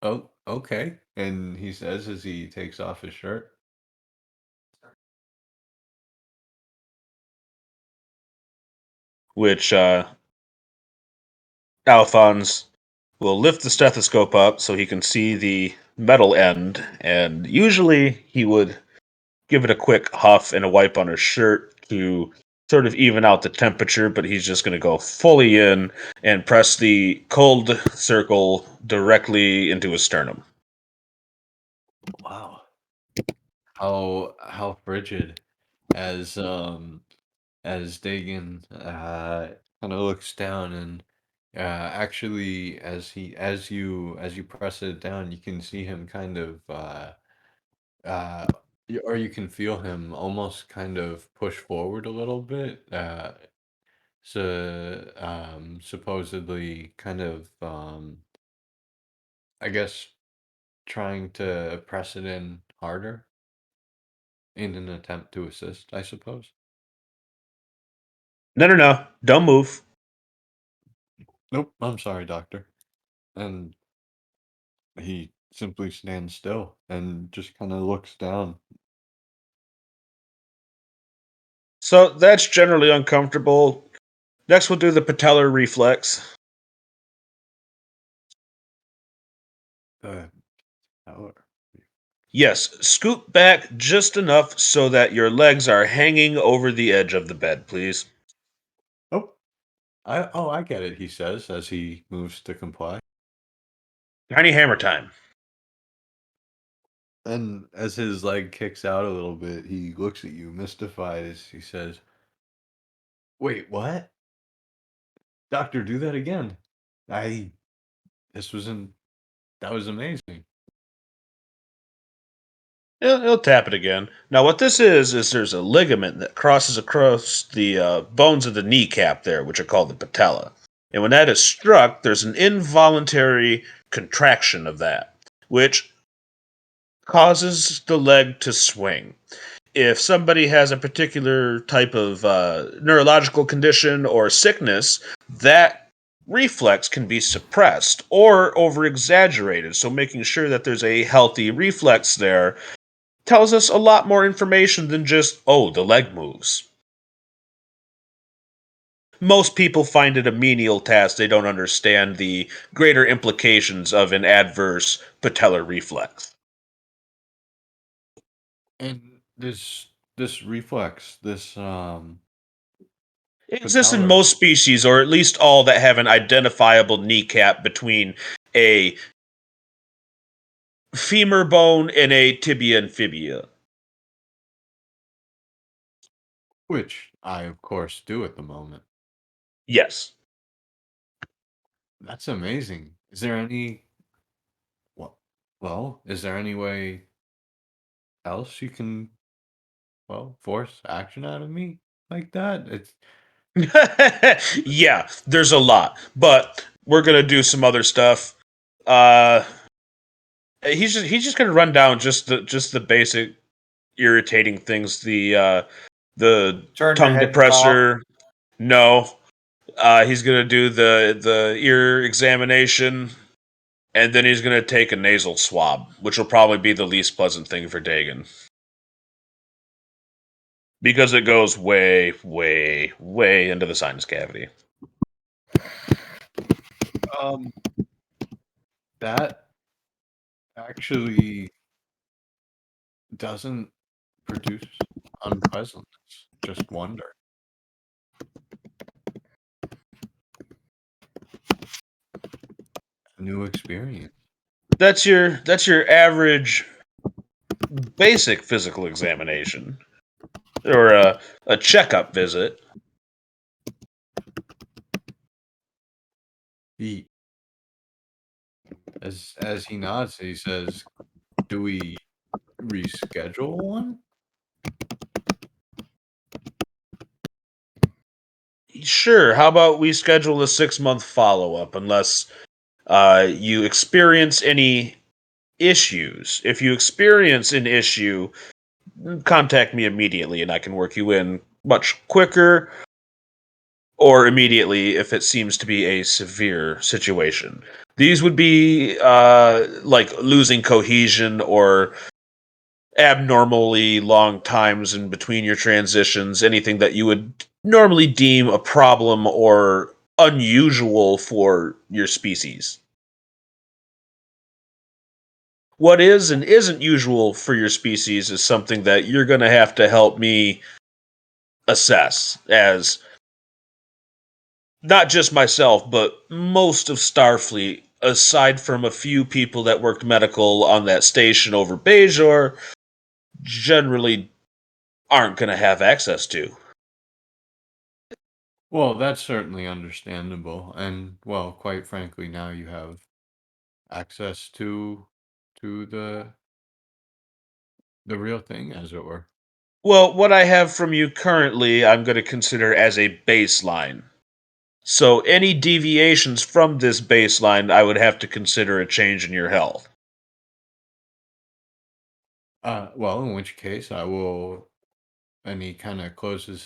Oh, okay. And he says as he takes off his shirt, Which Alphonse will lift the stethoscope up so he can see the metal end, and usually he would give it a quick huff and a wipe on his shirt to sort of even out the temperature, but he's just going to go fully in and press the cold circle directly into his sternum. "Wow, how frigid." As Dagan kind of looks down and actually as you press it down, you can see him kind of uh or you can feel him almost kind of push forward a little bit. So supposedly kind of I guess trying to press it in harder in an attempt to assist, I suppose. No, no, no. Don't move. Nope, I'm sorry, doctor. And he simply stands still and just kind of looks down. So that's generally uncomfortable. Next, we'll do the patellar reflex. Uh, However, Yes, scoot back just enough so that your legs are hanging over the edge of the bed, please. oh, I get it, he says as he moves to comply. Tiny hammer time. And as his leg kicks out a little bit, he looks at you, mystified, as he says, "Wait, what? Doctor, do that again. I, this wasn't, that was amazing." He'll tap it again. Now, what this is there's a ligament that crosses across the bones of the kneecap there, which are called the patella. And when that is struck, there's an involuntary contraction of that, which causes the leg to swing. If somebody has a particular type of neurological condition or sickness, that reflex can be suppressed or over exaggerated. So, making sure that there's a healthy reflex there tells us a lot more information than just, oh, the leg moves. most people find it a menial task. They don't understand the greater implications of an adverse patellar reflex. And this reflex, this It exists in patellar, most species, or at least all that have an identifiable kneecap between a femur bone and a tibia and fibula. which I of course do at the moment. Yes. That's amazing. Is there any is there any way else you can force action out of me like that? It's Yeah, there's a lot, but we're gonna do some other stuff. Uh, he's just gonna run down just the basic irritating things. The Turn your tongue head and cough. depressor. No. He's gonna do the ear examination, and then he's gonna take a nasal swab, which will probably be the least pleasant thing for Dagon. Because it goes way, way, way into the sinus cavity. um that actually doesn't produce unpleasantness, just wonder. A new experience. That's your average basic physical examination. Or a checkup visit. He as he nods, he says, "Do we reschedule one?" Sure, how about we schedule a 6-month follow-up unless you experience any issues. If you experience an issue, contact me immediately and I can work you in much quicker, or immediately if it seems to be a severe situation. These would be like losing cohesion or abnormally long times in between your transitions, anything that you would normally deem a problem or unusual for your species. What is and isn't usual for your species is something that you're going to have to help me assess, as not just myself, but most of Starfleet, aside from a few people that worked medical on that station over Bajor, generally aren't going to have access to. Well, that's certainly understandable, and well, quite frankly, now you have access to the real thing, as it were. Well, what I have from you currently, I'm going to consider as a baseline. So any deviations from this baseline, I would have to consider a change in your health. Well, in which case, I will. And he kind of closes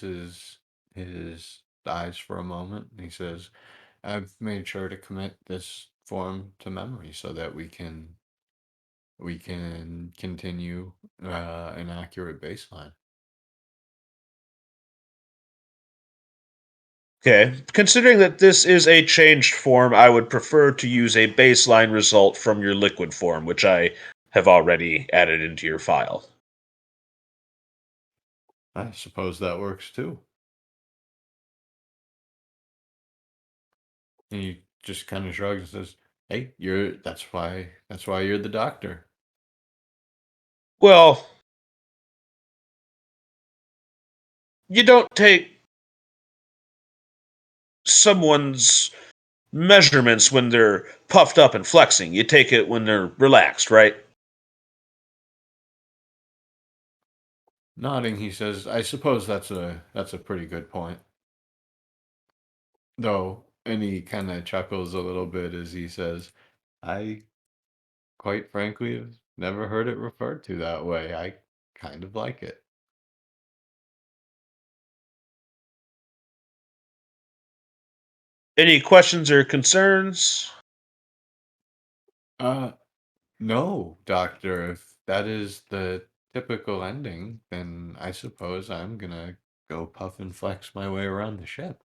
his eyes for a moment, and he says, "I've made sure to commit this form to memory so that we can continue an accurate baseline." Okay. Considering that this is a changed form, I would prefer to use a baseline result from your liquid form, which I have already added into your file. I suppose that works too. And he just kind of shrugs and says, "Hey, that's why you're the doctor." Well, you don't take someone's measurements when they're puffed up and flexing. You take it when they're relaxed, right? Nodding, he says, "I suppose that's a pretty good point." Though, and he kind of chuckles a little bit as he says, "I quite frankly have never heard it referred to that way. I kind of like it." Any questions or concerns? Uh, no, doctor. If that is the typical ending, then I suppose I'm gonna go puff and flex my way around the ship.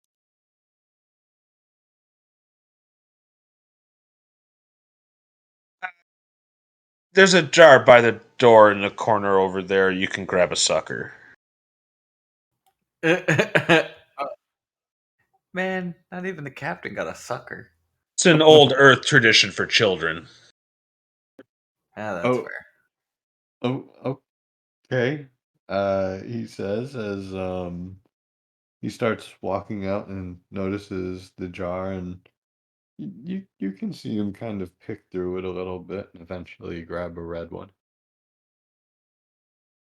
There's a jar by the door in the corner over there. You can grab a sucker. Man, not even the captain got a sucker. It's an old Earth tradition for children. Yeah, that's Oh, fair. okay. He says as he starts walking out and notices the jar, and you can see him kind of pick through it a little bit and eventually grab a red one.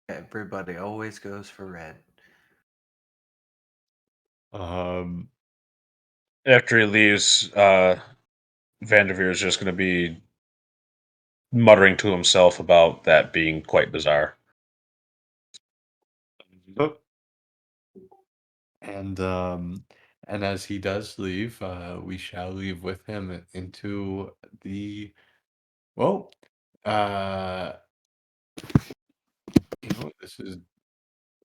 Everybody always goes for red. Um, After he leaves, Vanderveer is just going to be muttering to himself about that being quite bizarre. oh, and as he does leave, we shall leave with him into the well, uh, this is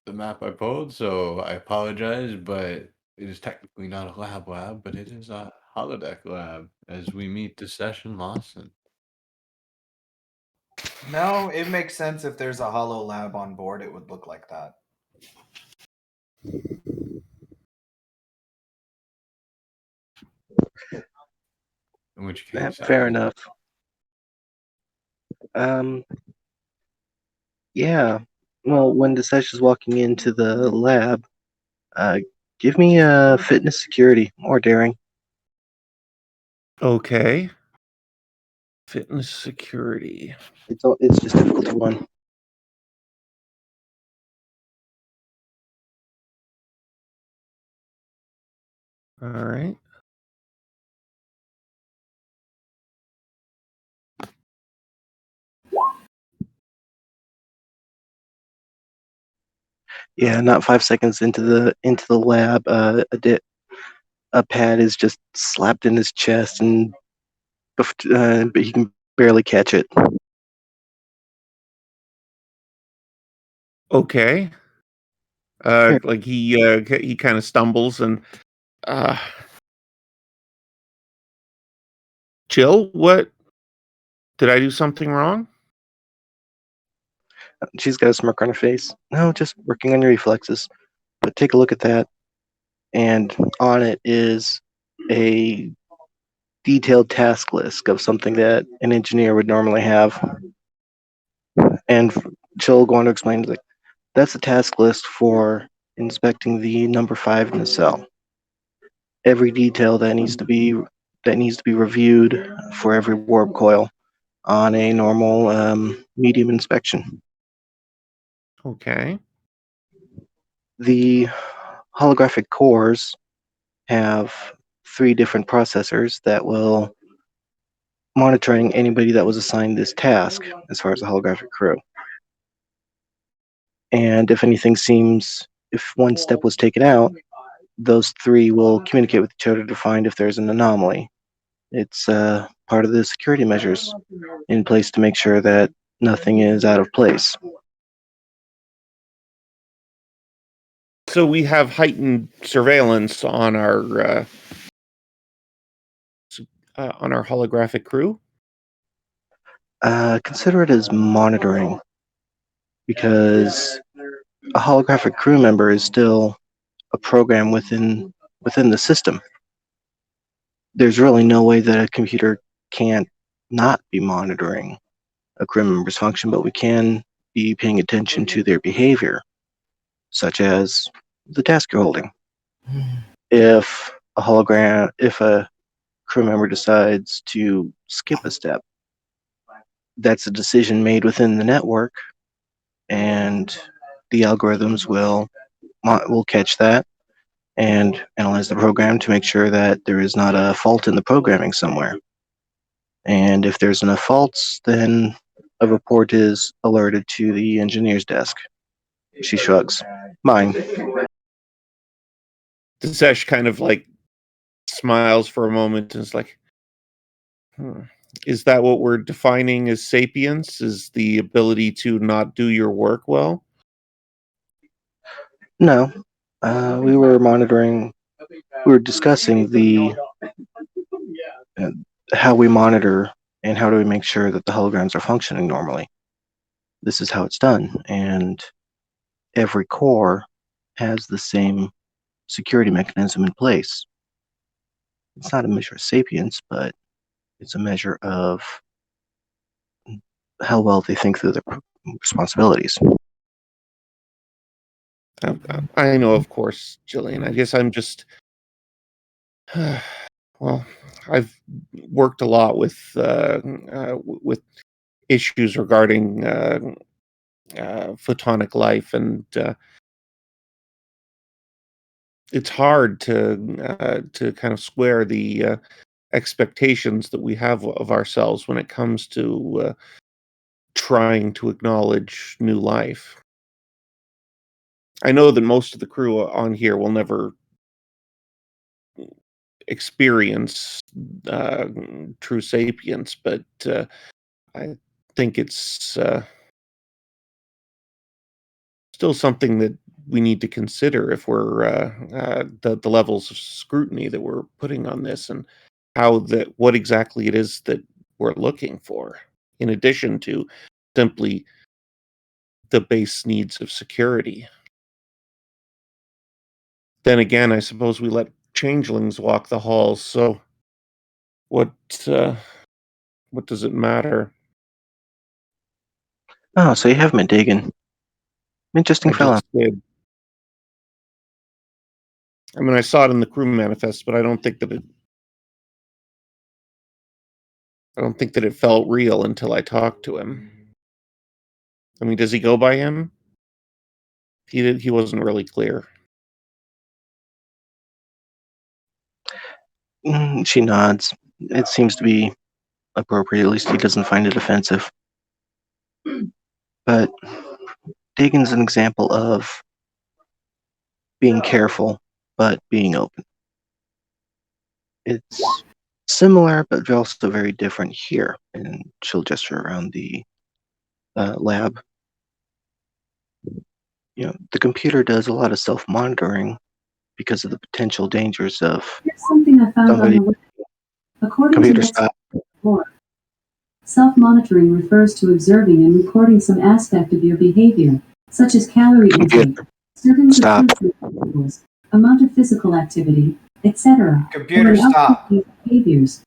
the map I pulled, so I apologize, but it is technically not a lab, but it is a holodeck lab as we meet the session Lawson. No, it makes sense if there's a hollow lab on board, it would look like that. In which case, Fair enough. Yeah. Well, when Dinesh is walking into the lab, give me a fitness, security, or daring. Okay. Fitness security. It's just difficulty 1. All right. Yeah, not 5 seconds into the lab, a pad is just slapped in his chest, and but he can barely catch it. Okay. Fair. Like he kind of stumbles and uh Jill, what did I do something wrong? She's got a smirk on her face. No, just working on your reflexes. But take a look at that, and on it is a detailed task list of something that an engineer would normally have. And she'll go on to explain, like, that's a task list for inspecting the number 5 in the cell. Every detail that needs to be reviewed for every warp coil on a normal medium inspection. Okay. The holographic cores have 3 different processors that will monitoring anybody that was assigned this task as far as the holographic crew. And if one step was taken out, those 3 will communicate with each other to find if there's an anomaly. It's part of the security measures in place to make sure that nothing is out of place. So we have heightened surveillance on our holographic crew. Consider it as monitoring, because a holographic crew member is still a program within the system. There's really no way that a computer can't not be monitoring a crew member's function, but we can be paying attention to their behavior, such as the task you're holding. If a crew member decides to skip a step, that's a decision made within the network, and the algorithms will catch that and analyze the program to make sure that there is not a fault in the programming somewhere. And if there's enough faults, then a report is alerted to the engineer's desk. She shrugs. Mine. Dinesh kind of like smiles for a moment and is like, is that what we're defining as sapience? Is the ability to not do your work well? No. We were monitoring. We were discussing the how we monitor And how do we make sure that the holograms are functioning normally? This is how it's done, and every core has the same security mechanism in place. It's not a measure of sapience, but it's a measure of how well they think through their responsibilities. I know, of course, Jillian. I guess I'm just, well, I've worked a lot with issues regarding photonic life, and it's hard to kind of square the expectations that we have of ourselves when it comes to trying to acknowledge new life. I know that most of the crew on here will never experience uh, true sapience, but I think it's still something that we need to consider if we're the levels of scrutiny that we're putting on this, and what exactly it is that we're looking for, in addition to simply the base needs of security. Then again, I suppose we let changelings walk the halls, so what uh, what does it matter? Oh, so you have been digging. Interesting I fella. just did. I mean, I saw it in the crew manifest, but I don't think that it felt real until I talked to him. I mean, does he go by him? He wasn't really clear. She nods. It seems to be appropriate. At least he doesn't find it offensive. But Dagon's an example of being careful, but being open. It's similar, but also very different here. And she'll gesture around the lab. The computer does a lot of self-monitoring because of the potential dangers of Here's something I found on somebody. the web. According to Computer, Let's stop. Explore, self-monitoring refers to observing and recording some aspect of your behavior, such as calorie Computer, intake, servings of stop. fruits and vegetables, amount of physical activity, etc., or Computer, an outcome of stop. these behaviors.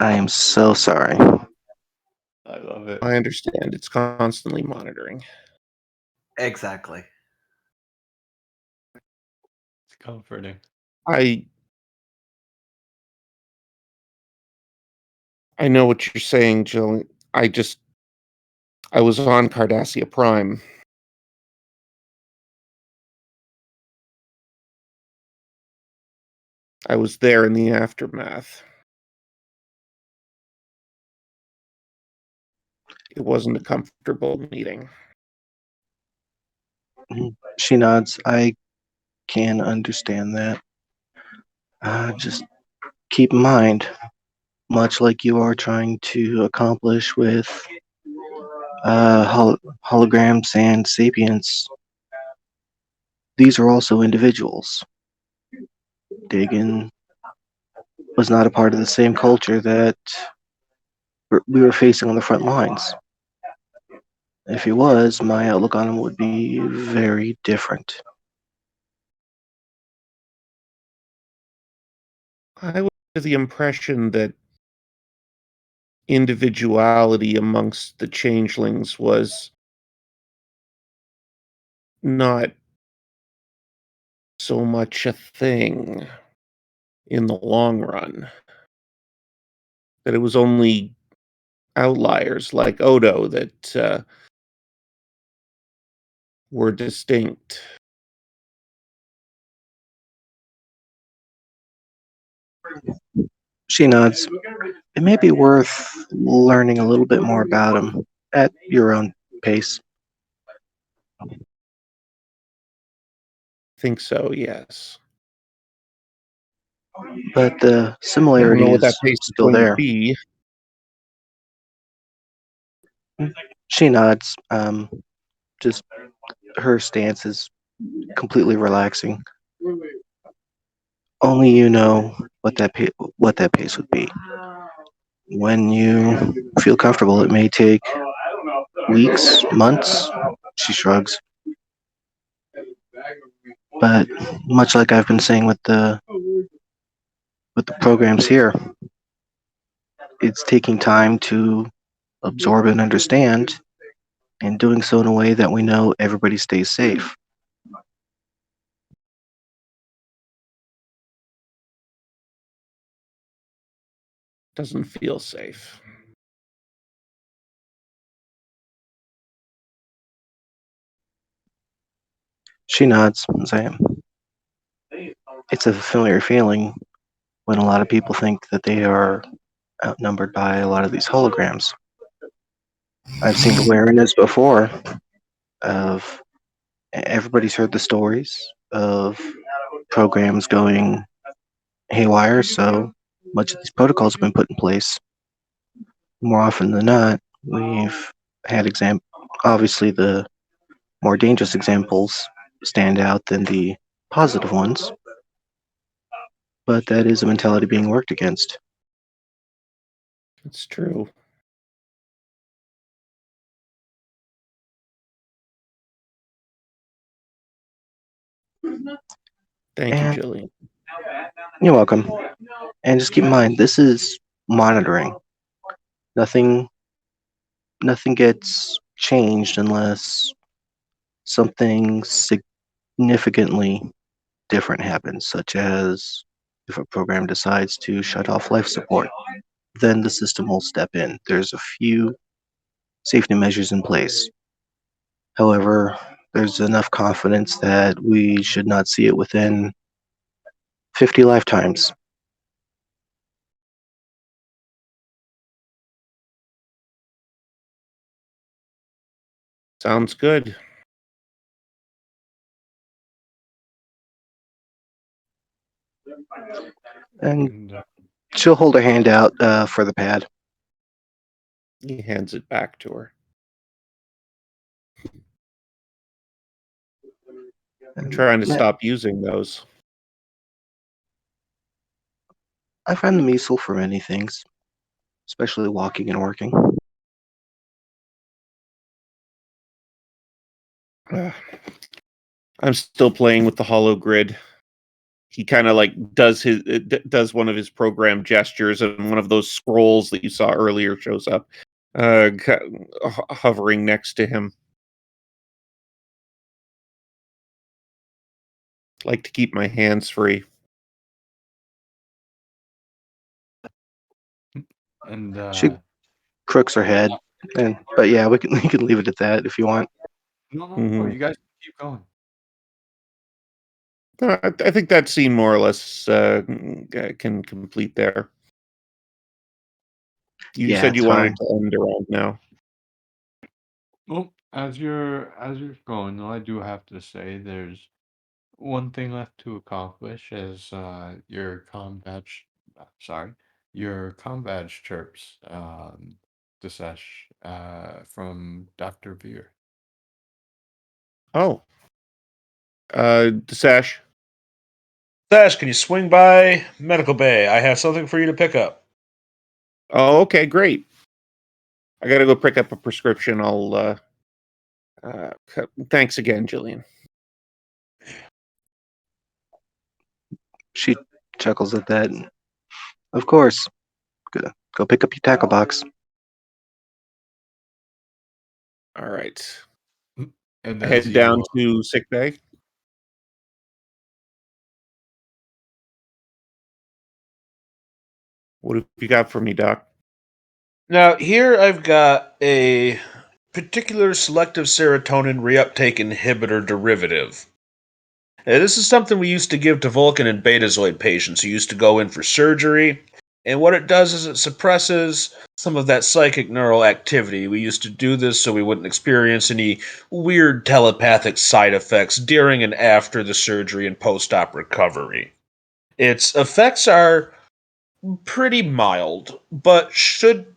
I am so sorry. I love it. I understand. It's constantly monitoring. Exactly. It's comforting. I I know what you're saying, Jill. I was on Cardassia Prime. I was there in the aftermath. It wasn't a comfortable meeting. She nods. I can understand that. Just keep in mind, much like you are trying to accomplish with holograms and sapiens, these are also individuals. Dagon was not a part of the same culture that we were facing on the front lines. If he was, my outlook on him would be very different. I was under the impression that individuality amongst the changelings was not so much a thing in the long run. That it was only outliers like Odo that were distinct. She nods. It may be worth learning a little bit more about him at your own pace. Think so, yes. But the I don't similarity know what that is pace is still going to there. be. She nods. Just her stance is completely relaxing. only you know what that pace would be. When you feel comfortable, it may take weeks, months. She shrugs. But much like I've been saying with the programs here, it's taking time to absorb and understand, and doing so in a way that we know everybody stays safe. Doesn't feel safe. She nods and says, it's a familiar feeling when a lot of people think that they are outnumbered by a lot of these holograms. I've seen awareness before of everybody's heard the stories of programs going haywire, so much of these protocols have been put in place. More often than not, we've had obviously the more dangerous examples stand out than the positive ones, but that is a mentality being worked against. It's true. Thank you, And Jillian. you're welcome. And just keep in mind, this is monitoring. Nothing gets changed unless something significantly different happens, such as if a program decides to shut off life support, then the system will step in. There's a few safety measures in place. However, there's enough confidence that we should not see it within 50 lifetimes. Sounds good. And And she'll hold her hand out for the pad. He hands it back to her. I'm trying to stop using those. I find them useful for many things, especially walking and working. I'm still playing with the hollow grid. He kind of like does one of his program gestures, and one of those scrolls that you saw earlier shows up, hovering next to him. Like to keep my hands free. and She crooks her head, but yeah, we can leave it at that if you want. no, Mhm. you guys keep going. I think that scene more or less can complete there. You Yeah, said you it's wanted fine. it to end around now. Well, as you're going, though, I do have to say there's one thing left to accomplish is your sorry, your comm badge chirps, Disesh, from Dr. Veer. Oh, Sash. Sash, can you swing by Medical Bay? I have something for you to pick up. Oh, okay, great. I gotta go pick up a prescription. I'll. Thanks again, Jillian. She chuckles at that. Of course. Go pick up your tackle box. All right. And I as head down you to sick bay. What have you got for me, Doc? Now, here I've got a particular selective serotonin reuptake inhibitor derivative. This is something we used to give to Vulcan and Betazoid patients who used to go in for surgery. And what it does is it suppresses some of that psychic neural activity. We used to do this so we wouldn't experience any weird telepathic side effects during and after the surgery and post-op recovery. Its effects are pretty mild, but should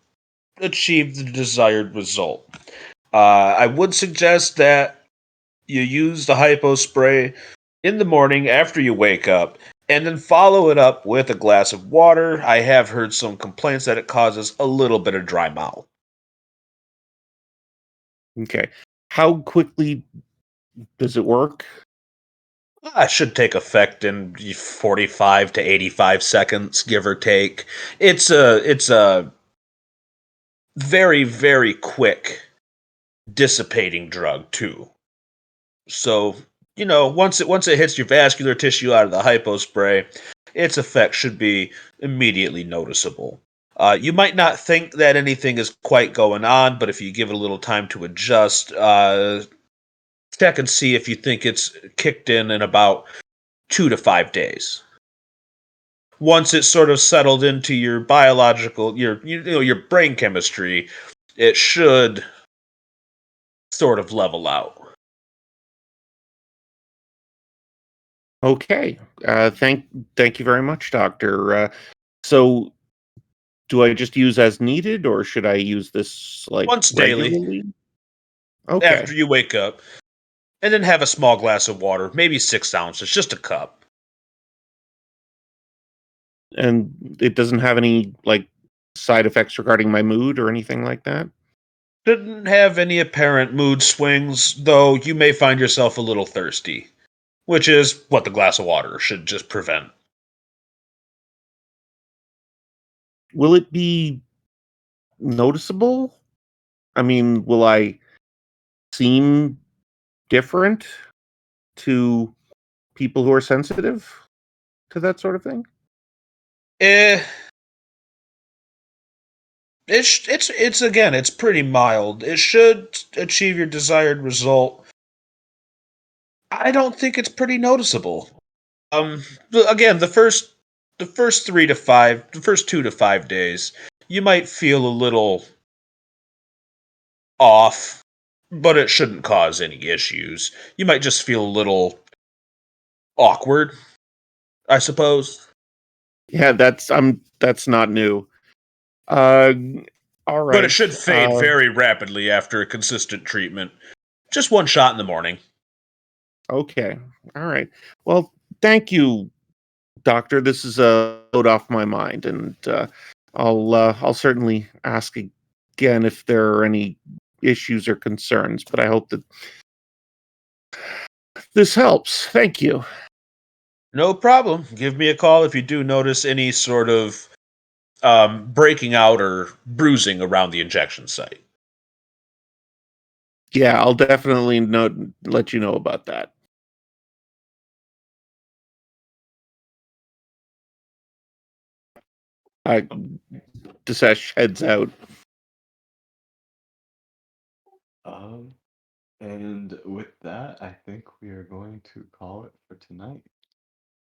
achieve the desired result. I would suggest that you use the hypo spray in the morning after you wake up, and then follow it up with a glass of water. I have heard some complaints that it causes a little bit of dry mouth. Okay. How quickly does it work? It should take effect in 45 to 85 seconds, give or take. It's a very, very quick dissipating drug too. So, once it hits your vascular tissue out of the hypo spray, its effect should be immediately noticeable. You might not think that anything is quite going on, but if you give it a little time to adjust, check and see if you think it's kicked in about 2 to 5 days. Once it's sort of settled into your biological, your brain chemistry, it should sort of level out. Okay. Thank you very much, doctor. So do I just use as needed, or should I use this like Once daily, regularly? Okay. after you wake up, and then have a small glass of water, maybe 6 ounces, just a cup. And it doesn't have any like side effects regarding my mood or anything like that? Shouldn't have any apparent mood swings, though you may find yourself a little thirsty, which is what the glass of water should just prevent. Will it be noticeable? I mean, will I seem different to people who are sensitive to that sort of thing? Eh, it's again, it's pretty mild. It should achieve your desired result. I don't think it's pretty noticeable. Again, the first 2 to 5 days, you might feel a little off, but it shouldn't cause any issues. You might just feel a little awkward, I suppose. Yeah, that's not new. Uh all But it right. should fade very rapidly after a consistent treatment. Just one shot in the morning. Okay. All right. Well, thank you, doctor. This is a load off my mind, and I'll certainly ask again if there are any issues or concerns, but I hope that this helps. Thank you. No problem. Give me a call if you do notice any sort of breaking out or bruising around the injection site. Yeah, I'll definitely let you know about that. I Disesh heads out. Um, and with that, I think we are going to call it for tonight.